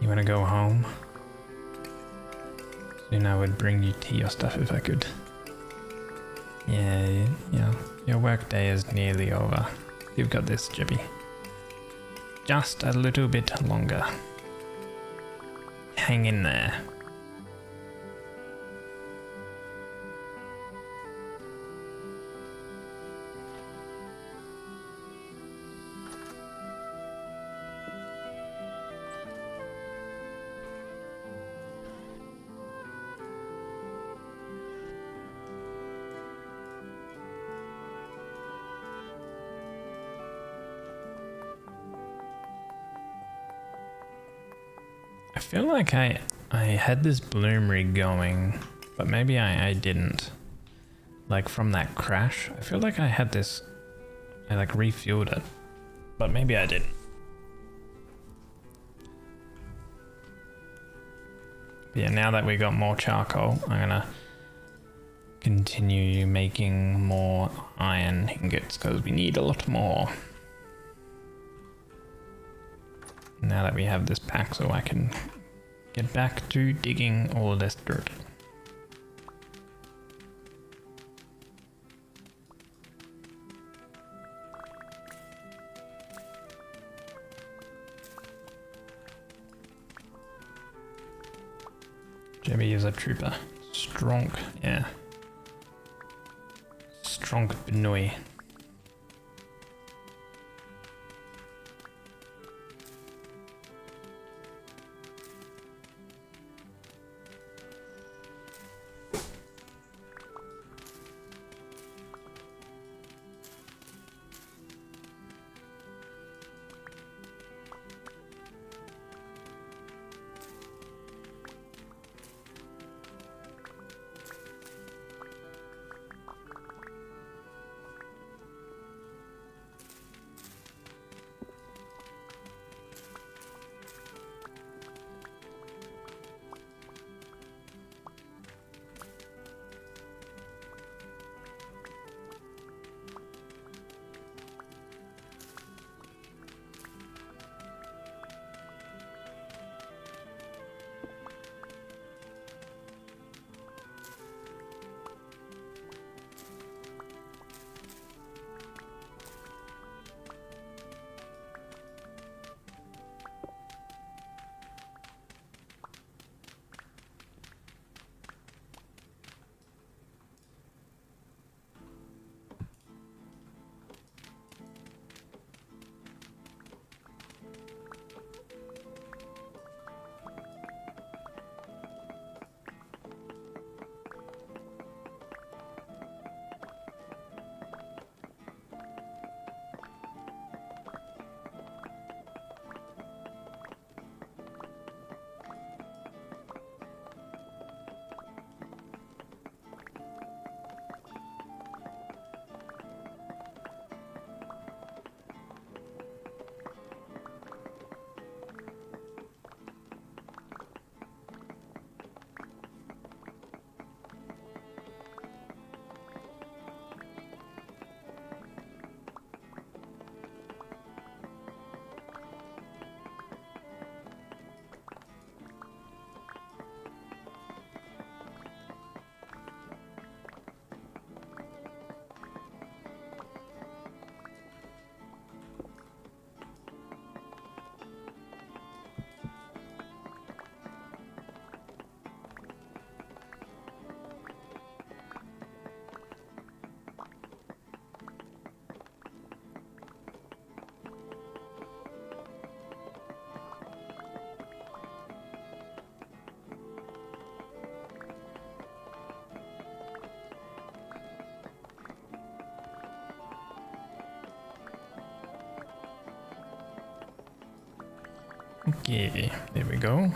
You want to go home? Soon I would bring you tea or stuff if I could. Yeah, your work day is nearly over. You've got this, Jibby. Just a little bit longer. Hang in there. I feel like I had this bloom rig going, but maybe I didn't. Like from that crash, I feel like I had this, I like refueled it, but maybe I didn't. But yeah, now that we got more charcoal, I'm gonna continue making more iron ingots because we need a lot more. Now that we have this pack, so I can get back to digging all this dirt. Jimmy is a trooper. Strong, yeah. Strong Benoy. Okay, there we go.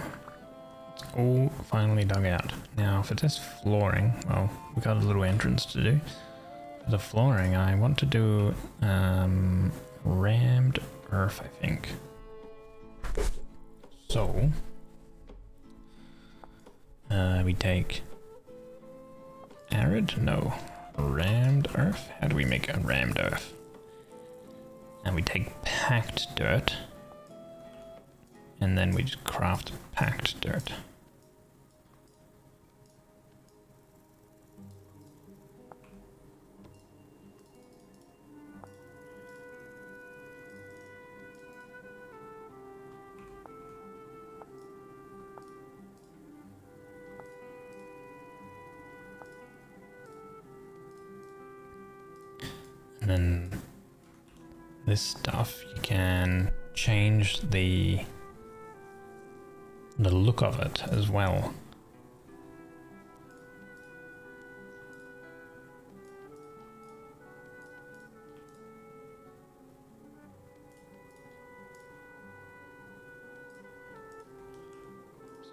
It's all finally dug out. Now for this flooring, well, we got a little entrance to do. For the flooring, I want to do rammed earth, I think. So, we take arid? No. Rammed earth? How do we make a rammed earth? And we take packed dirt. And then we just craft packed dirt. then this stuff, you can change the look of it as well.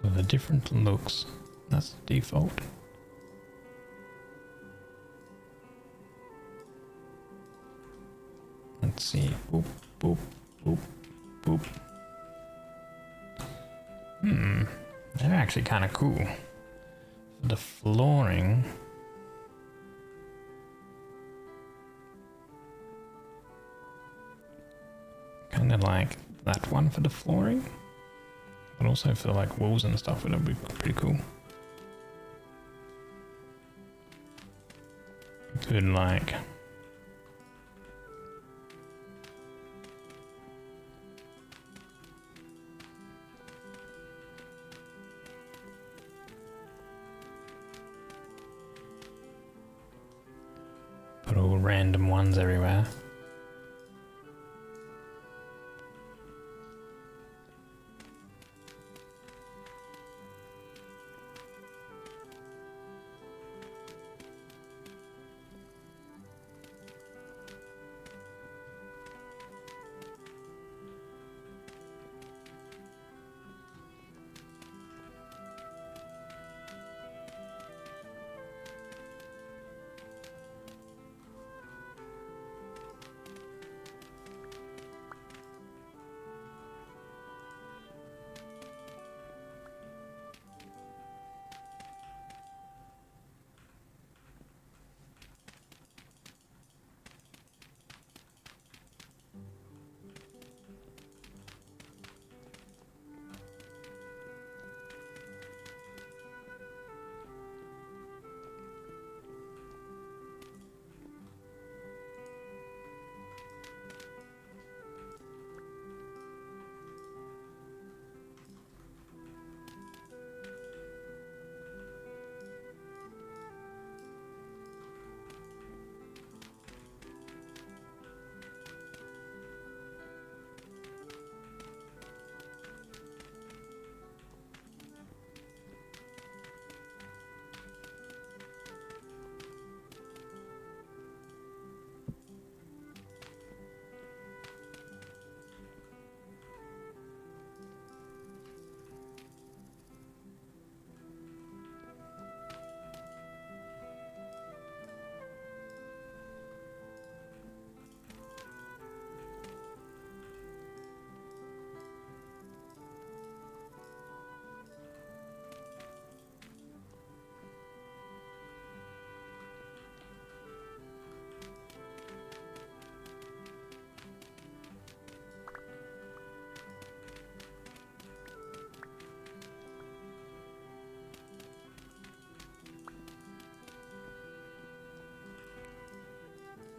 So the different looks, that's default. Let's see. Boop, boop, boop, boop. They're actually kind of cool. For the flooring, kind of like that one for the flooring, but also for like walls and stuff, it would be pretty cool. Could like put all random ones everywhere.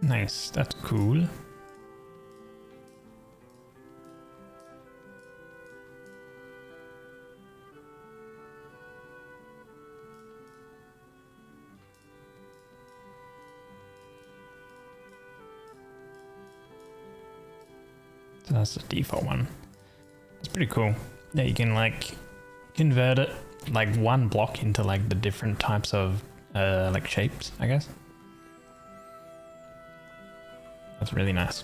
Nice, that's cool. So that's the default one. It's pretty cool. Yeah, you can like convert it like one block into like the different types of like shapes, I guess. That's really nice.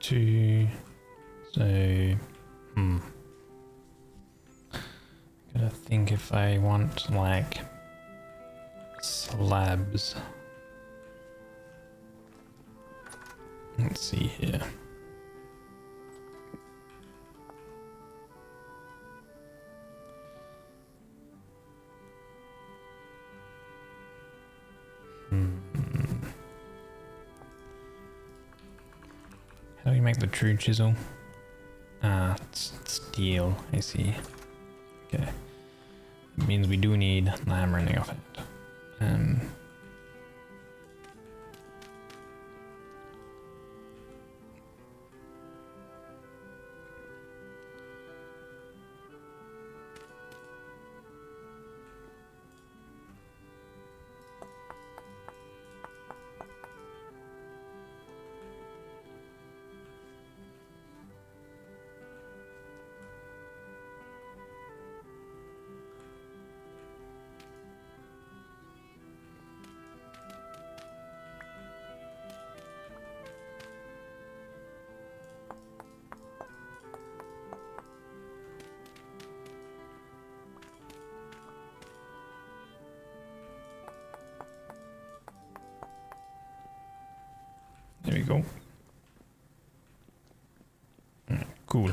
2. So, gotta think if I want like slabs. Let's see here. How do you make the true chisel? Ah, it's steel, I see. Okay. That means we do need the hammer in the offhand. There we go. Cool.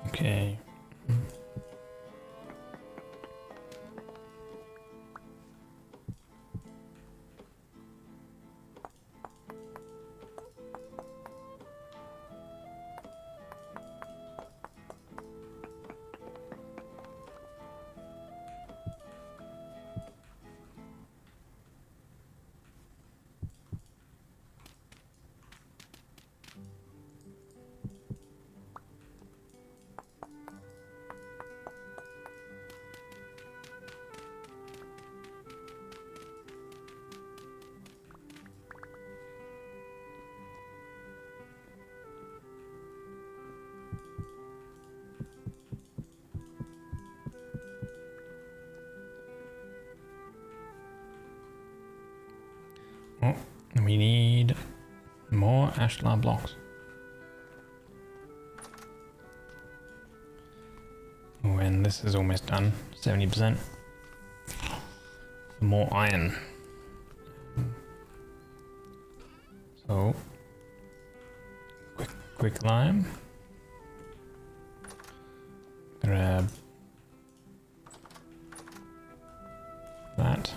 Okay. Oh, we need more ashlar blocks. When this is almost done, 70%. More iron. So, quick lime. Grab that.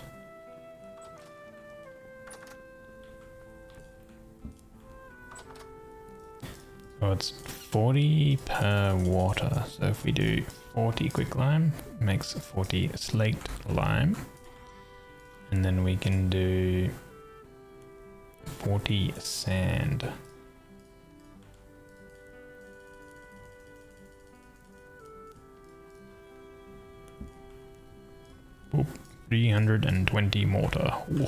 So it's 40 per water. So if we do 40 quick lime, makes 40 slaked lime. And then we can do 40 sand. Oop, 320 mortar. Ooh.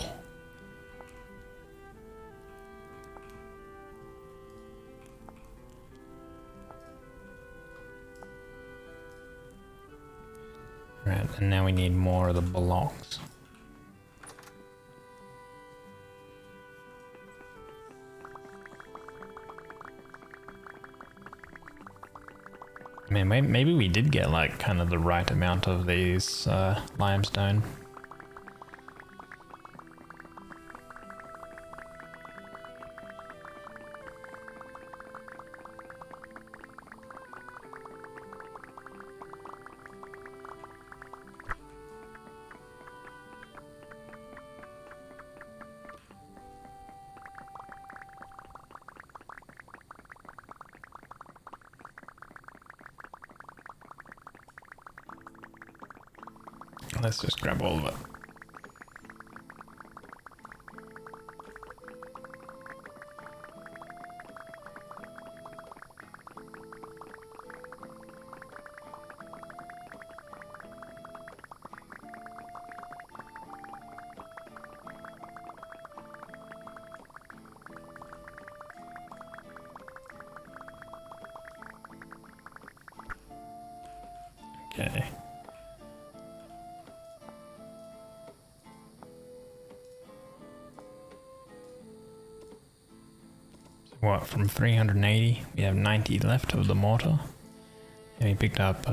Right, and now we need more of the blocks. I mean, maybe we did get like kind of the right amount of these limestone. Let's just grab all of it. Okay. What, from 380, we have 90 left of the mortar. And we picked up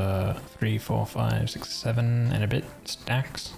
3, 4, 5, 6, 7 and a bit stacks.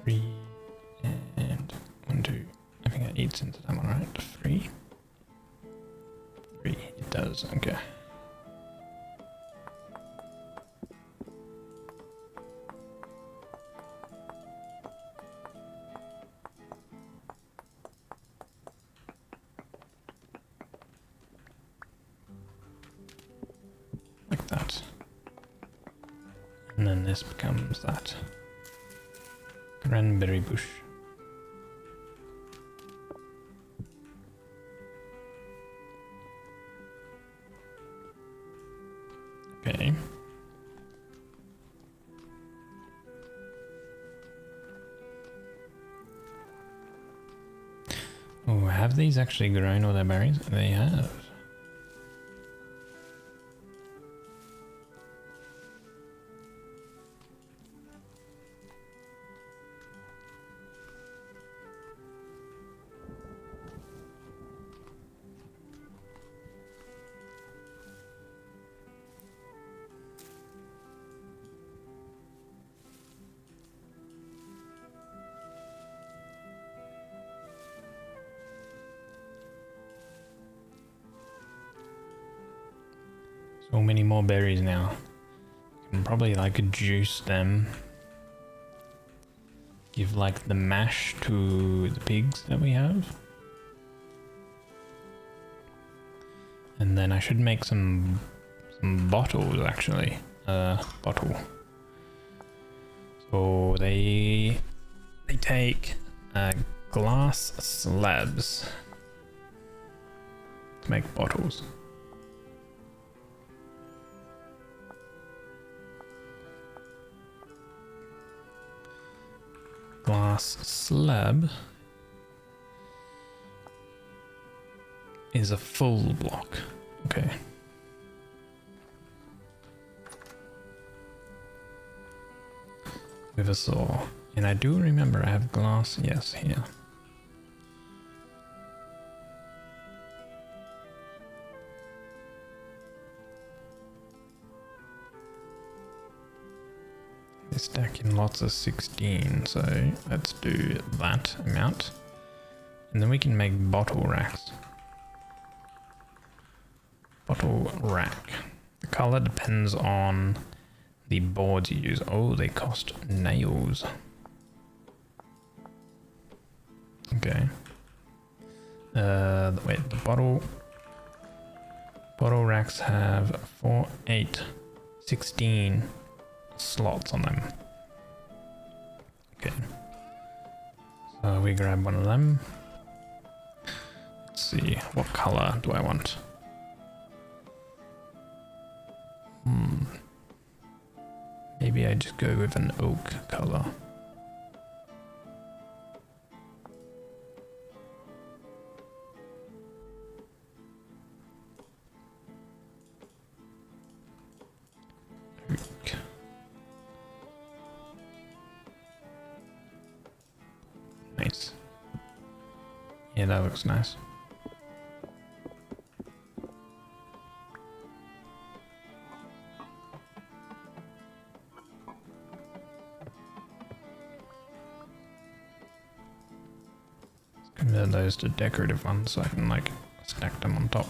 Three and 1, 2. I think that eats into that one, right? 3. 3. It does. Okay. Like that. And then this becomes that. Cranberry bush. Okay. Oh, have these actually grown all their berries? They have. So many more berries now. Can probably like juice them. Give like the mash to the pigs that we have. And then I should make some bottles actually. Bottle. So they take glass slabs to make bottles. Glass slab is a full block. Okay. With a saw. And I do remember I have glass, yes, here. They stack in lots of 16, so let's do that amount. And then we can make bottle racks. Bottle rack. The color depends on the boards you use. Oh, they cost nails. Okay. Wait, the bottle racks have 4, 8, 16 slots on them. Okay. So we grab one of them. Let's see, what color do I want? Maybe I just go with an oak color. Oak. Nice. Yeah, that looks nice. Convert those to decorative ones so I can like stack them on top.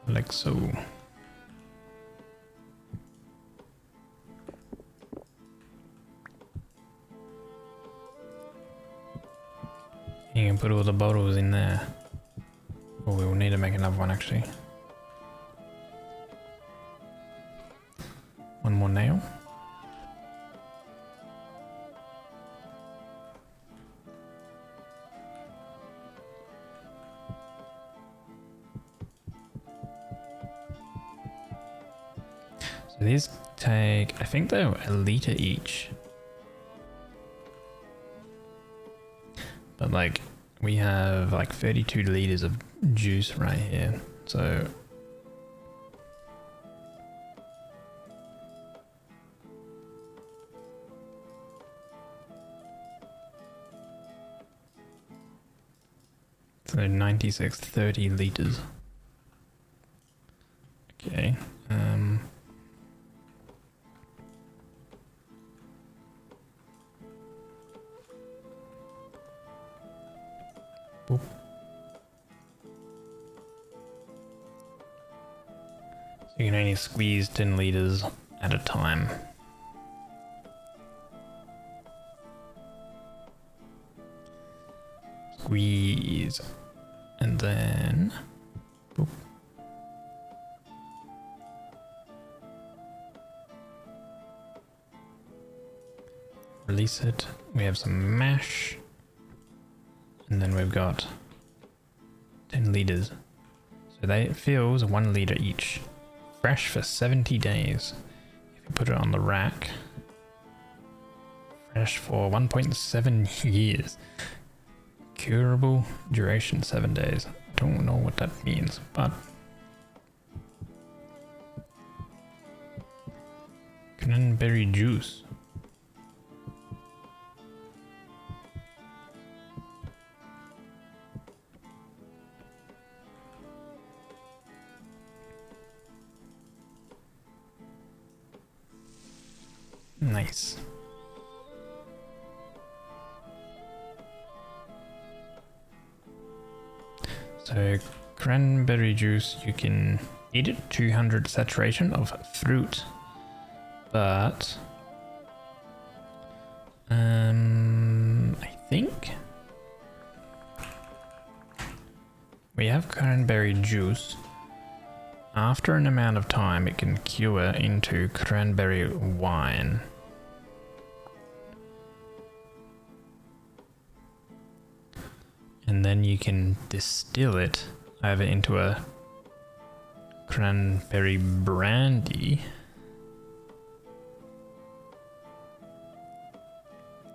Like so. You can put all the bottles in there. Oh, we will need to make another one actually. One more nail. So these take, I think they're a liter each. But like, we have like 32 liters of juice right here. So so 96, 30 liters. Okay. Boop. So you can only squeeze 10 liters at a time. Squeeze. And then boop. Release it. We have some mash. And then we've got 10 liters. So that fills 1 liter each. Fresh for 70 days. If you put it on the rack, fresh for 1.7 years. Curable duration 7 days. Don't know what that means, but cranberry juice. Nice. So cranberry juice, you can eat it 200 saturation of fruit, but I think we have cranberry juice. After an amount of time, it can cure into cranberry wine. And then you can distill it over into a cranberry brandy.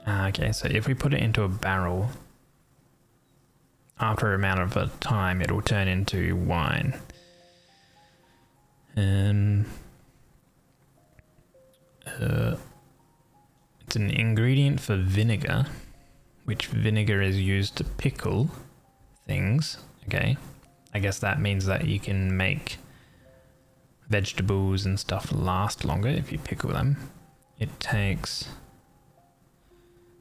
Okay, so if we put it into a barrel, after an amount of time, it will turn into wine. It's an ingredient for vinegar, which vinegar is used to pickle things. Okay, I guess that means that you can make vegetables and stuff last longer if you pickle them. It takes...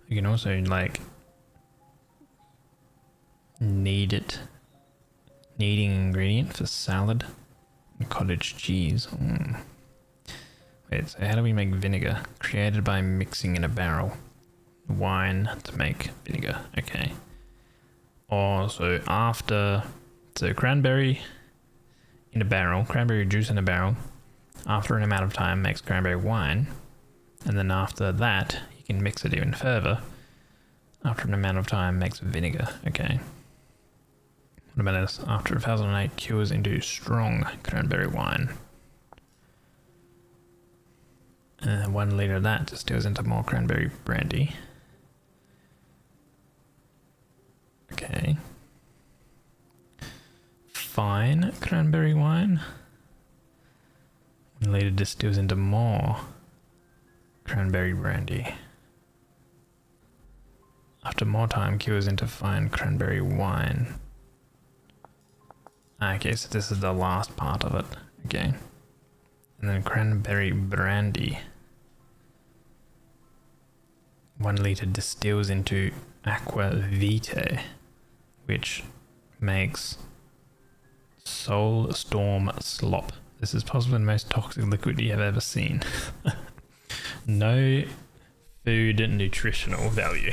You can also like kneading ingredient for salad and cottage cheese. Wait, so how do we make vinegar? Created by mixing in a barrel. Wine to make vinegar. Okay. So cranberry in a barrel, cranberry juice in a barrel, after an amount of time makes cranberry wine, and then after that you can mix it even further. After an amount of time makes vinegar. Okay. What about this? After 1008 cures into strong cranberry wine. 1 liter of that distills into more cranberry brandy. Okay. Fine cranberry wine. 1 liter distills into more cranberry brandy. After more time, cures into fine cranberry wine. Okay, so this is the last part of it. Okay. And then cranberry brandy. 1 liter distills into aqua vitae, which makes Soul Storm slop. This is possibly the most toxic liquid you have ever seen. No food nutritional value.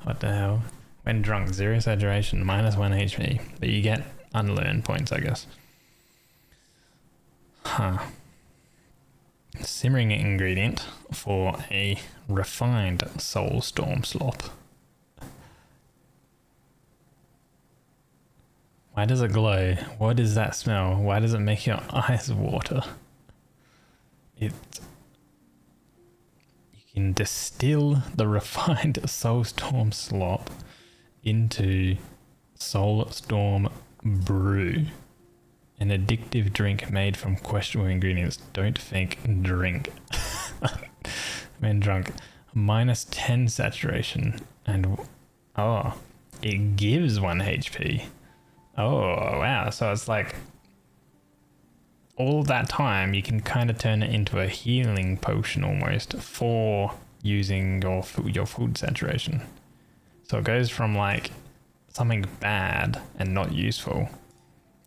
What the hell? When drunk, 0 saturation, -1 HP. But you get unlearned points, I guess. Huh. Simmering ingredient for a refined Soul Storm slop. Why does it glow? What is that smell? Why does it make your eyes water? You can distill the refined Soul Storm slop into Soul Storm brew. An addictive drink made from questionable ingredients. Don't think, drink. When drunk, -10 saturation, and it gives 1 HP. Oh wow! So it's like all that time you can kind of turn it into a healing potion almost for using your food saturation. So it goes from like something bad and not useful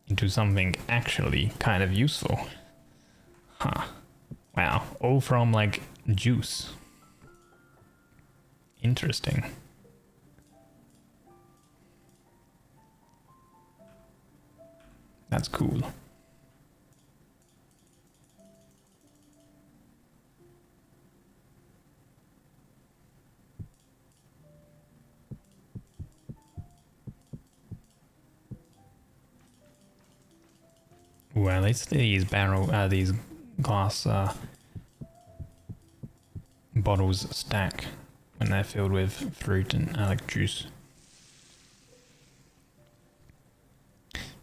into something actually kind of useful. Huh. Wow. All from like juice. Interesting. That's cool. Well, at least these these glass bottles stack when they're filled with fruit and like juice.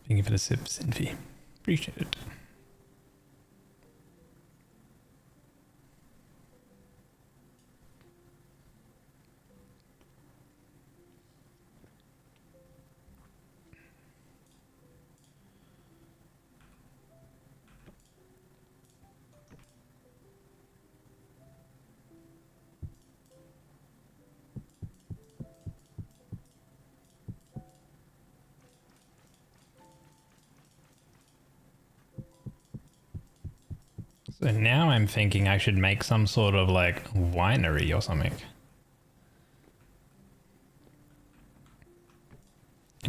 Thank you for the sip, Sinfi. Appreciate it. So now I'm thinking I should make some sort of like winery or something.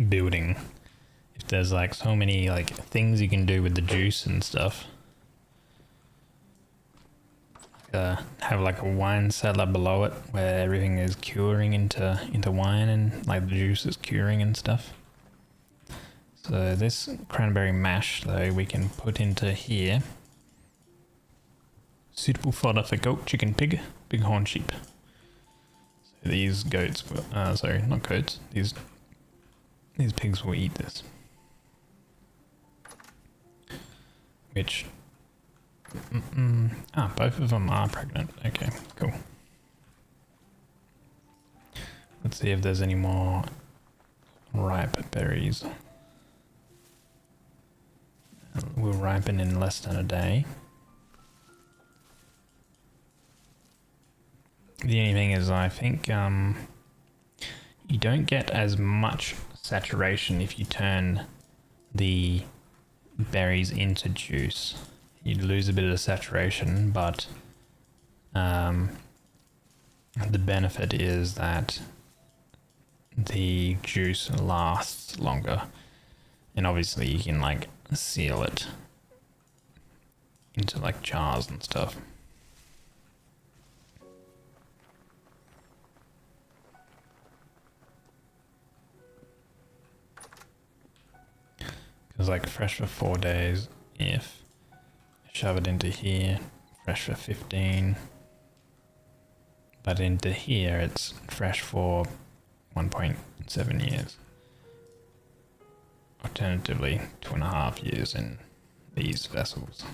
Building. If there's like so many like things you can do with the juice and stuff. Have like a wine cellar below it where everything is curing into wine and like the juice is curing and stuff. So this cranberry mash though we can put into here. Suitable fodder for goat, chicken, pig, bighorn sheep. So these goats, sorry, not goats, these these pigs will eat this. Which... both of them are pregnant. Okay, cool. Let's see if there's any more ripe berries. Will ripen in less than a day. The only thing is, I think you don't get as much saturation if you turn the berries into juice. You'd lose a bit of the saturation, but the benefit is that the juice lasts longer, and obviously you can like seal it into like jars and stuff. Because like fresh for 4 days, if shove it into here, fresh for 15, but into here it's fresh for 1.7 years. Alternatively, 2.5 years in these vessels.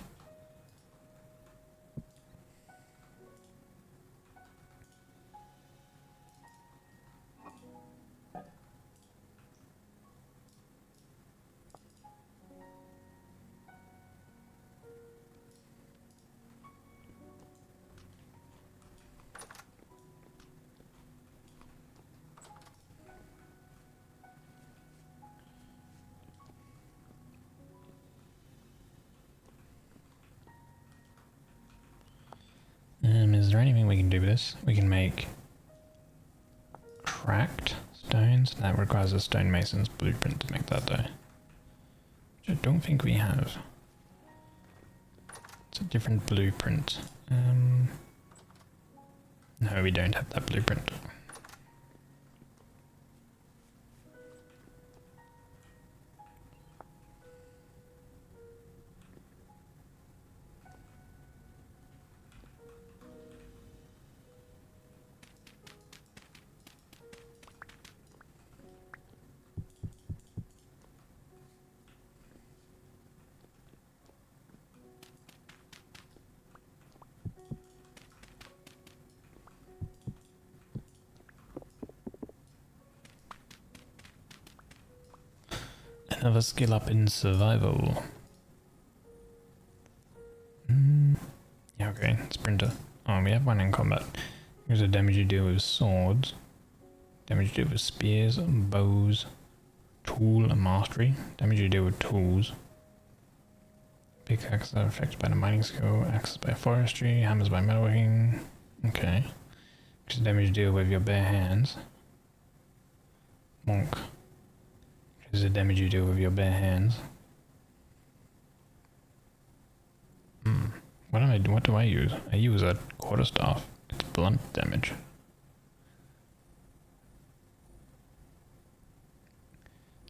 Is there anything we can do with this? We can make cracked stones. That requires a stonemason's blueprint to make that though. Which I don't think we have. It's a different blueprint. No, we don't have that blueprint. Another skill up in survival. Yeah, okay, sprinter. Oh, we have one in combat. Here's the damage you deal with swords. Damage you deal with spears, bows, tool and mastery. Damage you deal with tools. Pickaxes are affected by the mining skill, axes by forestry, hammers by metalworking. Okay. Here's the damage you deal with your bare hands. Monk. Is the damage you do with your bare hands. What do I use? I use a quarterstaff. It's blunt damage.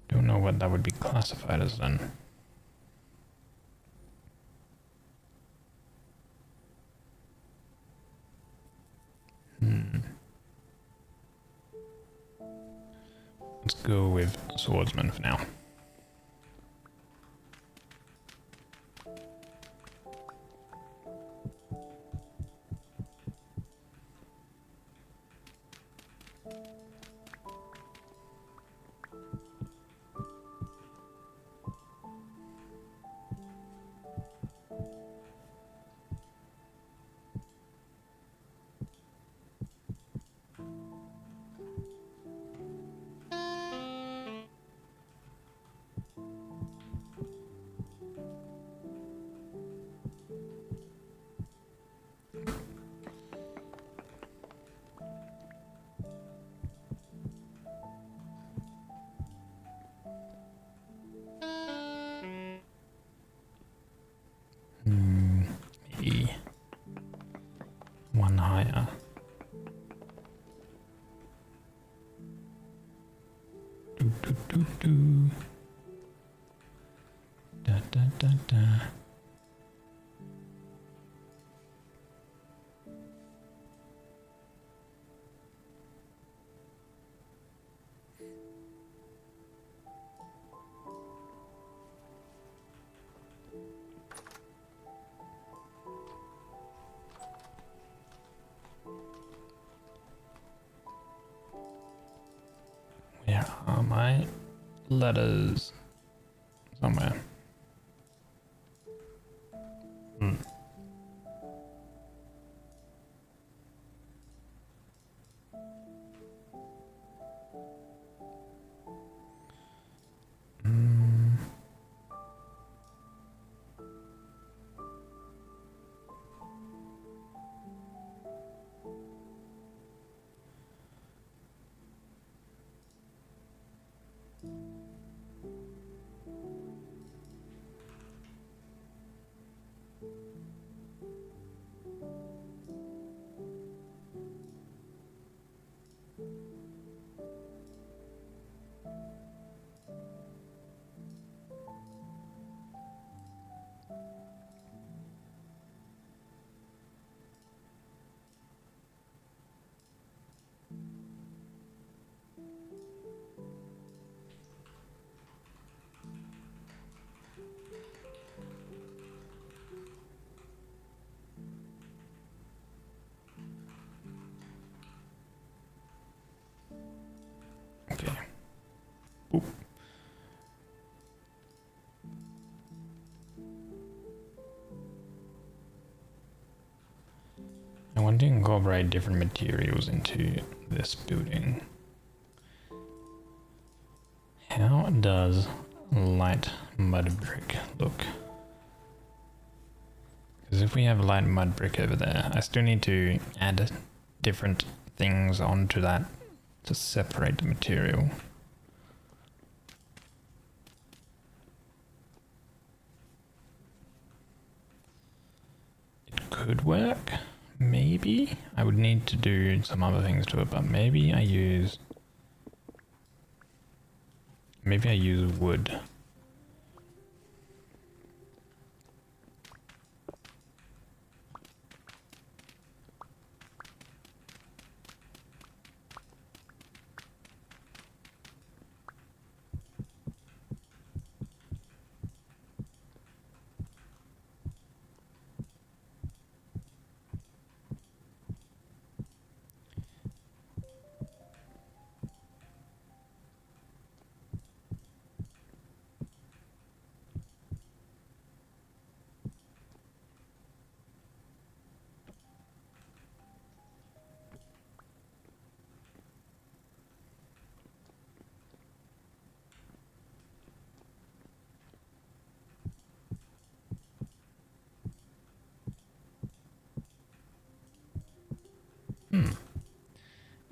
Don't know what that would be classified as then. Let's go with swordsman for now. One higher. Do. Da. Where are my letters? Somewhere. Hmm. Okay. Oop. I want to incorporate different materials into this building. How does light mud brick look? Because if we have light mud brick over there, I still need to add different things onto that to separate the material. It could work, maybe. I would need to do some other things to it, but maybe I use wood.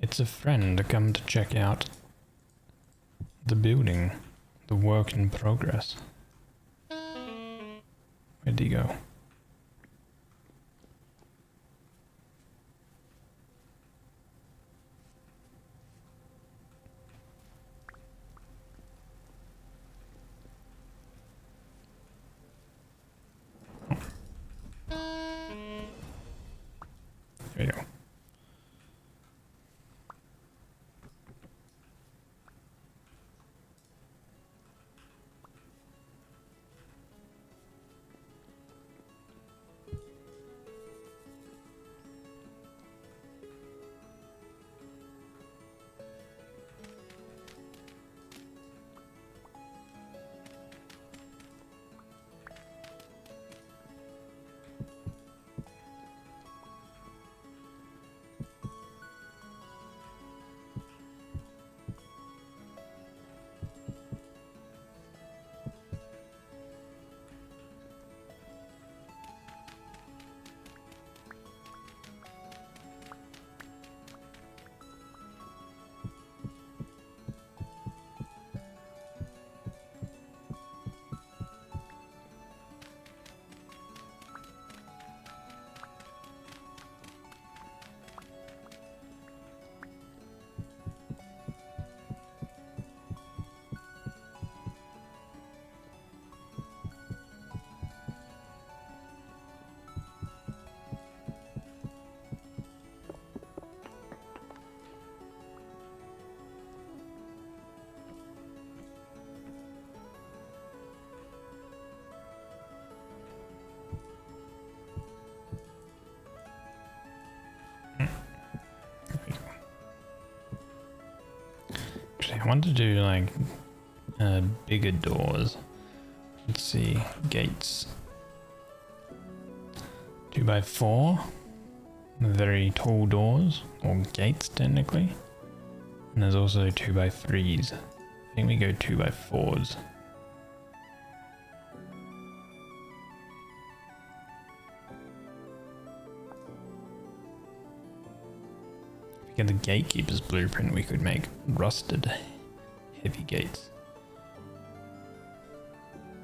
It's a friend come to check out the building, the work in progress. Where'd he go? There you go. Actually, I want to do like bigger doors. Let's see, gates. 2x4, very tall doors, or gates technically. And there's also 2x3s. I think we go 2x4s. If we get the gatekeeper's blueprint, we could make rusted heavy gates.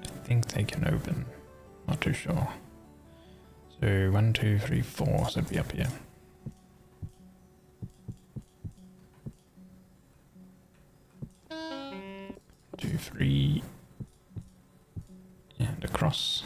I think they can open, not too sure. So 1, 2, 3, 4, so it'd be up here. 2, 3, and across.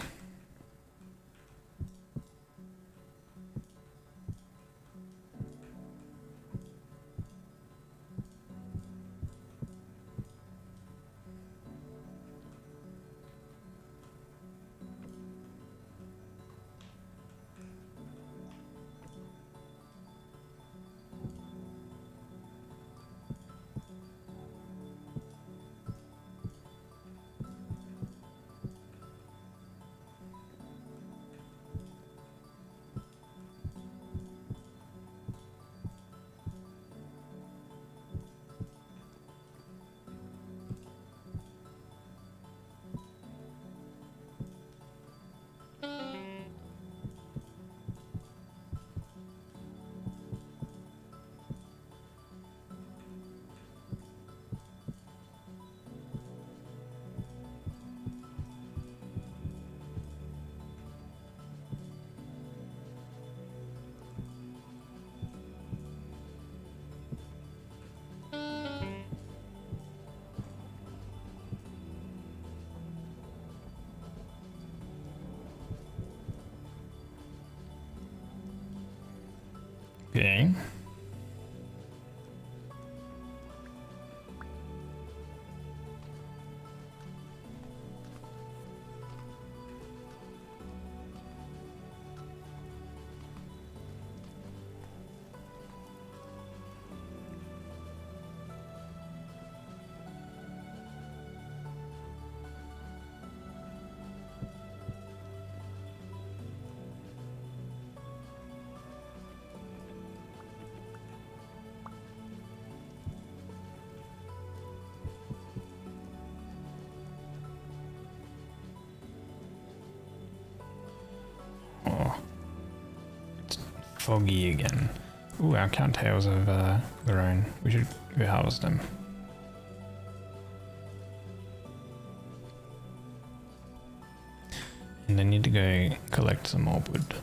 Okay. Oh, it's foggy again. Ooh, our cattails have grown. We should go harvest them. And I need to go collect some more wood.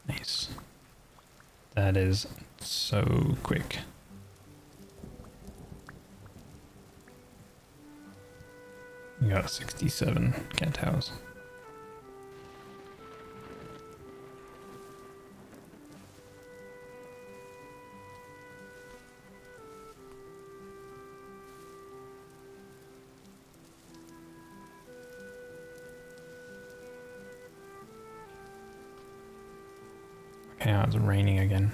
Nice. That is so quick. We got 67 cattails. Okay, now it's raining again.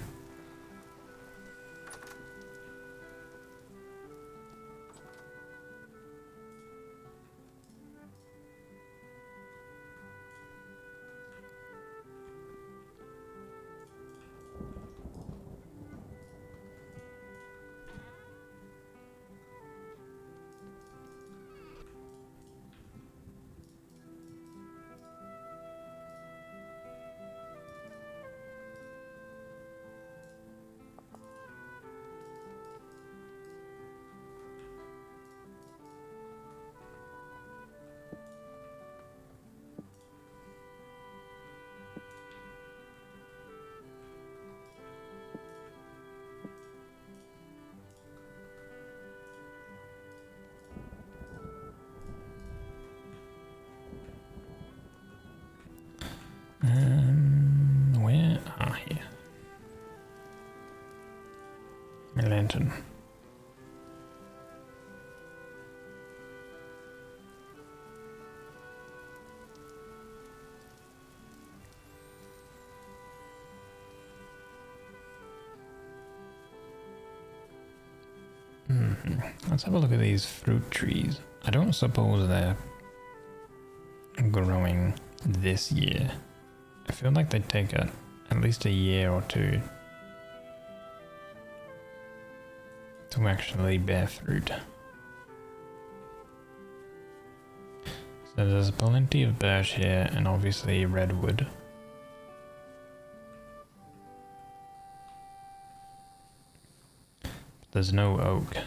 My lantern. Let's have a look at these fruit trees. I don't suppose they're growing this year. I feel like they take at least a year or two to actually bear fruit. So there's plenty of birch here and obviously redwood. There's no oak.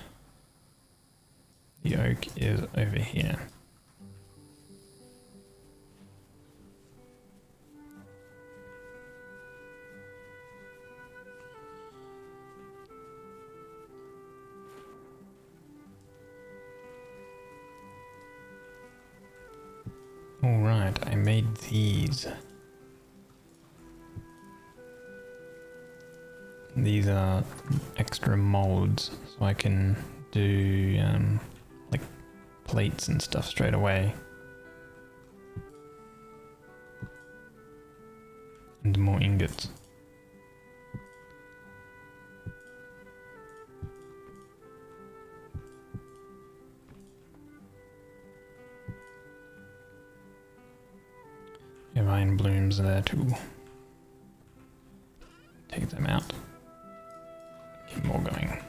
The oak is over here. Alright, I made these. These are extra molds, so I can do like plates and stuff straight away. And more ingots. Yeah, vine blooms there too. Take them out. Keep more going.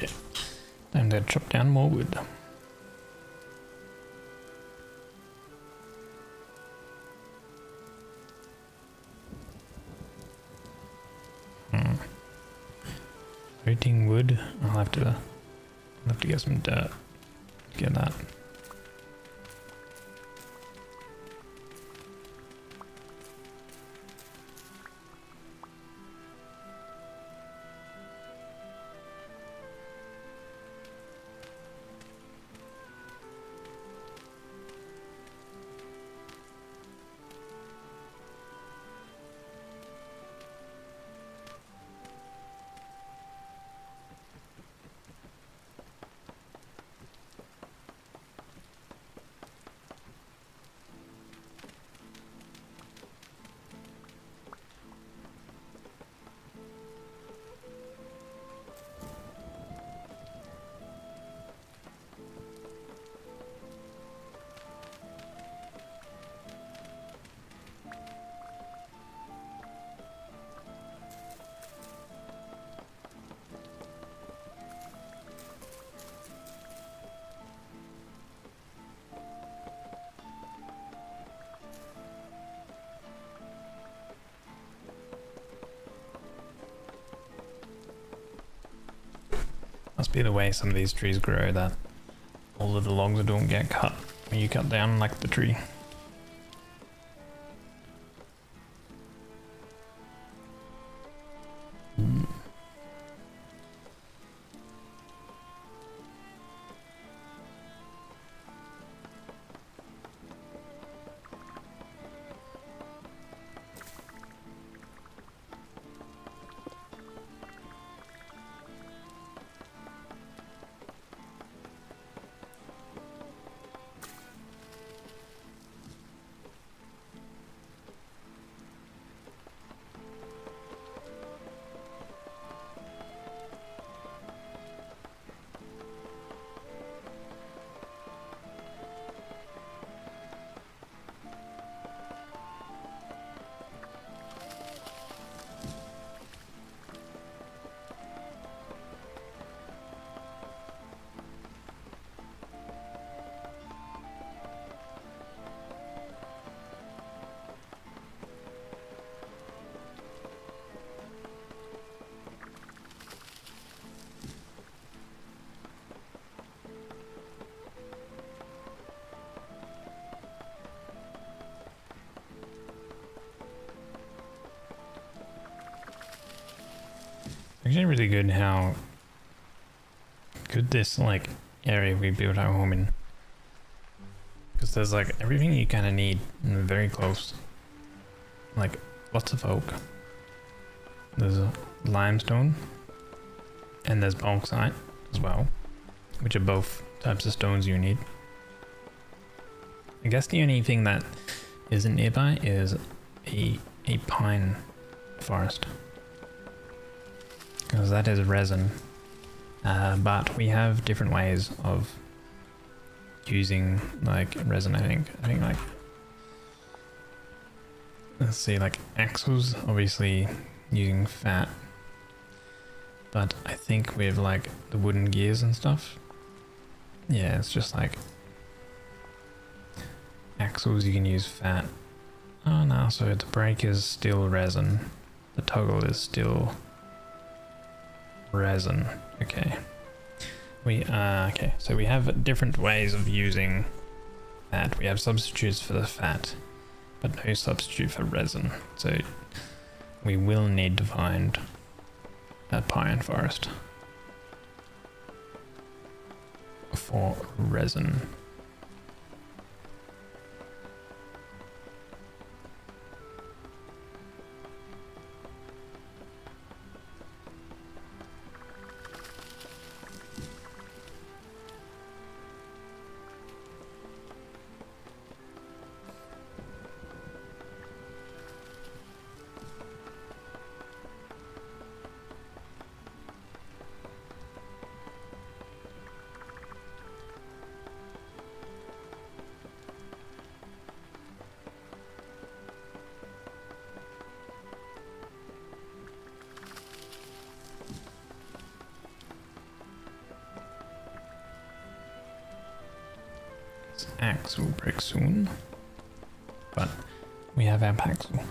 Okay, time to chop down more wood. Rooting wood. I'll have to get some dirt. Get that. Must be the way some of these trees grow that all of the logs don't get cut when you cut down like the tree. actually really good how good this like area we built our home in. Because there's like everything you kind of need and very close. Like lots of oak. There's a limestone. And there's bauxite as well. Which are both types of stones you need. I guess the only thing that isn't nearby is a pine forest. Because that is resin. But we have different ways of using like resin, I think like, let's see, like axles obviously using fat, but I think with like the wooden gears and stuff, yeah, it's just like axles you can use fat. Oh no, so the brake is still resin, the toggle is still resin. Okay. Okay, so we have different ways of using fat. We have substitutes for the fat, but no substitute for resin. So we will need to find that pine forest for resin. Axe will break soon, but we have our Paxel.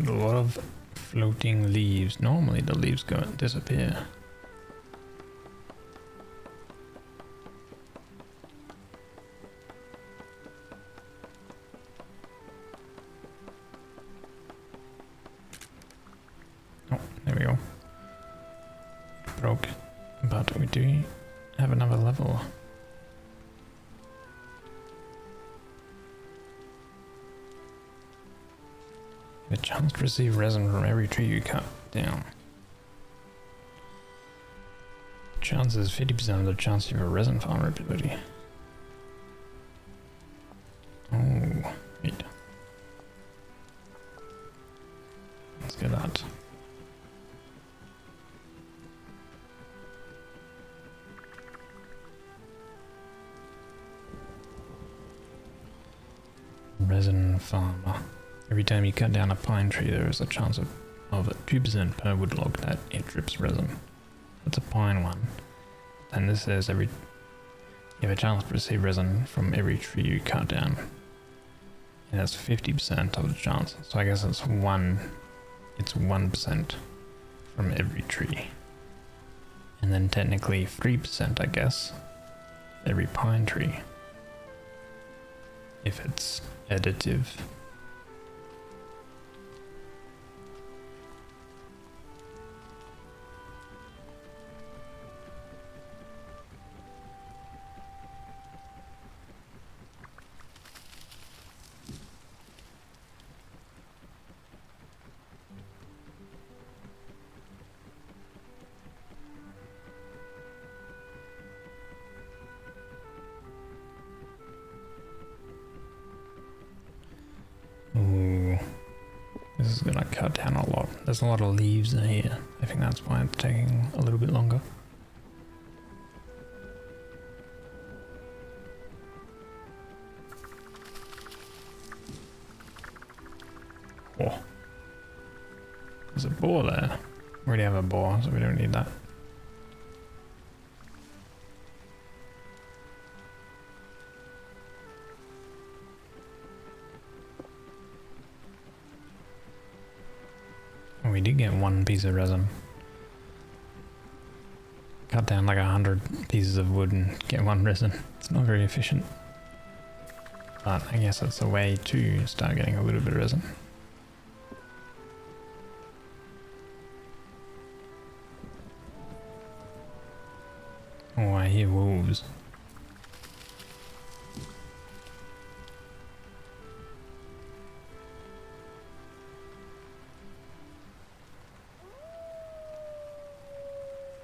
A lot of floating leaves. Normally the leaves go and disappear. Oh, there we go. Broke. But we do have another level. A chance to receive resin from every tree you cut down. Chance is 50% of the chance you have a resin farmer ability. Oh, wait. Let's get that. Resin farmer. Every time you cut down a pine tree, there is a chance of 2% per wood log that it drips resin. That's a pine one. And this says you have a chance to receive resin from every tree you cut down. And that's 50% of the chance. So I guess it's 1% from every tree. And then technically 3%, I guess, every pine tree. If it's additive. gonna cut down a lot. There's a lot of leaves in here. I think that's why it's taking a little bit longer. Oh. There's a boar there. We already have a boar, so we don't need that. Oh, we did get one piece of resin. Cut down like 100 pieces of wood and get one resin. It's not very efficient. But I guess that's a way to start getting a little bit of resin. Oh, I hear wolves.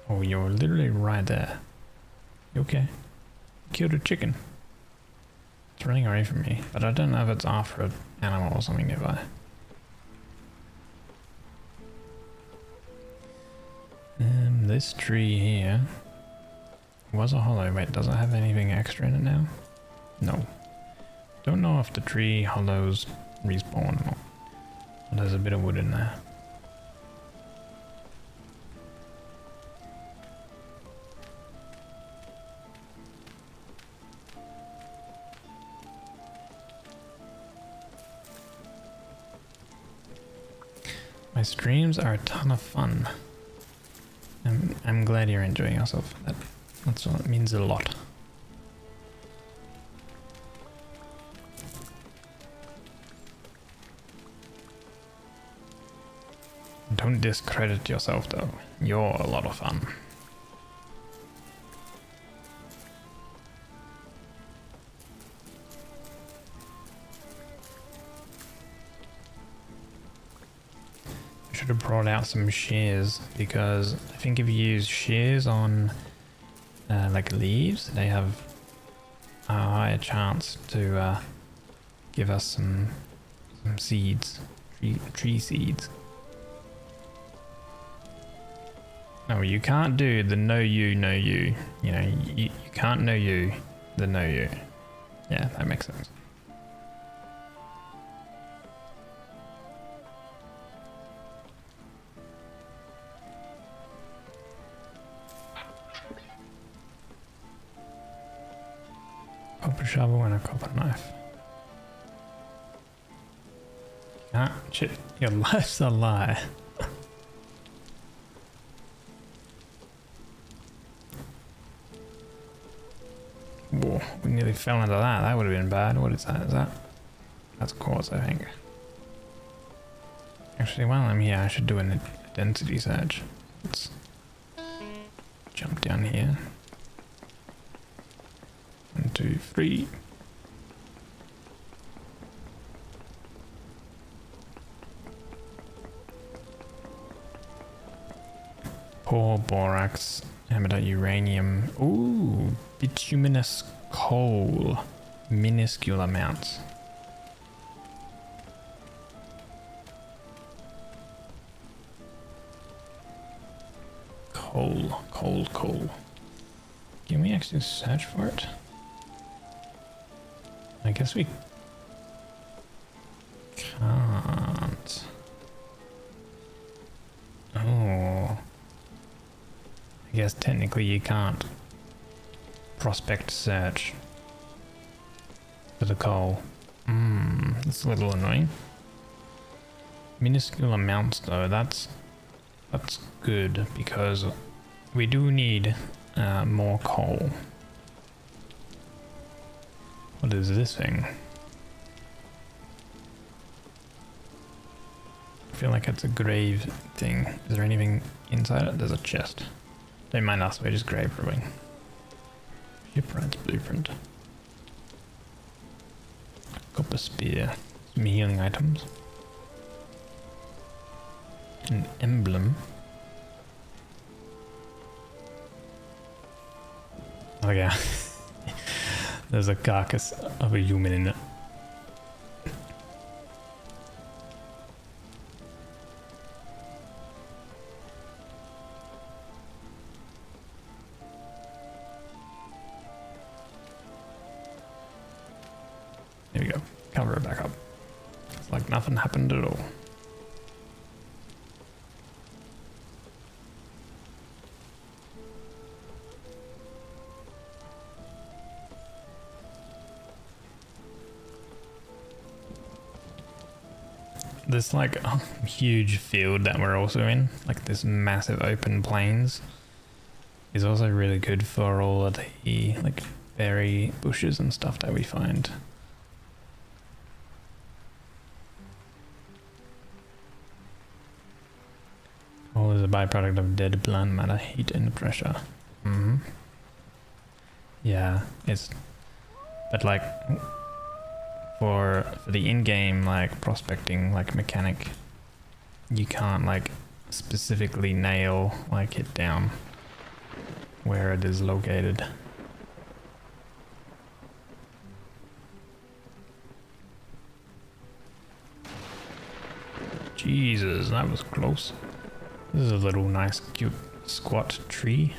Oh, you're literally right there. You okay? Killed a chicken. It's running away from me, but I don't know if it's after an animal or something nearby. This tree here was a hollow. Wait, does it have anything extra in it now? No. Don't know if the tree hollows respawn or not. But there's a bit of wood in there. My streams are a ton of fun. I'm glad you're enjoying yourself. That's what it means a lot. Don't discredit yourself though. You're a lot of fun. Should have brought out some shears, because I think if you use shears on like leaves, they have a higher chance to give us some seeds, tree seeds. No, you can't do the no you. You know, you can't know you, the no you. Yeah, that makes sense. Copper shovel and a copper knife. Ah, shit, your life's a lie. Whoa, we nearly fell into that. That would have been bad. What is that? That's quartz, I think. Actually, while I'm here, I should do a density search. Let's jump down here. 1, 2, 3. Poor borax, hematite, uranium. Ooh, bituminous coal. Minuscule amounts. Coal. Can we actually search for it? I guess we can't. Oh. I guess technically you can't prospect search for the coal. That's a little annoying. Minuscule amounts though, that's good, because we do need more coal. What is this thing? I feel like it's a grave thing. Is there anything inside it? There's a chest. They might also be just grave robbing. Shipwright's blueprint. Copper spear. Some healing items. An emblem. Oh yeah. There's a carcass of a human in it. we go. Cover it back up. It's like nothing happened at all. This like huge field that we're also in, like this massive open plains, is also really good for all of the like berry bushes and stuff that we find. All is a byproduct of dead plant matter, heat and pressure. Yeah, it's, but like for the in-game like prospecting like mechanic, you can't like specifically nail like it down where it is located. Jesus, that was close. This is a little nice cute squat tree.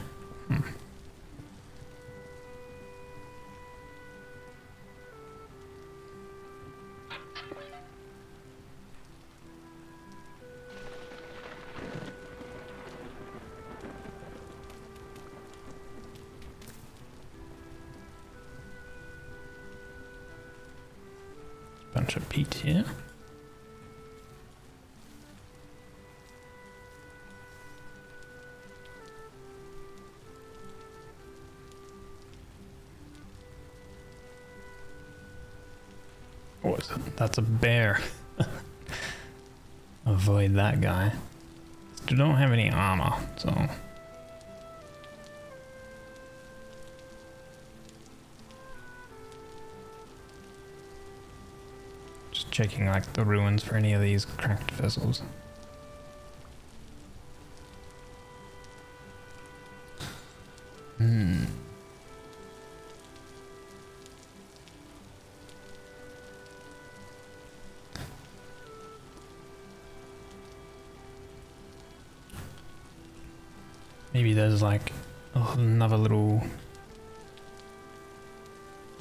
Bunch of peat here. What is it? That's a bear. Avoid that guy. Still don't have any armor, so. Just checking like the ruins for any of these cracked vessels. Maybe there's like another little,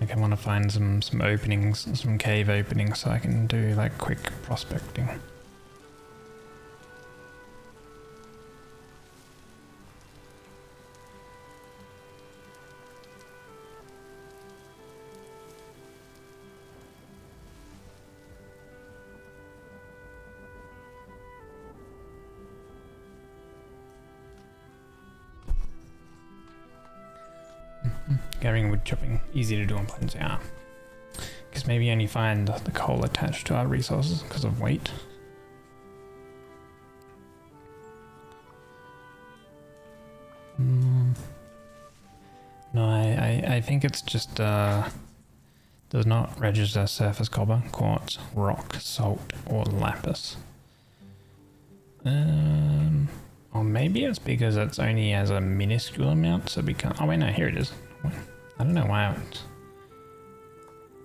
like I want to find some openings, some cave openings so I can do like quick prospecting. Gathering wood chopping, easy to do on plains, yeah. Because maybe only find the coal attached to our resources because of weight. No, I think it's just does not register surface copper, quartz, rock, salt, or lapis. Or maybe it's because it's only as a minuscule amount, so we can't. Oh wait, no, here it is. I don't know why it's...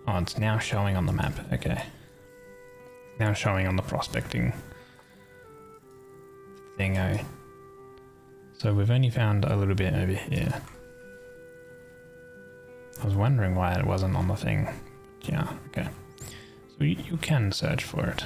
Oh, it's now showing on the map. Okay. Now showing on the prospecting thingo. So we've only found a little bit over here. I was wondering why it wasn't on the thing. Yeah, okay. So you can search for it.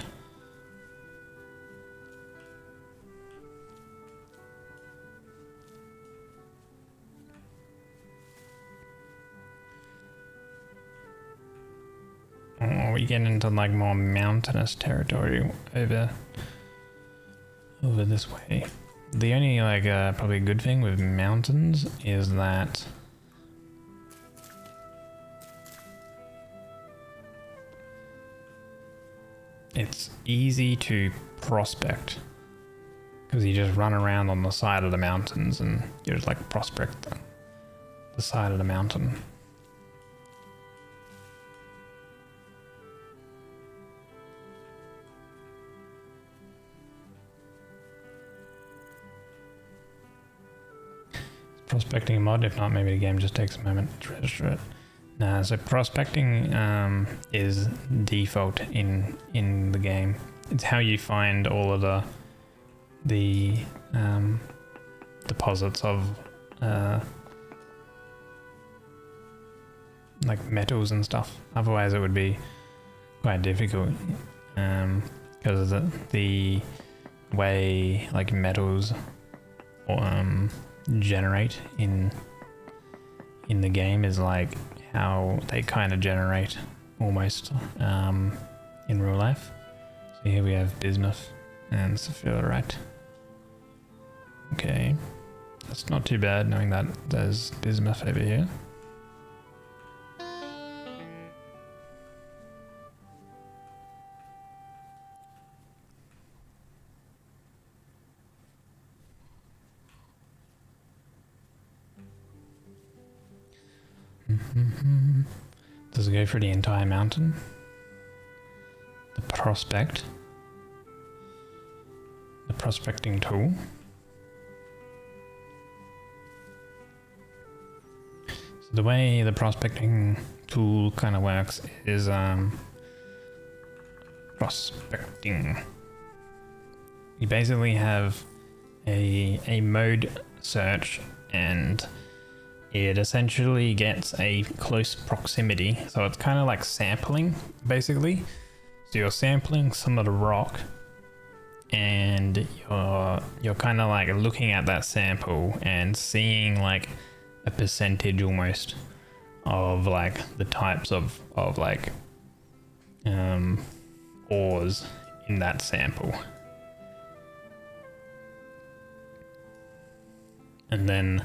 Oh, we get into like more mountainous territory over this way. The only like probably good thing with mountains is that it's easy to prospect because you just run around on the side of the mountains and you just like prospect the side of the mountain. Prospecting mod, if not maybe the game just takes a moment to register it. Nah, so prospecting is default in the game. It's how you find all of the deposits of like metals and stuff. Otherwise it would be quite difficult because the way like metals generate in the game is like how they kind of generate almost in real life. So here we have bismuth and sapphirite. Okay, that's not too bad knowing that there's bismuth over here. Does it go for the entire mountain? The prospect. The prospecting tool. So the way the prospecting tool kind of works is prospecting. You basically have a mode search, and it essentially gets a close proximity. So it's kind of like sampling, basically. So you're sampling some of the rock, and you're kind of like looking at that sample and seeing like a percentage almost of like the types of like ores in that sample. And then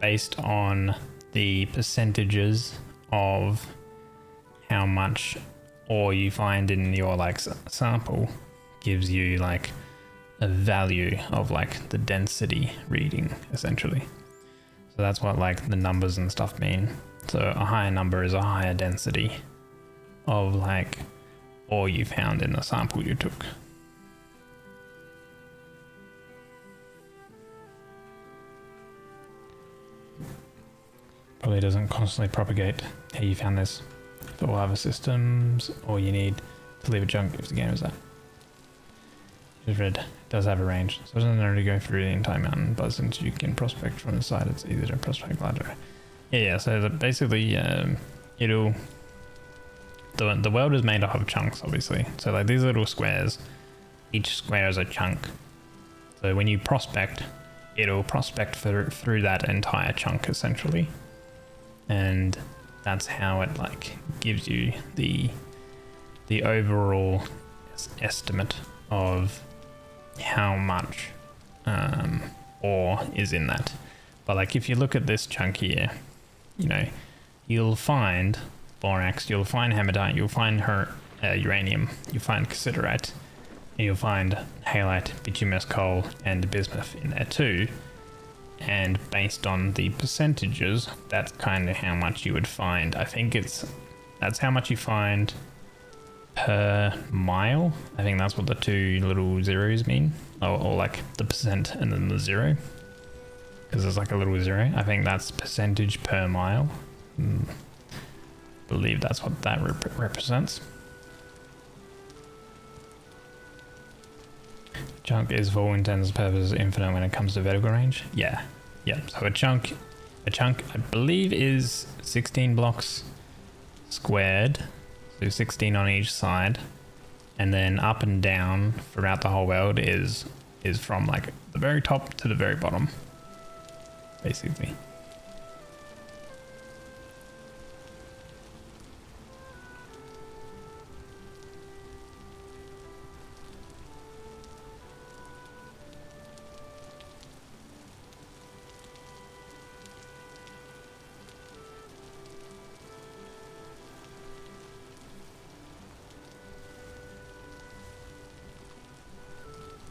based on the percentages of how much ore you find in your like sample gives you like a value of like the density reading essentially. So that's what like the numbers and stuff mean. So a higher number is a higher density of like ore you found in the sample you took. Probably doesn't constantly propagate. Hey, you found this for lava systems, or you need to leave a chunk if the game is that. Just read, it does have a range, so it doesn't only go through the entire mountain, but since you can prospect from the side, it's easier to prospect larger. Yeah, so basically, the world is made up of chunks, obviously. So like these little squares, each square is a chunk. So when you prospect, it'll prospect through that entire chunk, essentially. And that's how it like gives you the overall estimate of how much ore is in that. But like if you look at this chunk here, you know, you'll find borax, you'll find hematite, you'll find uranium, you'll find cassiterite, and you'll find halite, bituminous coal, and bismuth in there too. And based on the percentages, that's kind of how much you would find. I think that's how much you find per mile. I think that's what the two little zeros mean, or like the percent and then the zero, because there's like a little zero. I think that's percentage per mile. I believe that's what that represents. Chunk is for all intents and purposes infinite when it comes to vertical range. Yeah. So a chunk I believe is 16 blocks squared, so 16 on each side, and then up and down throughout the whole world is from like the very top to the very bottom, basically.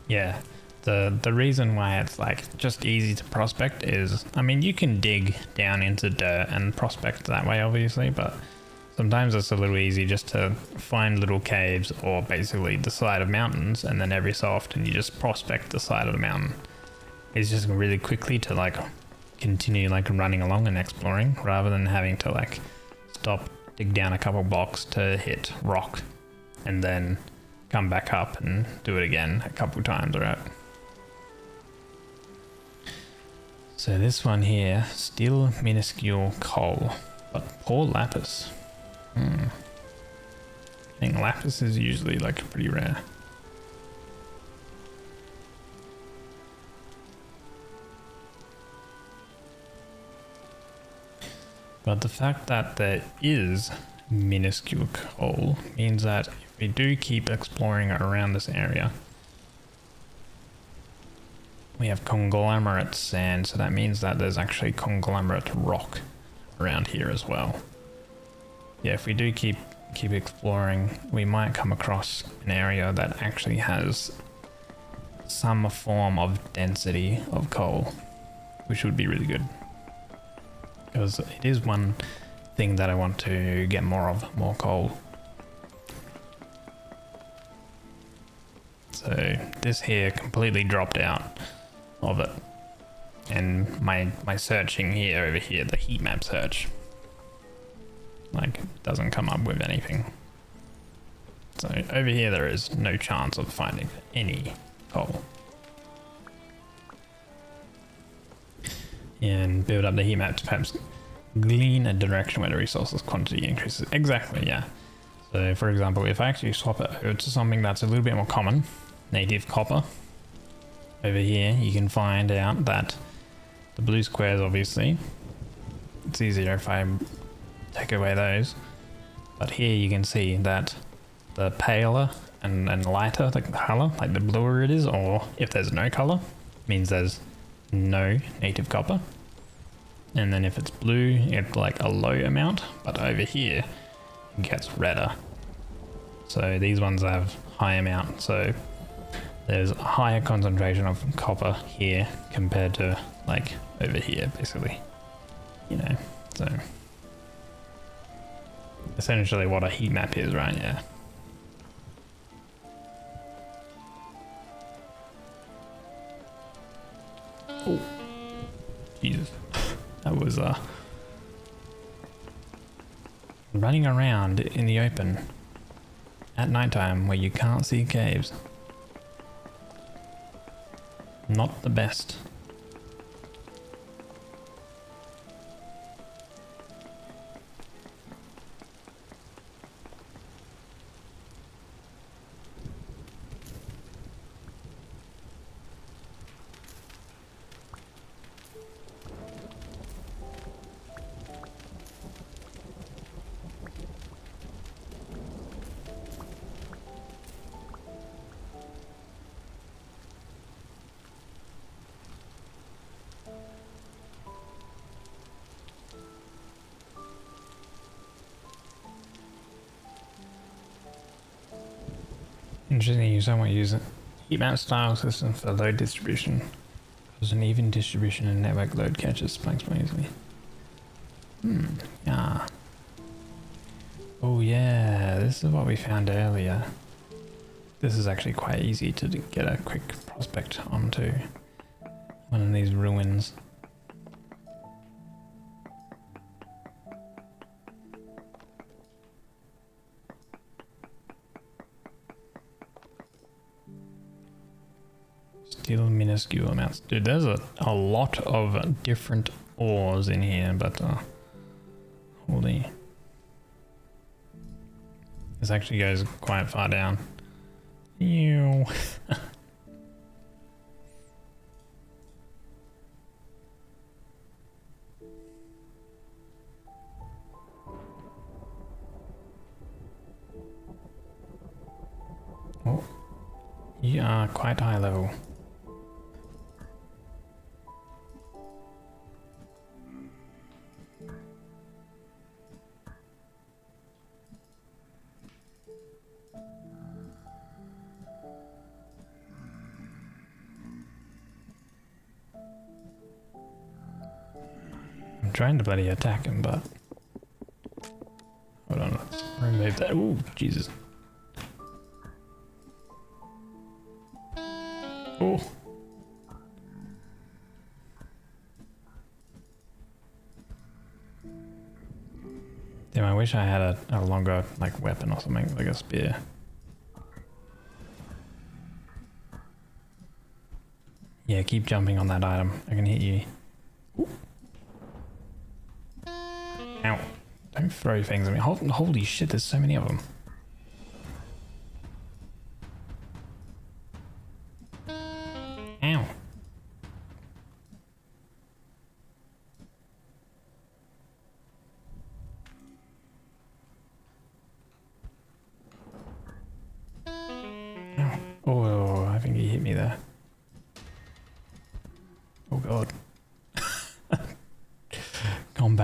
Yeah, the reason why it's like just easy to prospect is, I mean, you can dig down into dirt and prospect that way obviously, but sometimes it's a little easy just to find little caves or basically the side of mountains, and then every so often you just prospect the side of the mountain. It's just really quickly to like continue like running along and exploring, rather than having to like stop, dig down a couple blocks to hit rock and then come back up and do it again a couple times, right? So this one here, still minuscule coal, but poor lapis. Getting lapis is usually like pretty rare. But the fact that there is minuscule coal means that if we do keep exploring around this area, we have conglomerate sand, so that means that there's actually conglomerate rock around here as well. Yeah, if we do keep exploring, we might come across an area that actually has some form of density of coal, which would be really good. Because it is one thing that I want to get more of, more coal. So this here completely dropped out of it. And my searching here, over here, the heat map search, like, doesn't come up with anything. So over here there is no chance of finding any coal. And build up the heat map to perhaps glean a direction where the resources quantity increases. Exactly, yeah. So for example, if I actually swap it over to something that's a little bit more common, native copper, over here you can find out that the blue squares, obviously, it's easier if I take away those, but here you can see that the paler and lighter the color, like the bluer it is, or if there's no color, means there's no native copper. And then if it's blue, it's like a low amount, but over here it gets redder. So these ones have high amount, so there's a higher concentration of copper here compared to like over here, basically, you know. So essentially what a heat map is, right? Yeah. Oh, Jesus. That was running around in the open at nighttime where you can't see caves. Not the best. Interesting, you somewhat use a heat map style system for load distribution. Because an even distribution and network load catches spikes more easily. Yeah. Oh yeah, this is what we found earlier. This is actually quite easy to get a quick prospect onto one of these ruins. Still minuscule amounts. Dude, there's a lot of different ores in here, but holy. This actually goes quite far down. Ew. Oh, you are quite high level. Trying to bloody attack him, but hold on, let's remove that. Ooh, Jesus. Oh. Damn, I wish I had a longer like weapon or something, like a spear. Yeah, keep jumping on that item. I can hit you. Ooh. Ow. Don't throw things at me. Holy shit, there's so many of them.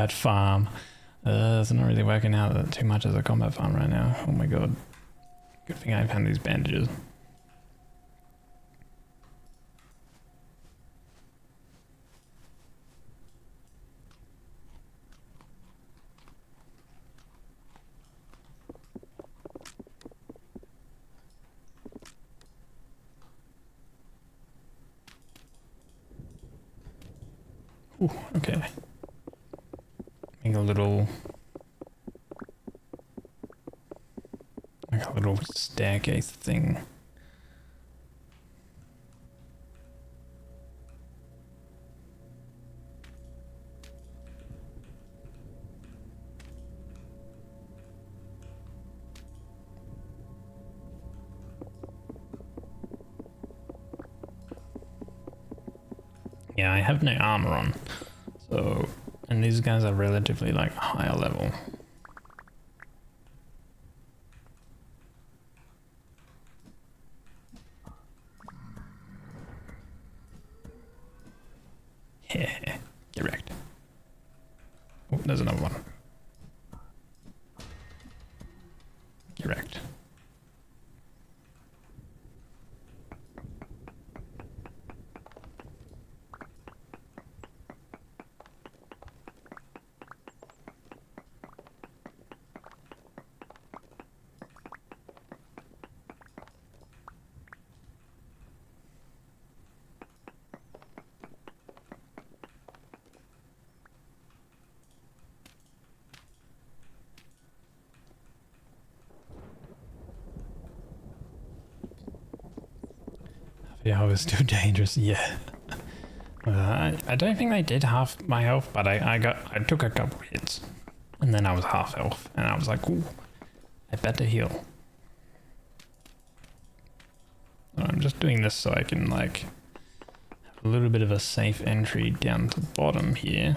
combat farm. It's not really working out too much as a combat farm right now. Oh my god. Good thing I found these bandages. Ooh, okay. Make a little staircase thing. Yeah, I have no armor on, so, and these guys are relatively like higher level. Yeah, get wrecked. Oh, there's another one. Get wrecked. Yeah, I was too dangerous. Yeah. I don't think they did half my health, but I took a couple hits, and then I was half health, and I was like, ooh, I better heal. So I'm just doing this so I can like have a little bit of a safe entry down to the bottom here.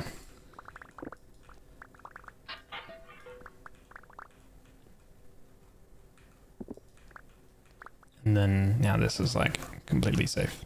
And then now this is like completely safe.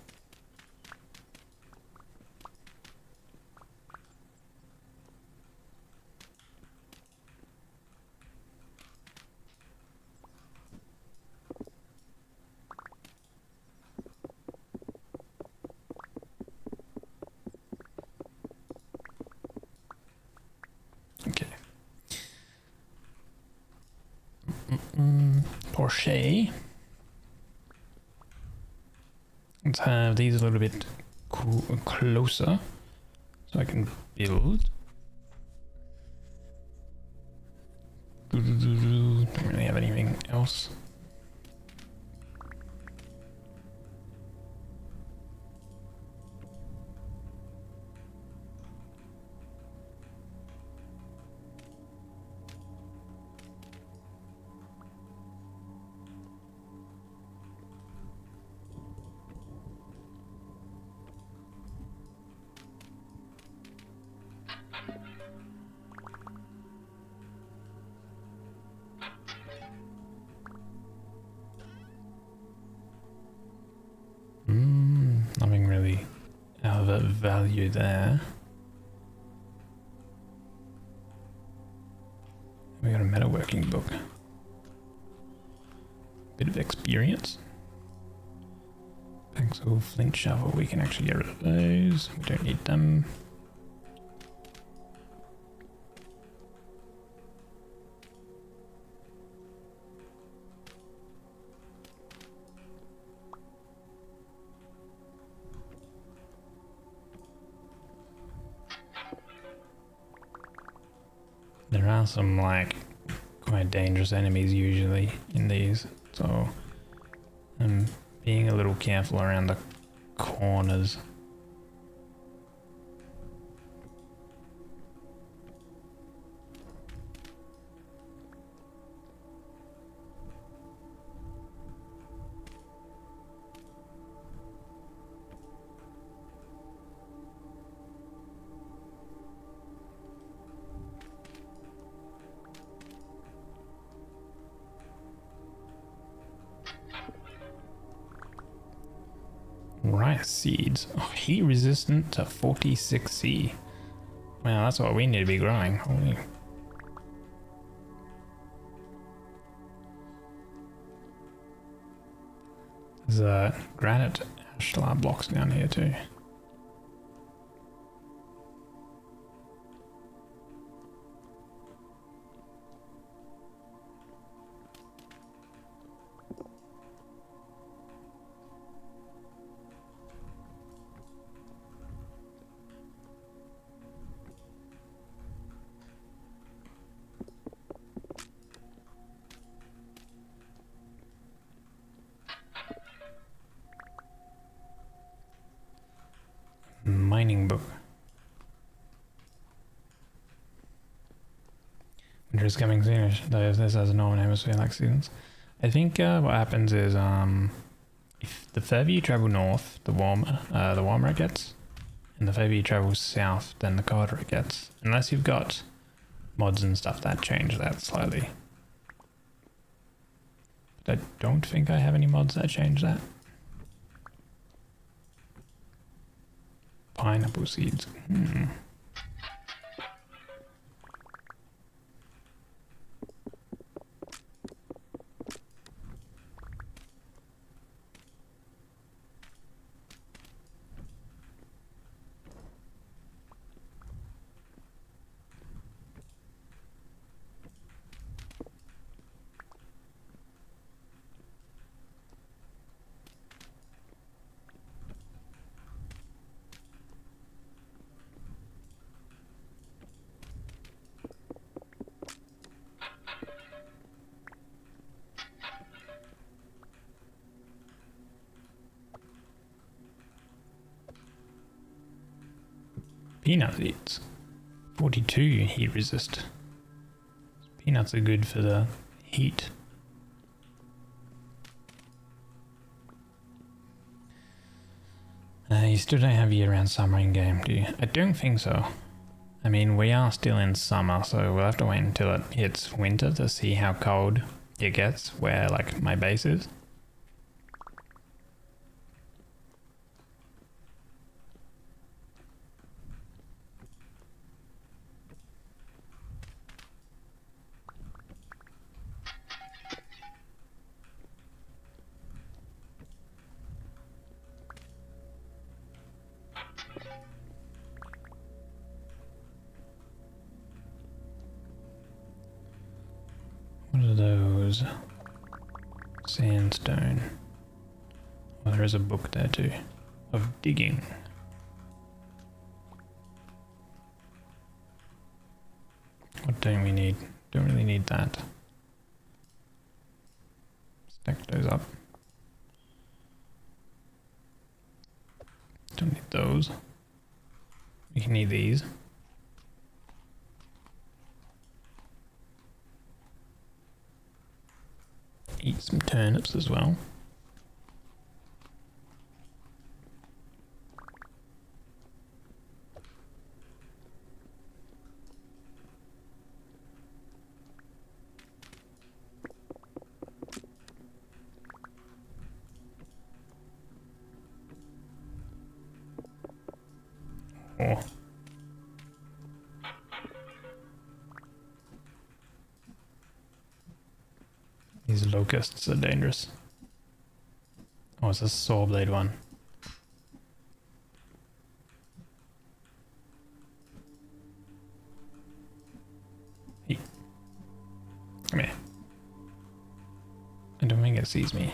Okay. Porsche. Let's have these a little bit closer so I can build. Don't really have anything else. Nothing really of value there. We got a metalworking book. Bit of experience. Pencil, flint shovel, we can actually get rid of those. We don't need them. There are some like quite dangerous enemies usually in these, so I'm being a little careful around the corners. Rice seeds. Oh, heat resistant to 46C. Well, that's what we need to be growing. Holy. There's granite ashlar blocks down here too. Mining book. Winter is coming soonish, though if this has a northern hemisphere like seasons. I think what happens is if the further you travel north, the warmer it gets, and the further you travel south, then the colder it gets. Unless you've got mods and stuff that change that slightly. But I don't think I have any mods that change that. Pineapple seeds. Peanut seeds. 42 heat resist. Peanuts are good for the heat. You still don't have year-round summer in game, do you? I don't think so. I mean, we are still in summer, so we'll have to wait until it hits winter to see how cold it gets where, like, my base is. What are those? Sandstone. Well, there is a book there too. Of digging. What don't we need? Don't really need that. Stack those up. Don't need those. We can need these. Eat some turnips as well. Oh. These locusts are dangerous. Oh, it's a saw blade one. Hey. Come here. I don't think it sees me.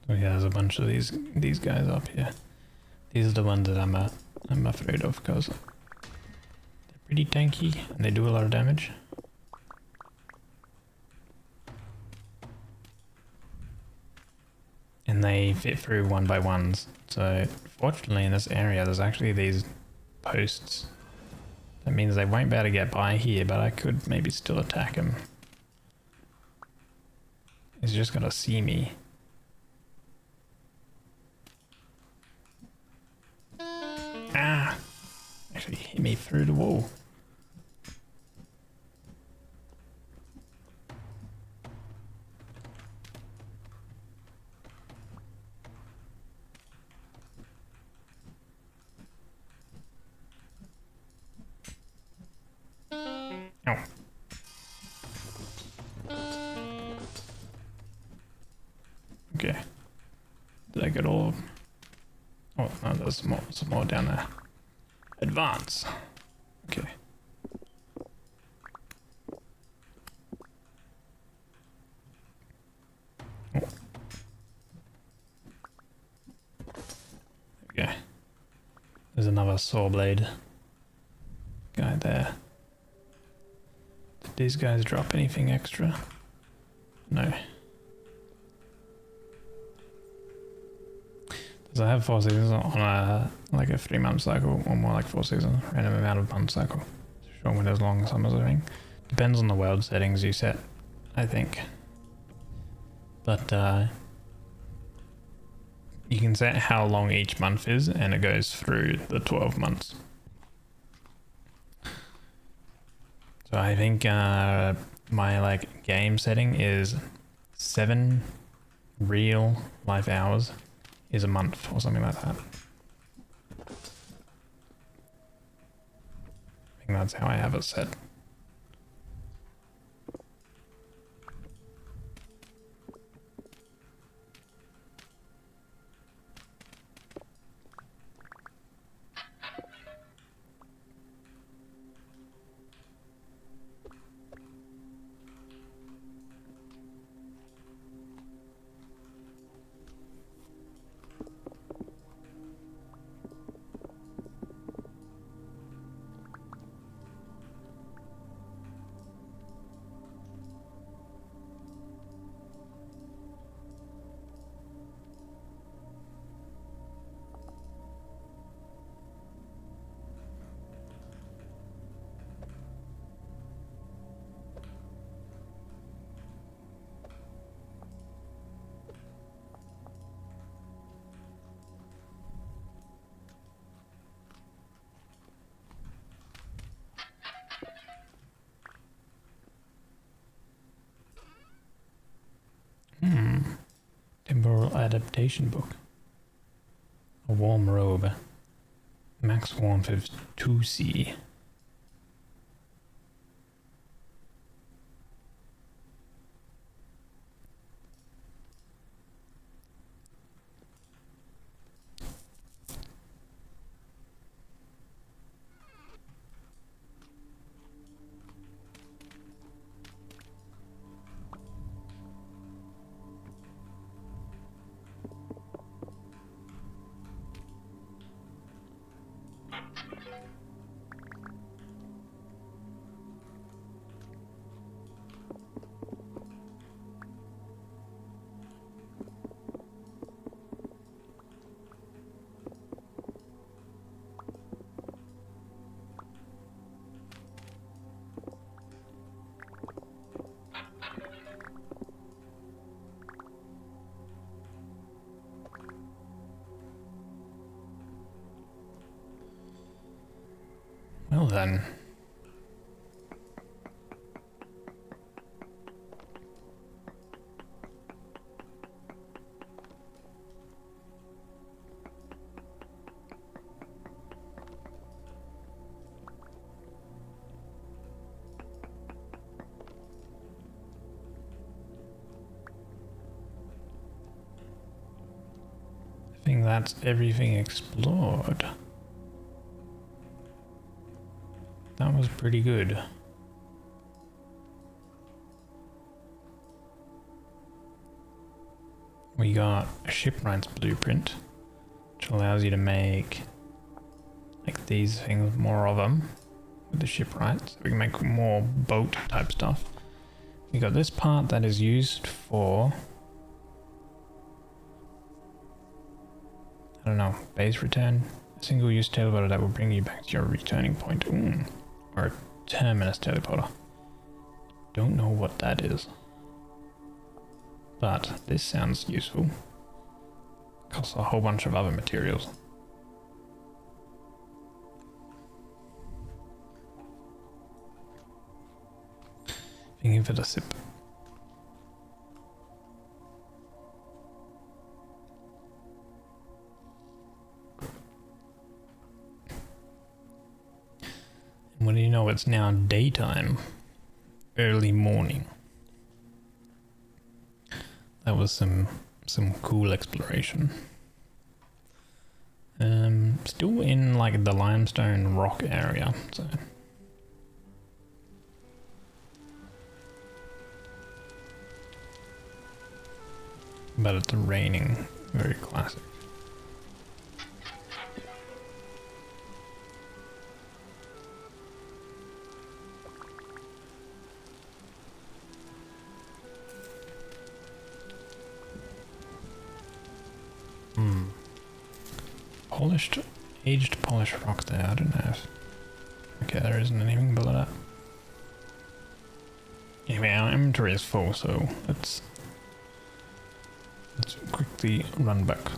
Oh yeah, there's a bunch of these guys up here. These are the ones that I'm afraid of because they're pretty tanky and they do a lot of damage. And they fit through one by ones. So fortunately in this area there's actually these posts. That means they won't be able to get by here, but I could maybe still attack him. He's just gotta see me. Ah! Actually hit me through the wall. Did I get all? Oh no, there's some more down there. Advance. Okay. Oh. Okay. There's another saw blade guy there. Did these guys drop anything extra? No. Does I have 4 seasons on a like a 3-month cycle, or more like 4 seasons, random amount of month cycle? Short winters, long summers, I think. Depends on the world settings you set, I think. But you can set how long each month is, and it goes through the 12 months. So I think my like game setting is 7 real life hours is a month or something like that. I think that's how I have it set. Temporal adaptation book. A warm robe. Max warmth of 2C. Well then. I think that's everything explored. That was pretty good. We got a shipwright's blueprint, which allows you to make like these things, more of them with the shipwrights. We can make more boat type stuff. We got this part that is used for, I don't know, base return. A single use teleporter that will bring you back to your returning point. Or a terminus teleporter. Don't know what that is. But this sounds useful. Costs a whole bunch of other materials. Thinking for the sip. What do you know? It's now daytime. Early morning. That was some some cool exploration. Still in like the limestone rock area, so. But it's raining, very classic. Polished, aged polished rock there, I don't know if... Okay, there isn't anything below that. Anyway, our inventory is full, so let's quickly run back.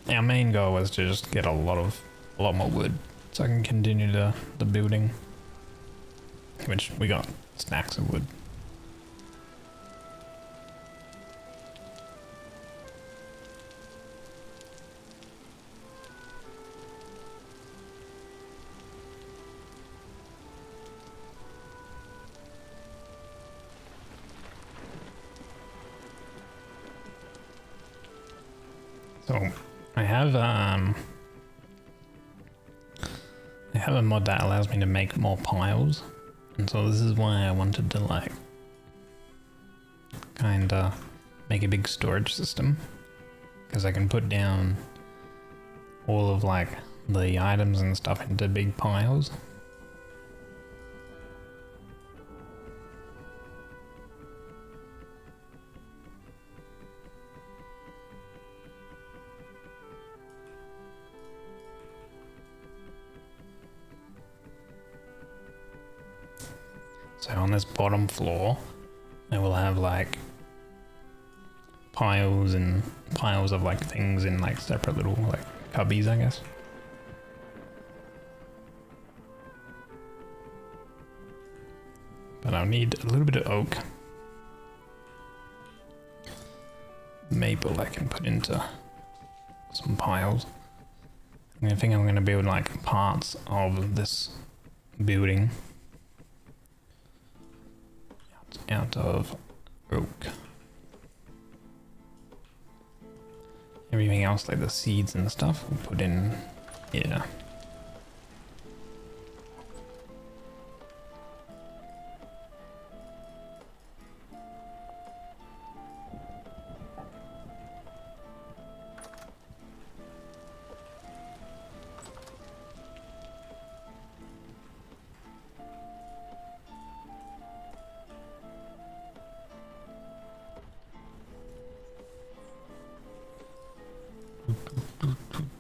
Our main goal was to just get a lot more wood, so I can continue the building. Which we got stacks of wood. So I have a mod that allows me to make more piles, and so this is why I wanted to like kinda make a big storage system, because I can put down all of like the items and stuff into big piles. So on this bottom floor, I will have like piles and piles of like things in like separate little like cubbies, I guess. But I'll need a little bit of oak. Maple I can put into some piles. I think I'm going to build like parts of this building out of oak. Everything else, like the seeds and stuff, we'll put in here.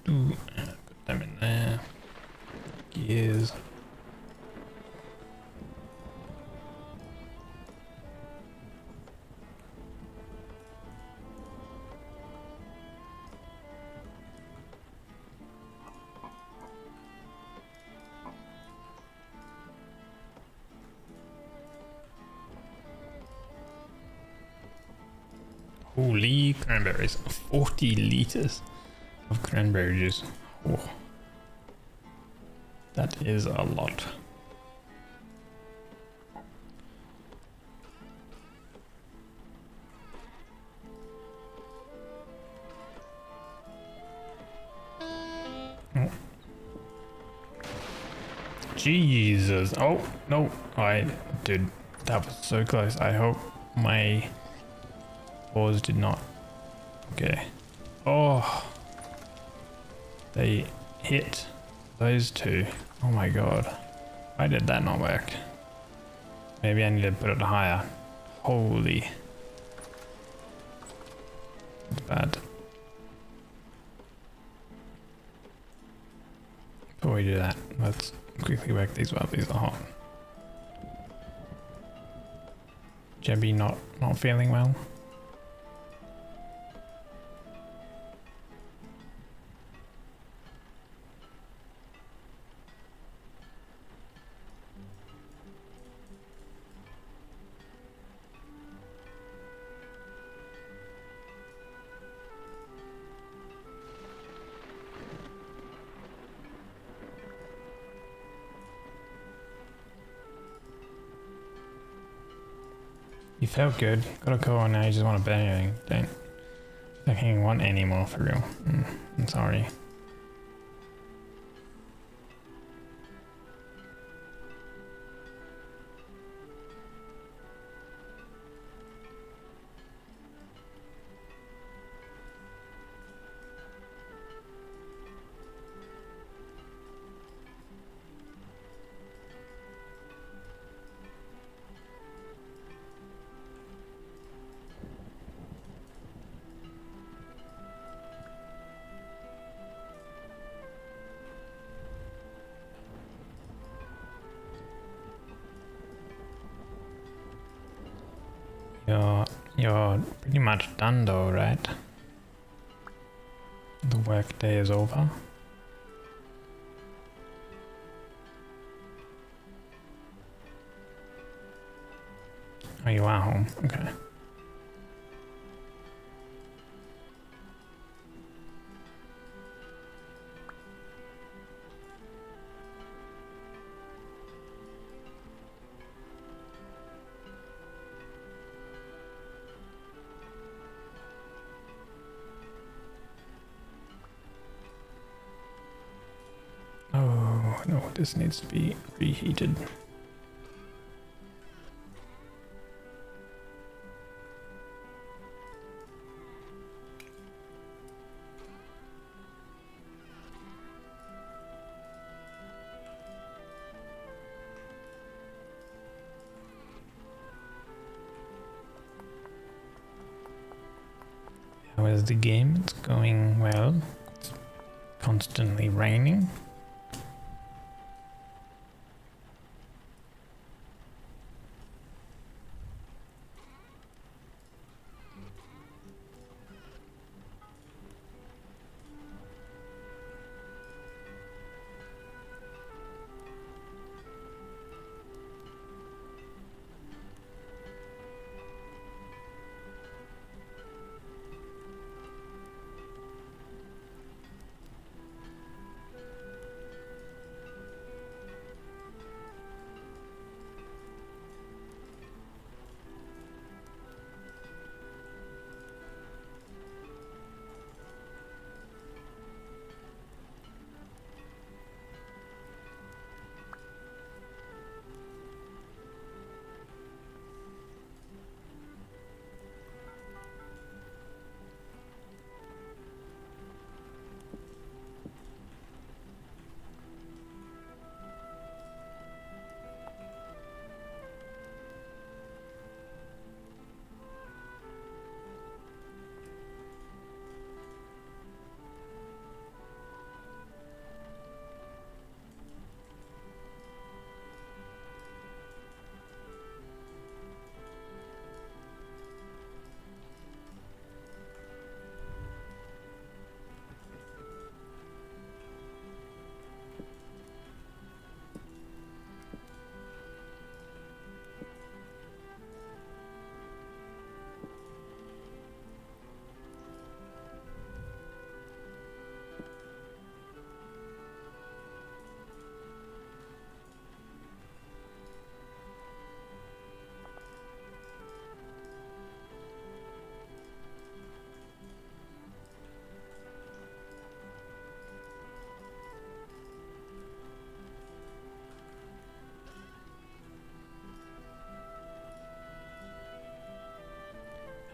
Put them in there. Gears. Holy cranberries, 40 liters of cranberry juice. Oh, that is a lot. Oh. Jesus. Oh, no. Dude, that was so close. I hope my balls did not. Okay. Oh. They hit those two. Oh my god. Why did that not work? Maybe I need to put it higher. Holy. That's bad. Before we do that, let's quickly work these while these are hot. Jebby not feeling well? You felt good. Got a call and now you just want to bet anything. Don't fucking want any more for real. I'm sorry. You're pretty much done though, right? The work day is over. Oh, you are home. Okay. Oh, no, this needs to be reheated. How is the game? It's going well. It's constantly raining.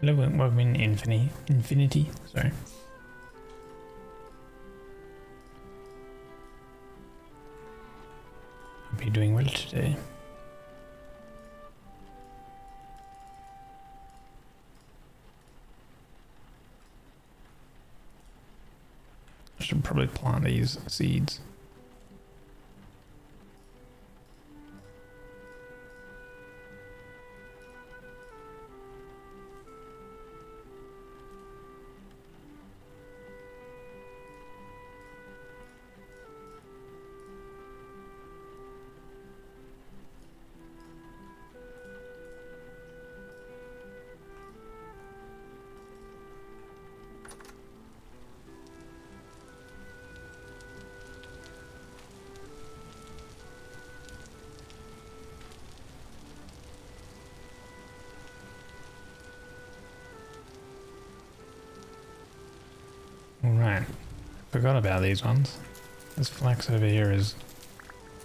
Hello, welcome in Infinity. Sorry. Hope you're doing well today. I should probably plant these seeds. Alright. Forgot about these ones. This flax over here is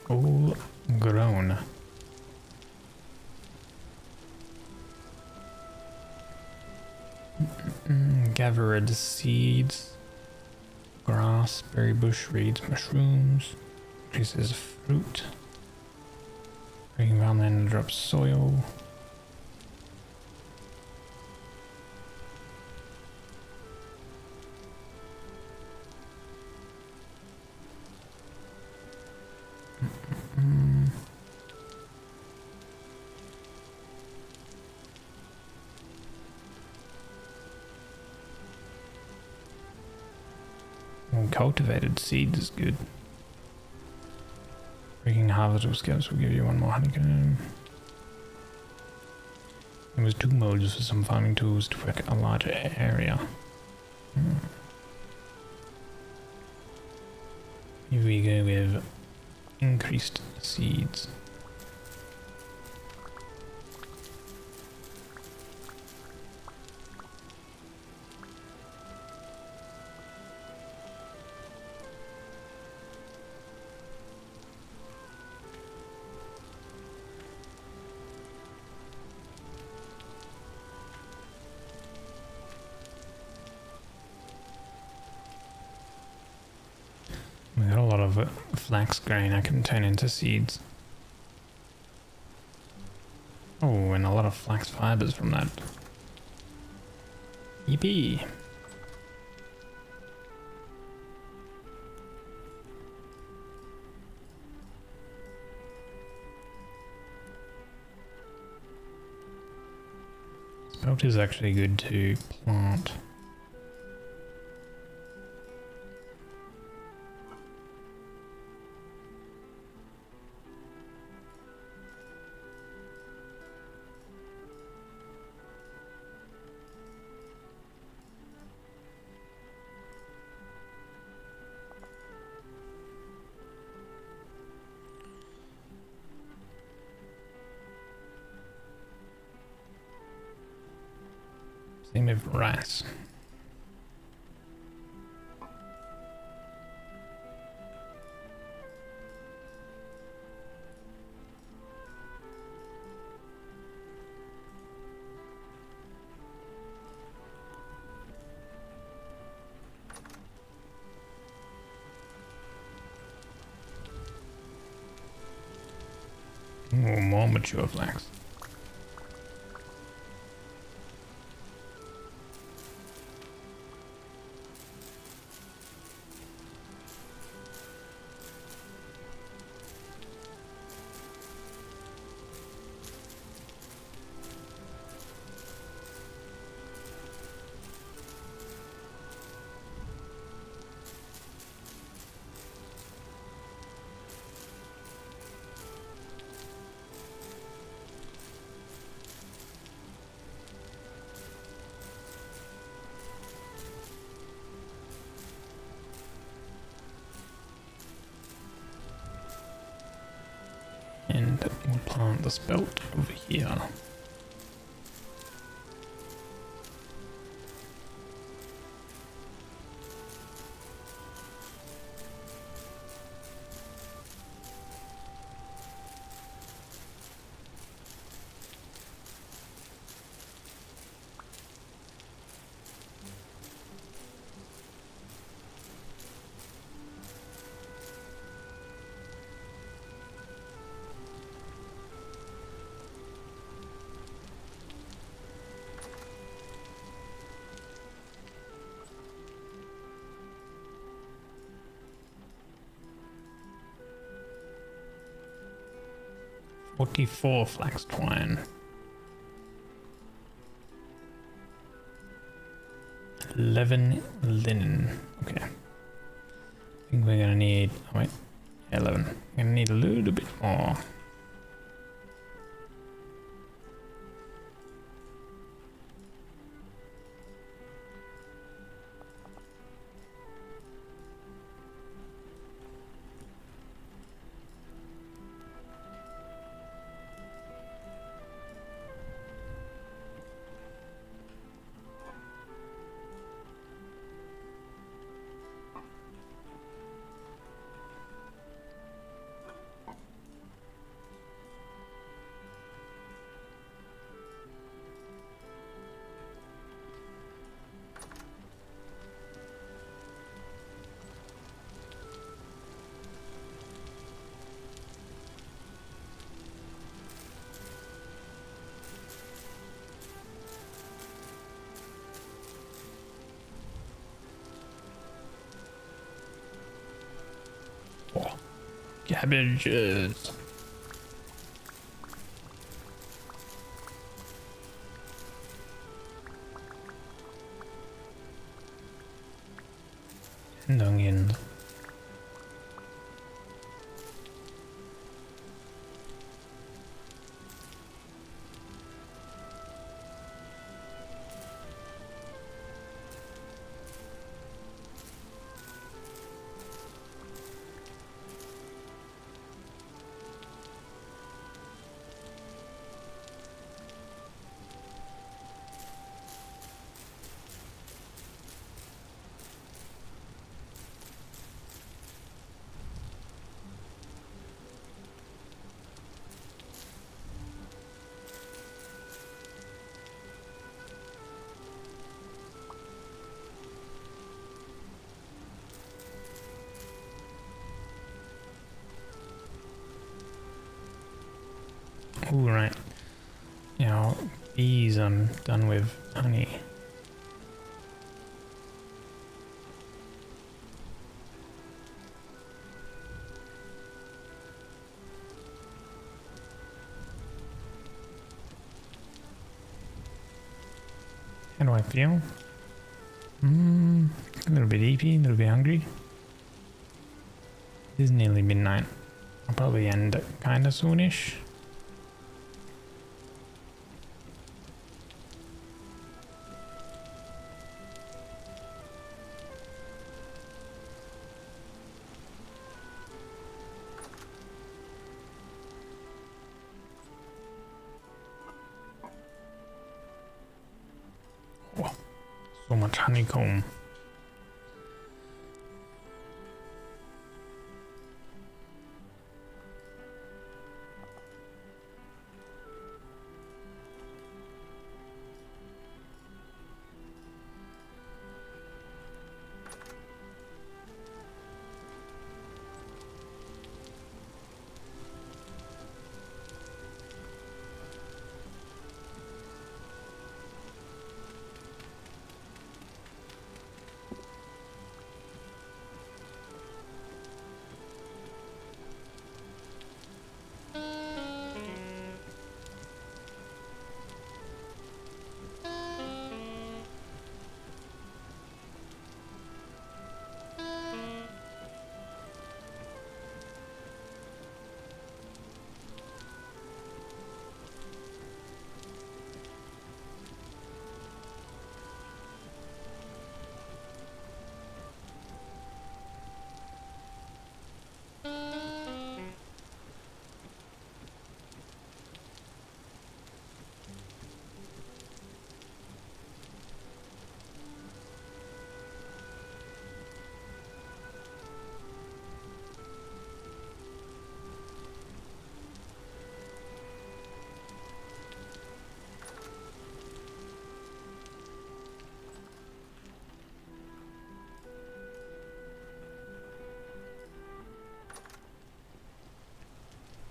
all grown. Gathered seeds, grass, berry bush, reeds, mushrooms, increases fruit, breaking farmland, drops soil. Cultivated seeds is good. Breaking harvestable scraps will give you one more honeycomb. There was 2 modes for some farming tools to work a larger area. Here we go with increased seeds. We got a lot of flax grain I can turn into seeds. Oh, and a lot of flax fibers from that. Yippee! Spelt is actually good to plant. Same with rice. Ooh, more mature flax. And we'll plant the spelt over here. "44 flax twine. 11 linen." Okay. I think we're gonna need, oh wait, 11. We're gonna need a little bit more. Cabbages. And onions. Ooh, right. Now, bees, I'm done with honey. How do I feel? A little bit eepy, a little bit hungry. It is nearly midnight. I'll probably end kinda soonish. Whoa, so much honeycomb.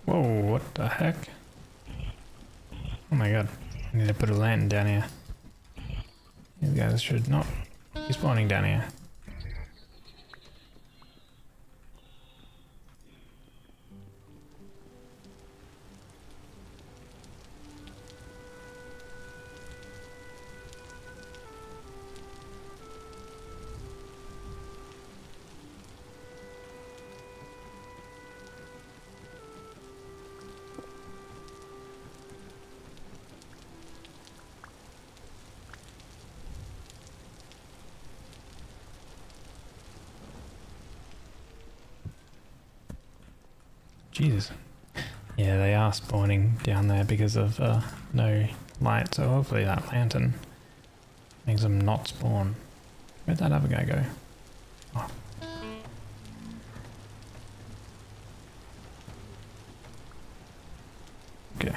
Whoa, what the heck? Oh my god, I need to put a lantern down here. These guys should not be spawning down here. Jesus. Yeah, they are spawning down there because of no light, so hopefully that lantern makes them not spawn. Where'd that other guy go? Oh. Okay.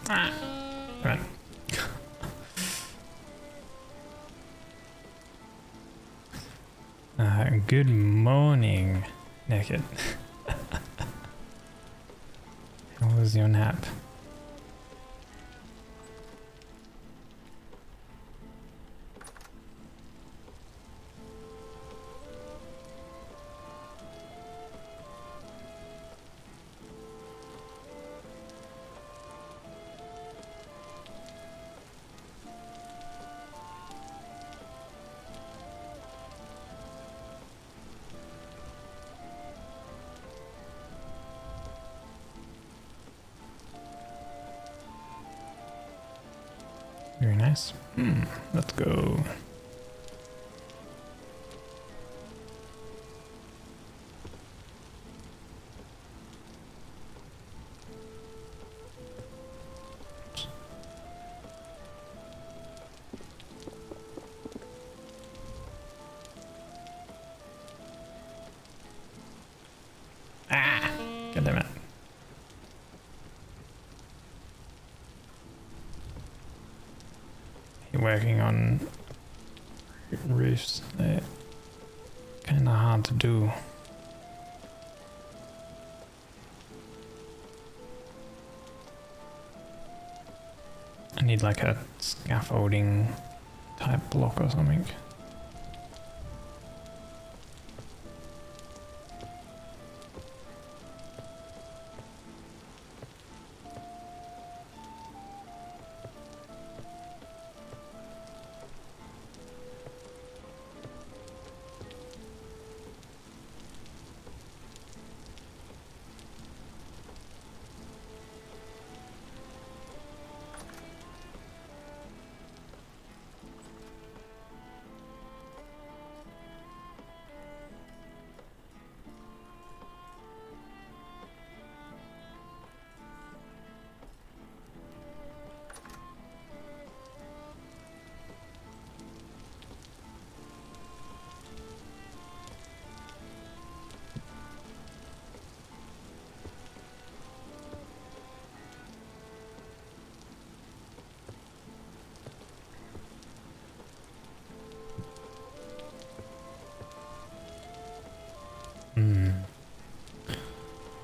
Ah, come on. Good morning, Naked. How was your nap? Very nice. Let's go. Ah! God damn it. Working on roofs, they're kind of hard to do. I need like a scaffolding type block or something.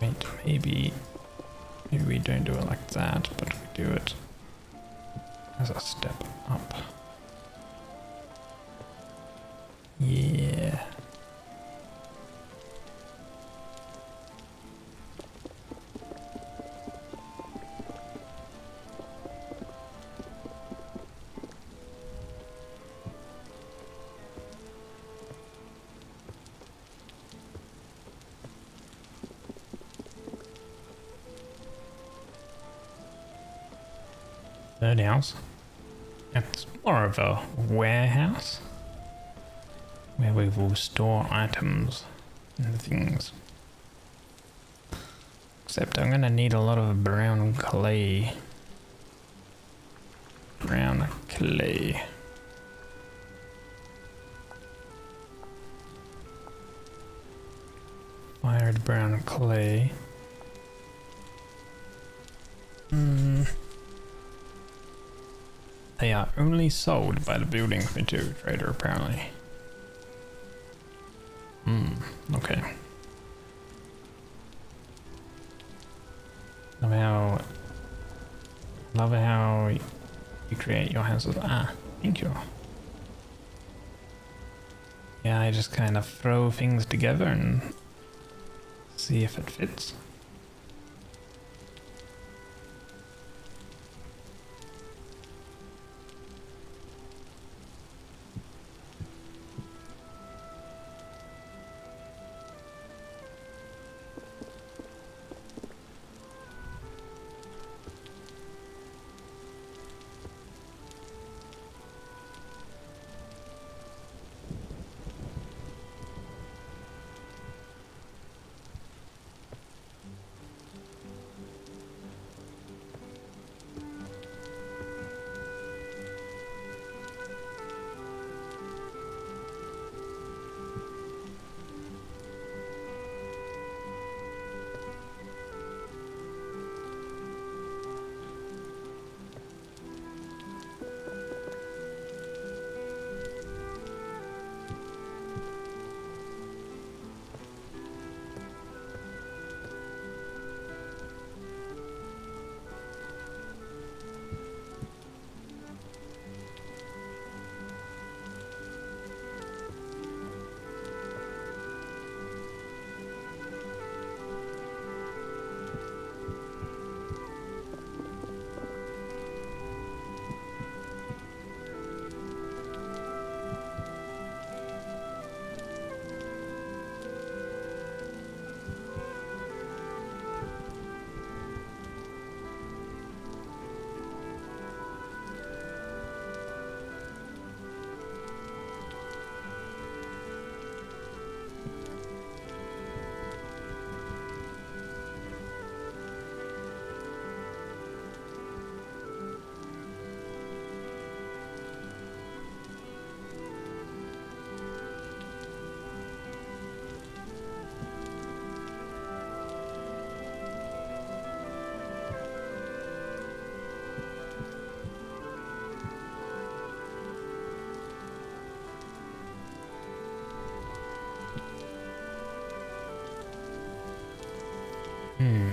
Wait, maybe we don't do it like that, but we do it as a step up. Yeah. Third house. It's more of a warehouse where we will store items and things. Except I'm gonna need a lot of brown clay. Brown clay. Fired brown clay. They are only sold by the building material trader, apparently. Okay. Love how you create your houses. Ah, thank you. Yeah, I just kind of throw things together and see if it fits. Hmm.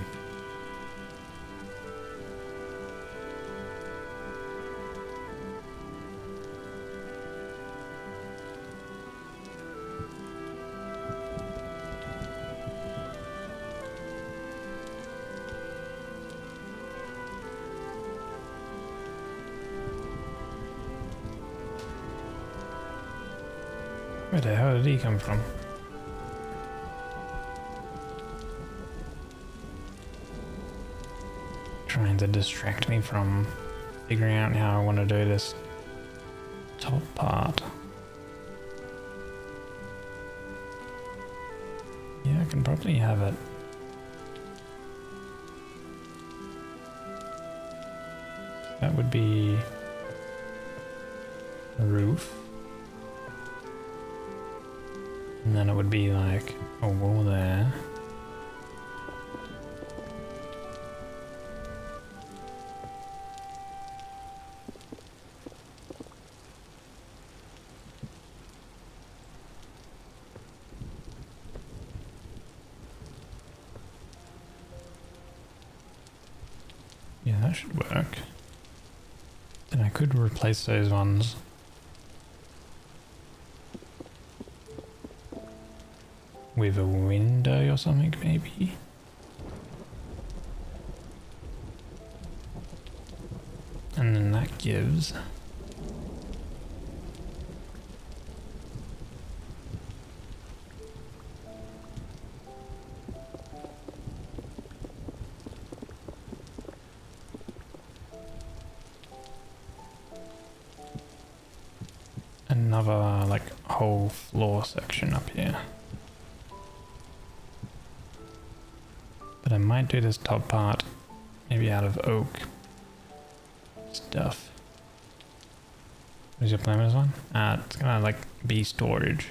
Where the hell did he come from? Trying to distract me from figuring out how I want to do this top part. Yeah, I can probably have it. That would be a roof. And then it would be like a wall there. Yeah, that should work. Then I could replace those ones with a window or something, maybe. And then that gives another like whole floor section up here. But I might do this top part maybe out of oak stuff. What's your plan with this one? It's gonna like be storage.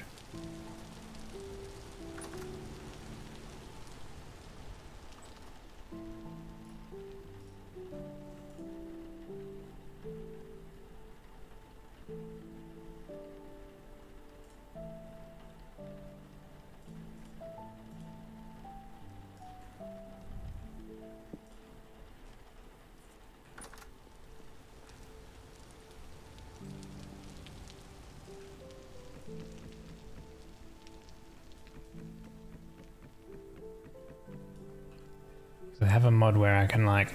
I have a mod where I can like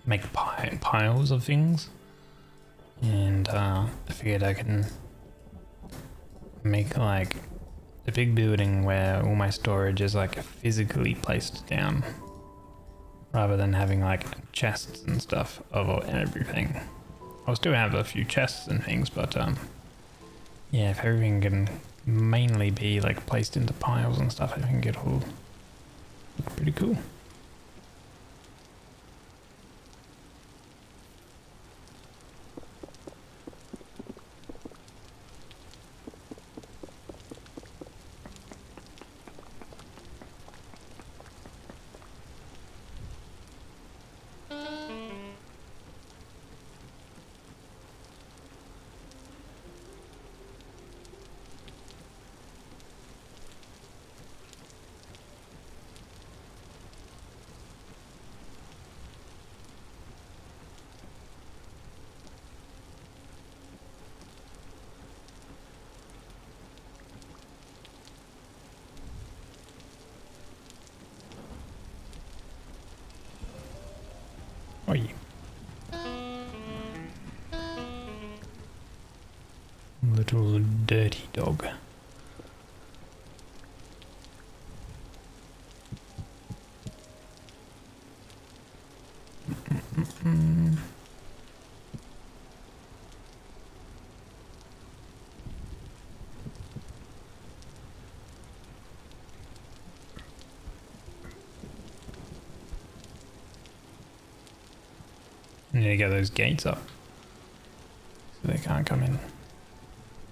make piles of things, and I figured I can make like a big building where all my storage is like physically placed down, rather than having like chests and stuff of everything. I'll still have a few chests and things, but yeah, if everything can mainly be like placed into piles and stuff, I think it'll look pretty cool. Oi. Little dirty dog. I need to get those gates up so they can't come in.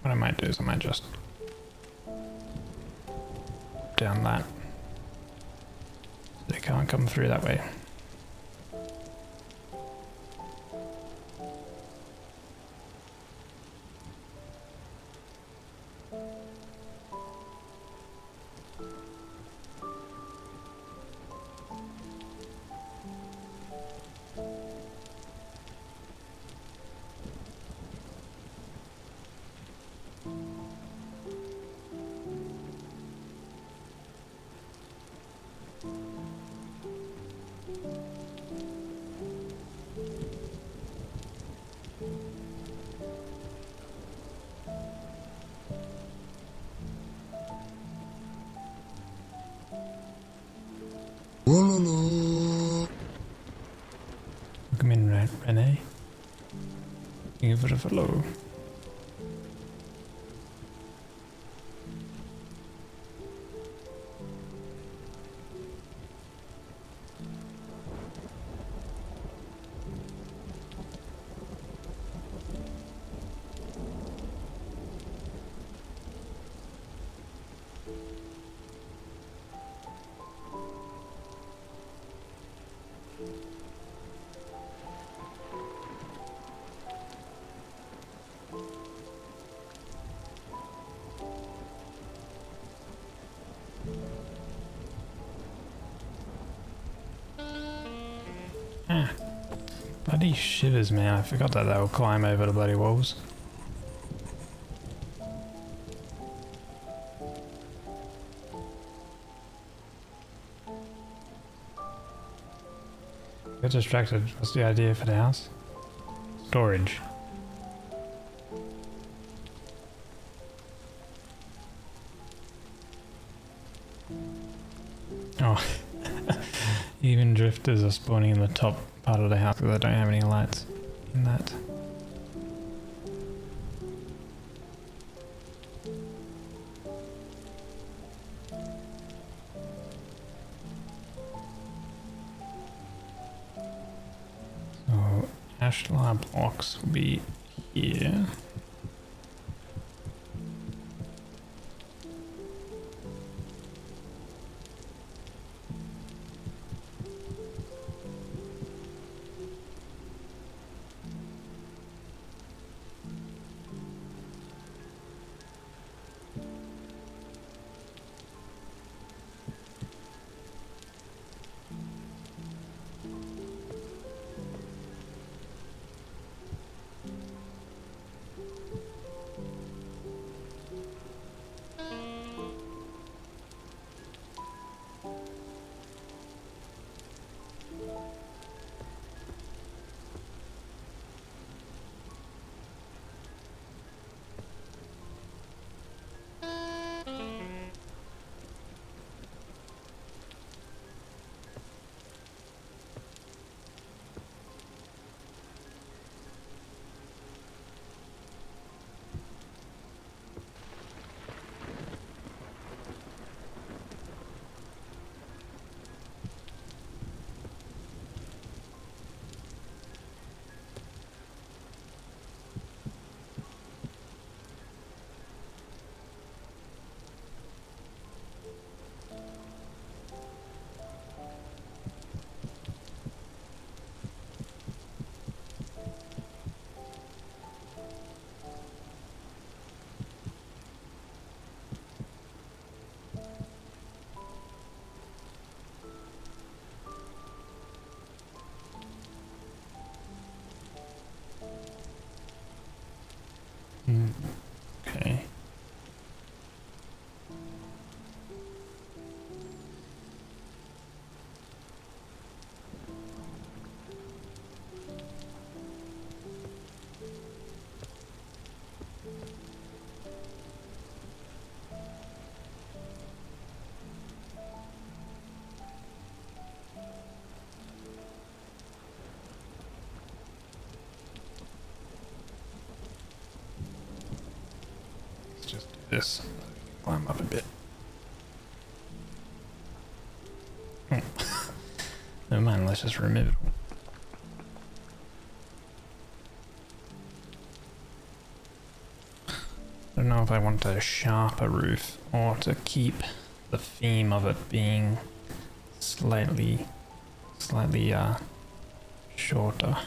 What I might do is I might just down that so they can't come through that way. for the follow. Ah, bloody shivers, man. I forgot that they will climb over the bloody walls. Get distracted. What's the idea for the house? Storage. Oh. Even drifters are spawning in the top part of the house because I don't have any lights in that. So ashlar blocks will be here. Okay. Let's just do this. Climb up a bit. Never mind, let's just remove it. I don't know if I want a sharper roof or to keep the theme of it being slightly shorter.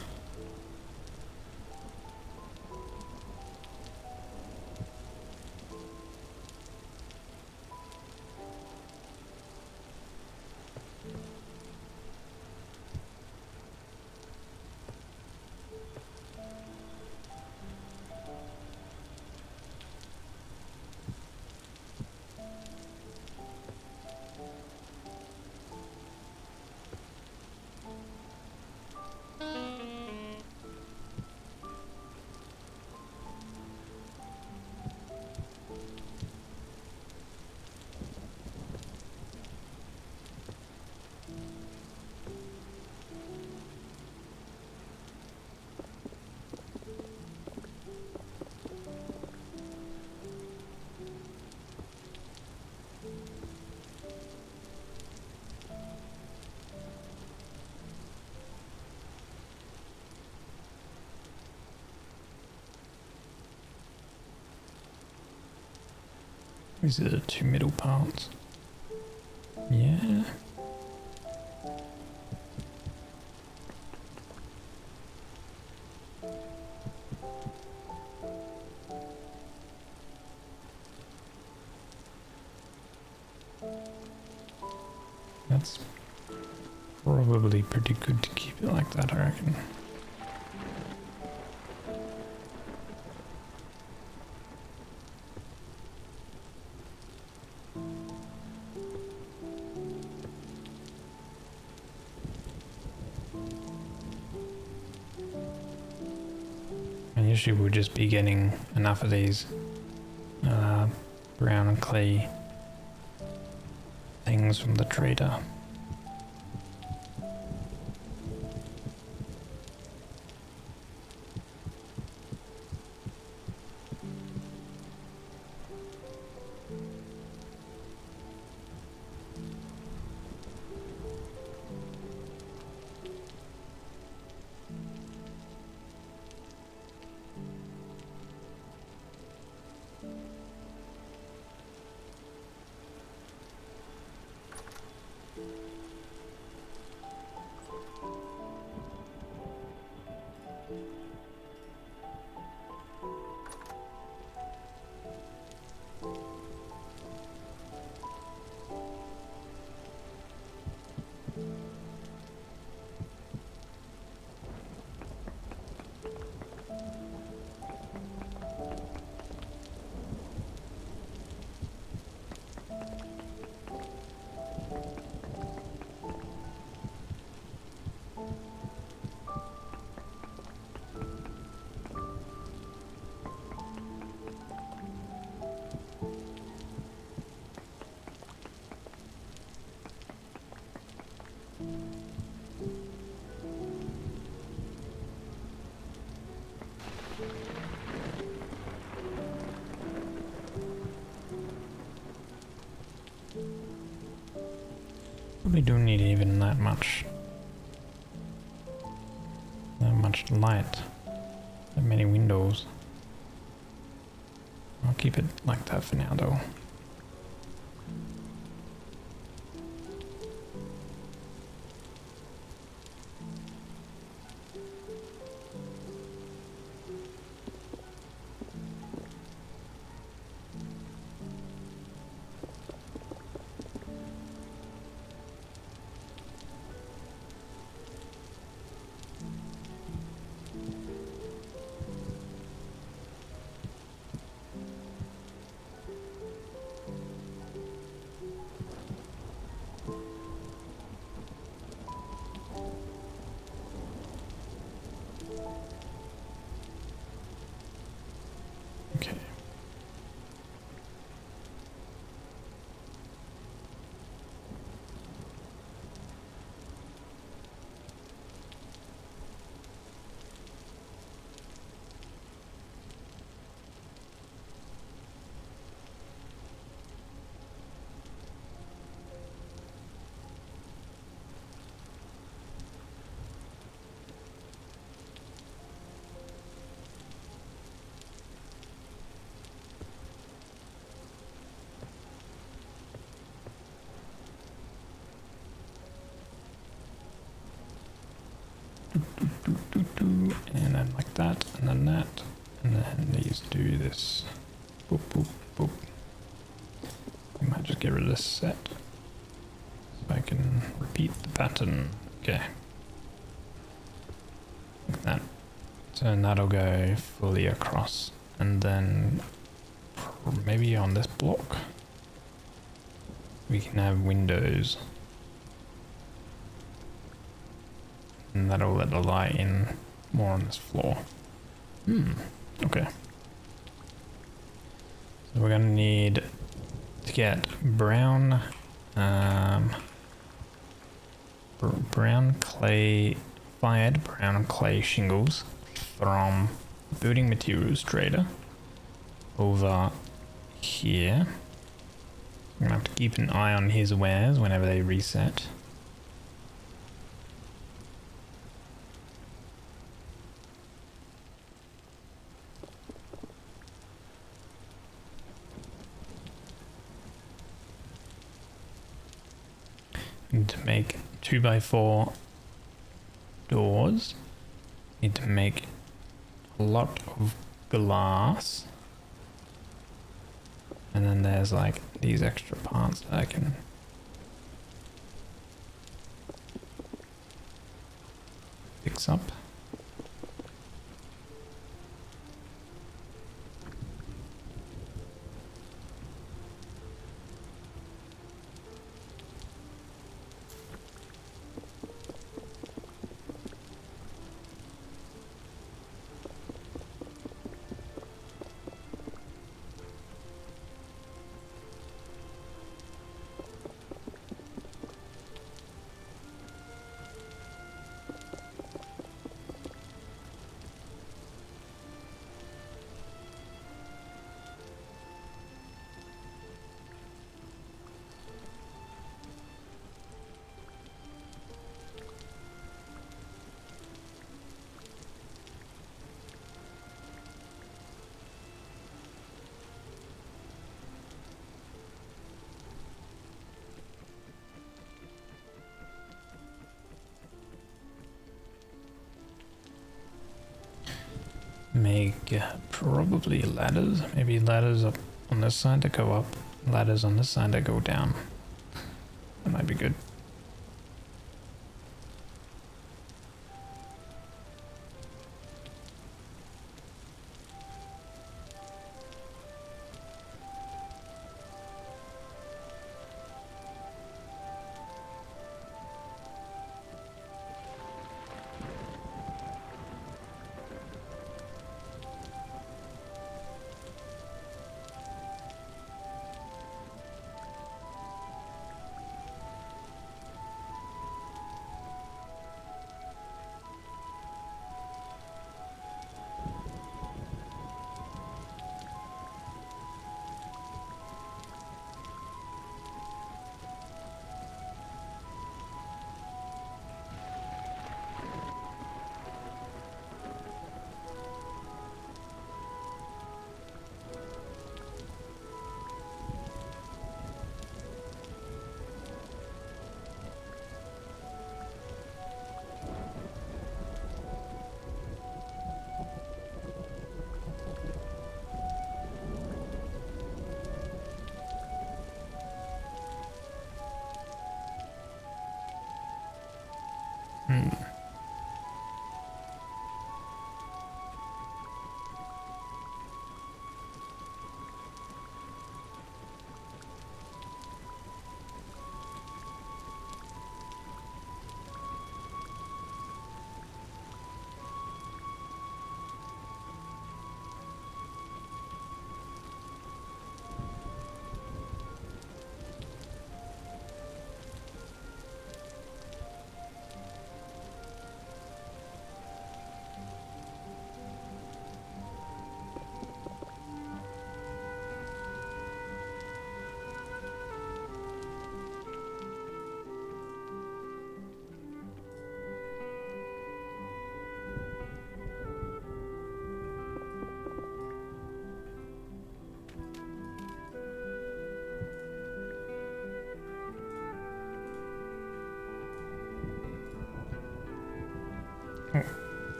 These are the two middle parts. Yeah. That's probably pretty good to keep it like that, I reckon. And usually we'll just be getting enough of these brown and clay things from the trader. Probably don't need even that much light, that many windows. I'll keep it like that for now though. Okay. And then like that, and then that, and then these do this. Boop, boop, boop. I might just get rid of this set so I can repeat the pattern. Okay. Like that. So that'll go fully across, and then maybe on this block we can have windows. And that'll let the light in more on this floor. Okay. So we're gonna need to get brown clay, fired brown clay shingles from building materials trader over here. I'm gonna have to keep an eye on his wares whenever they reset. Need to make 2x4 doors. Need to make a lot of glass. And then there's like these extra parts that I can fix up. Make probably ladders. Maybe ladders up on this side to go up, ladders on this side to go down. That might be good.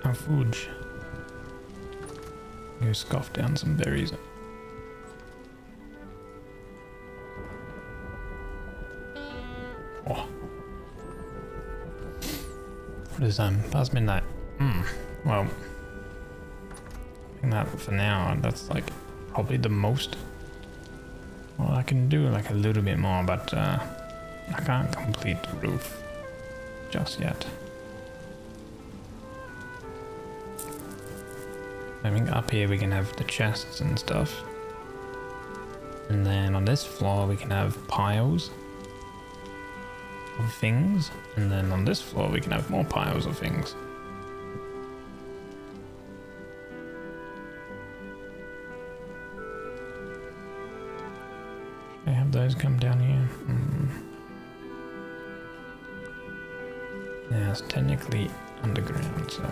Our food. You scoff down some berries. Oh. What is past midnight? Well, I think that for now, that's like probably the most. Well, I can do like a little bit more, but I can't complete the roof just yet. I think up here we can have the chests and stuff. And then on this floor we can have piles of things. And then on this floor we can have more piles of things. Should I have those come down here? Yeah, it's technically underground, so...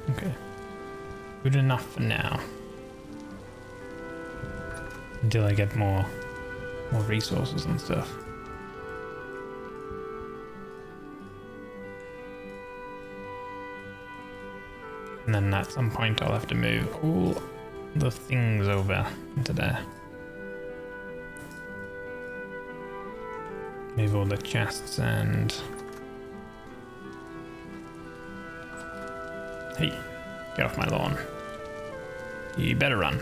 Okay. Good enough for now. Until I get more resources and stuff. And then at some point I'll have to move all the things over into there. Move all the chests and... Hey, get off my lawn. You better run.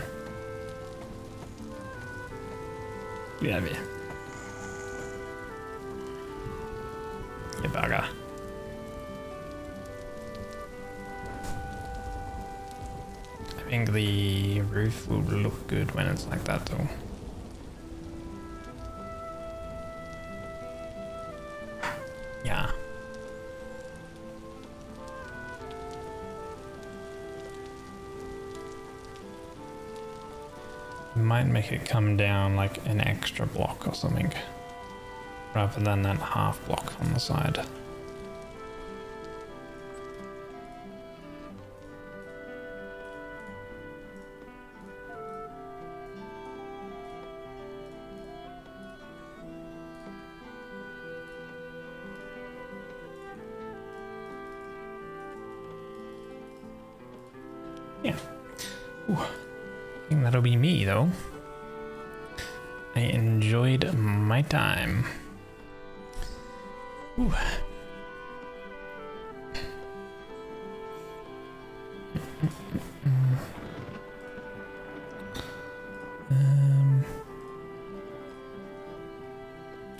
Get out of here. You bugger. I think the roof will look good when it's like that though. Yeah. Might make it come down like an extra block or something, rather than that half block on the side. Yeah. Ooh. I think that'll be me though. I enjoyed my time. Ooh.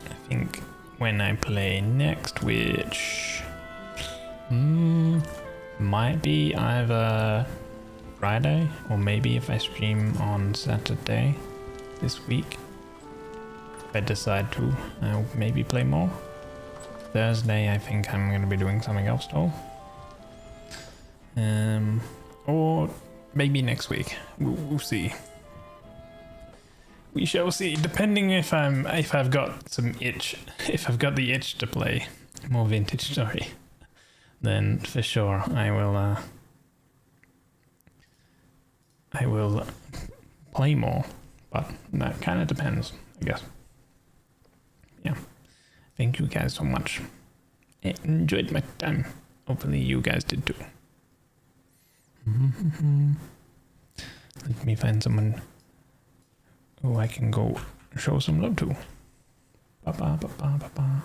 I think when I play next, which might be either Friday, or maybe if I stream on Saturday this week, if I decide to, I'll maybe play more. Thursday, I think I'm going to be doing something else though. Or maybe next week. We'll see. We shall see. Depending if I've got some itch, if I've got the itch to play more Vintage Story, then for sure I will play more, but that kind of depends, I guess. Yeah. Thank you guys so much. I enjoyed my time. Hopefully you guys did too. Let me find someone who I can go show some love to. Ba-ba-ba-ba-ba-ba.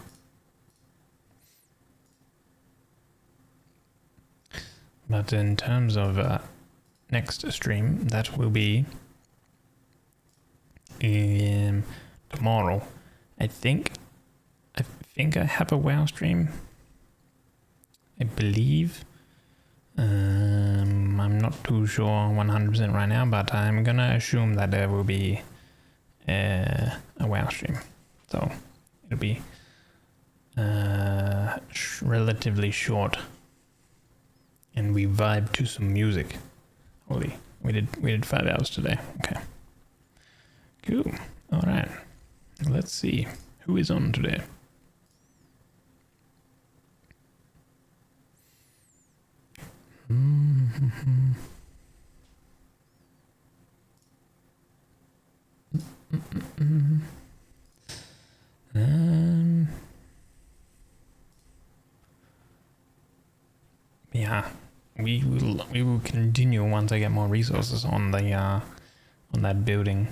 But in terms of next stream, that will be tomorrow. I think I have a WoW stream. I believe. I'm not too sure 100% right now, but I'm gonna assume that there will be a WoW stream. So it'll be relatively short, and we vibe to some music. Holy, we did 5 hours today. Okay, cool. All right, let's see who is on today. Yeah, we will continue once I get more resources on the on that building,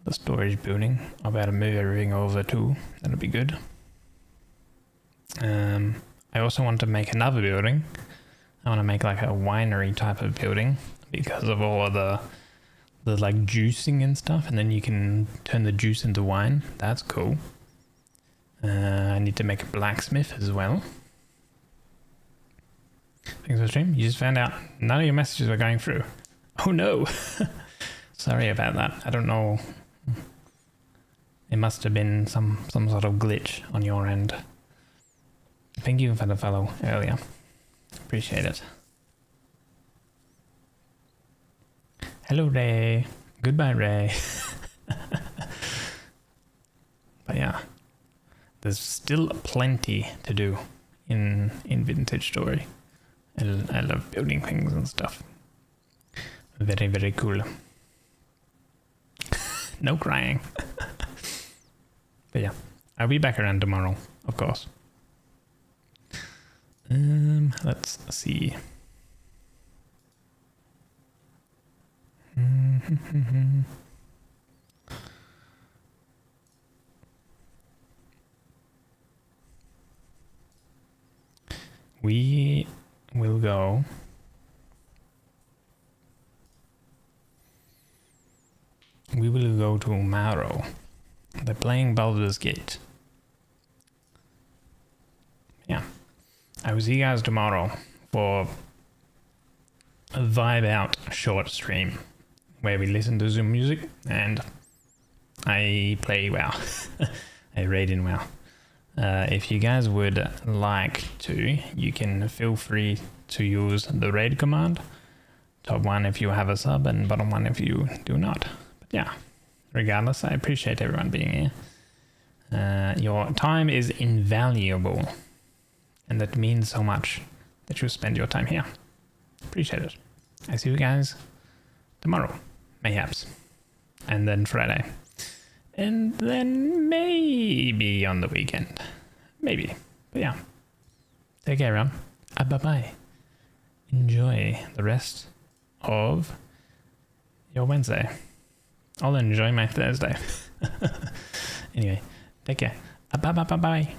the storage building. I'll be able to move everything over too. That'll be good. I also want to make another building. I want to make like a winery type of building because of all of the like juicing and stuff, and then you can turn the juice into wine. That's cool. I need to make a blacksmith as well. Thanks for stream. You just found out none of your messages were going through. Oh no. Sorry about that. I don't know. It must have been some sort of glitch on your end. Thank you for the follow earlier. Appreciate it. Hello, Ray. Goodbye, Ray. But yeah, there's still plenty to do in Vintage Story. I love building things and stuff. Very, very cool. No crying. But yeah, I'll be back around tomorrow, of course. Let's see. We will go. We will go to Maro. They're playing Baldur's Gate. Yeah. I will see you guys tomorrow for a vibe out short stream where we listen to some music and I play WoW. I raid in WoW. If you guys would like to, you can feel free to use the raid command. Top 1 if you have a sub and bottom 1 if you do not. But yeah, regardless, I appreciate everyone being here. Your time is invaluable. And that means so much that you spend your time here. Appreciate it. I see you guys tomorrow, mayhaps. And then Friday. And then maybe on the weekend. Maybe. But yeah. Take care, everyone. Bye-bye. Enjoy the rest of your Wednesday. I'll enjoy my Thursday. Anyway, take care. Bye-bye.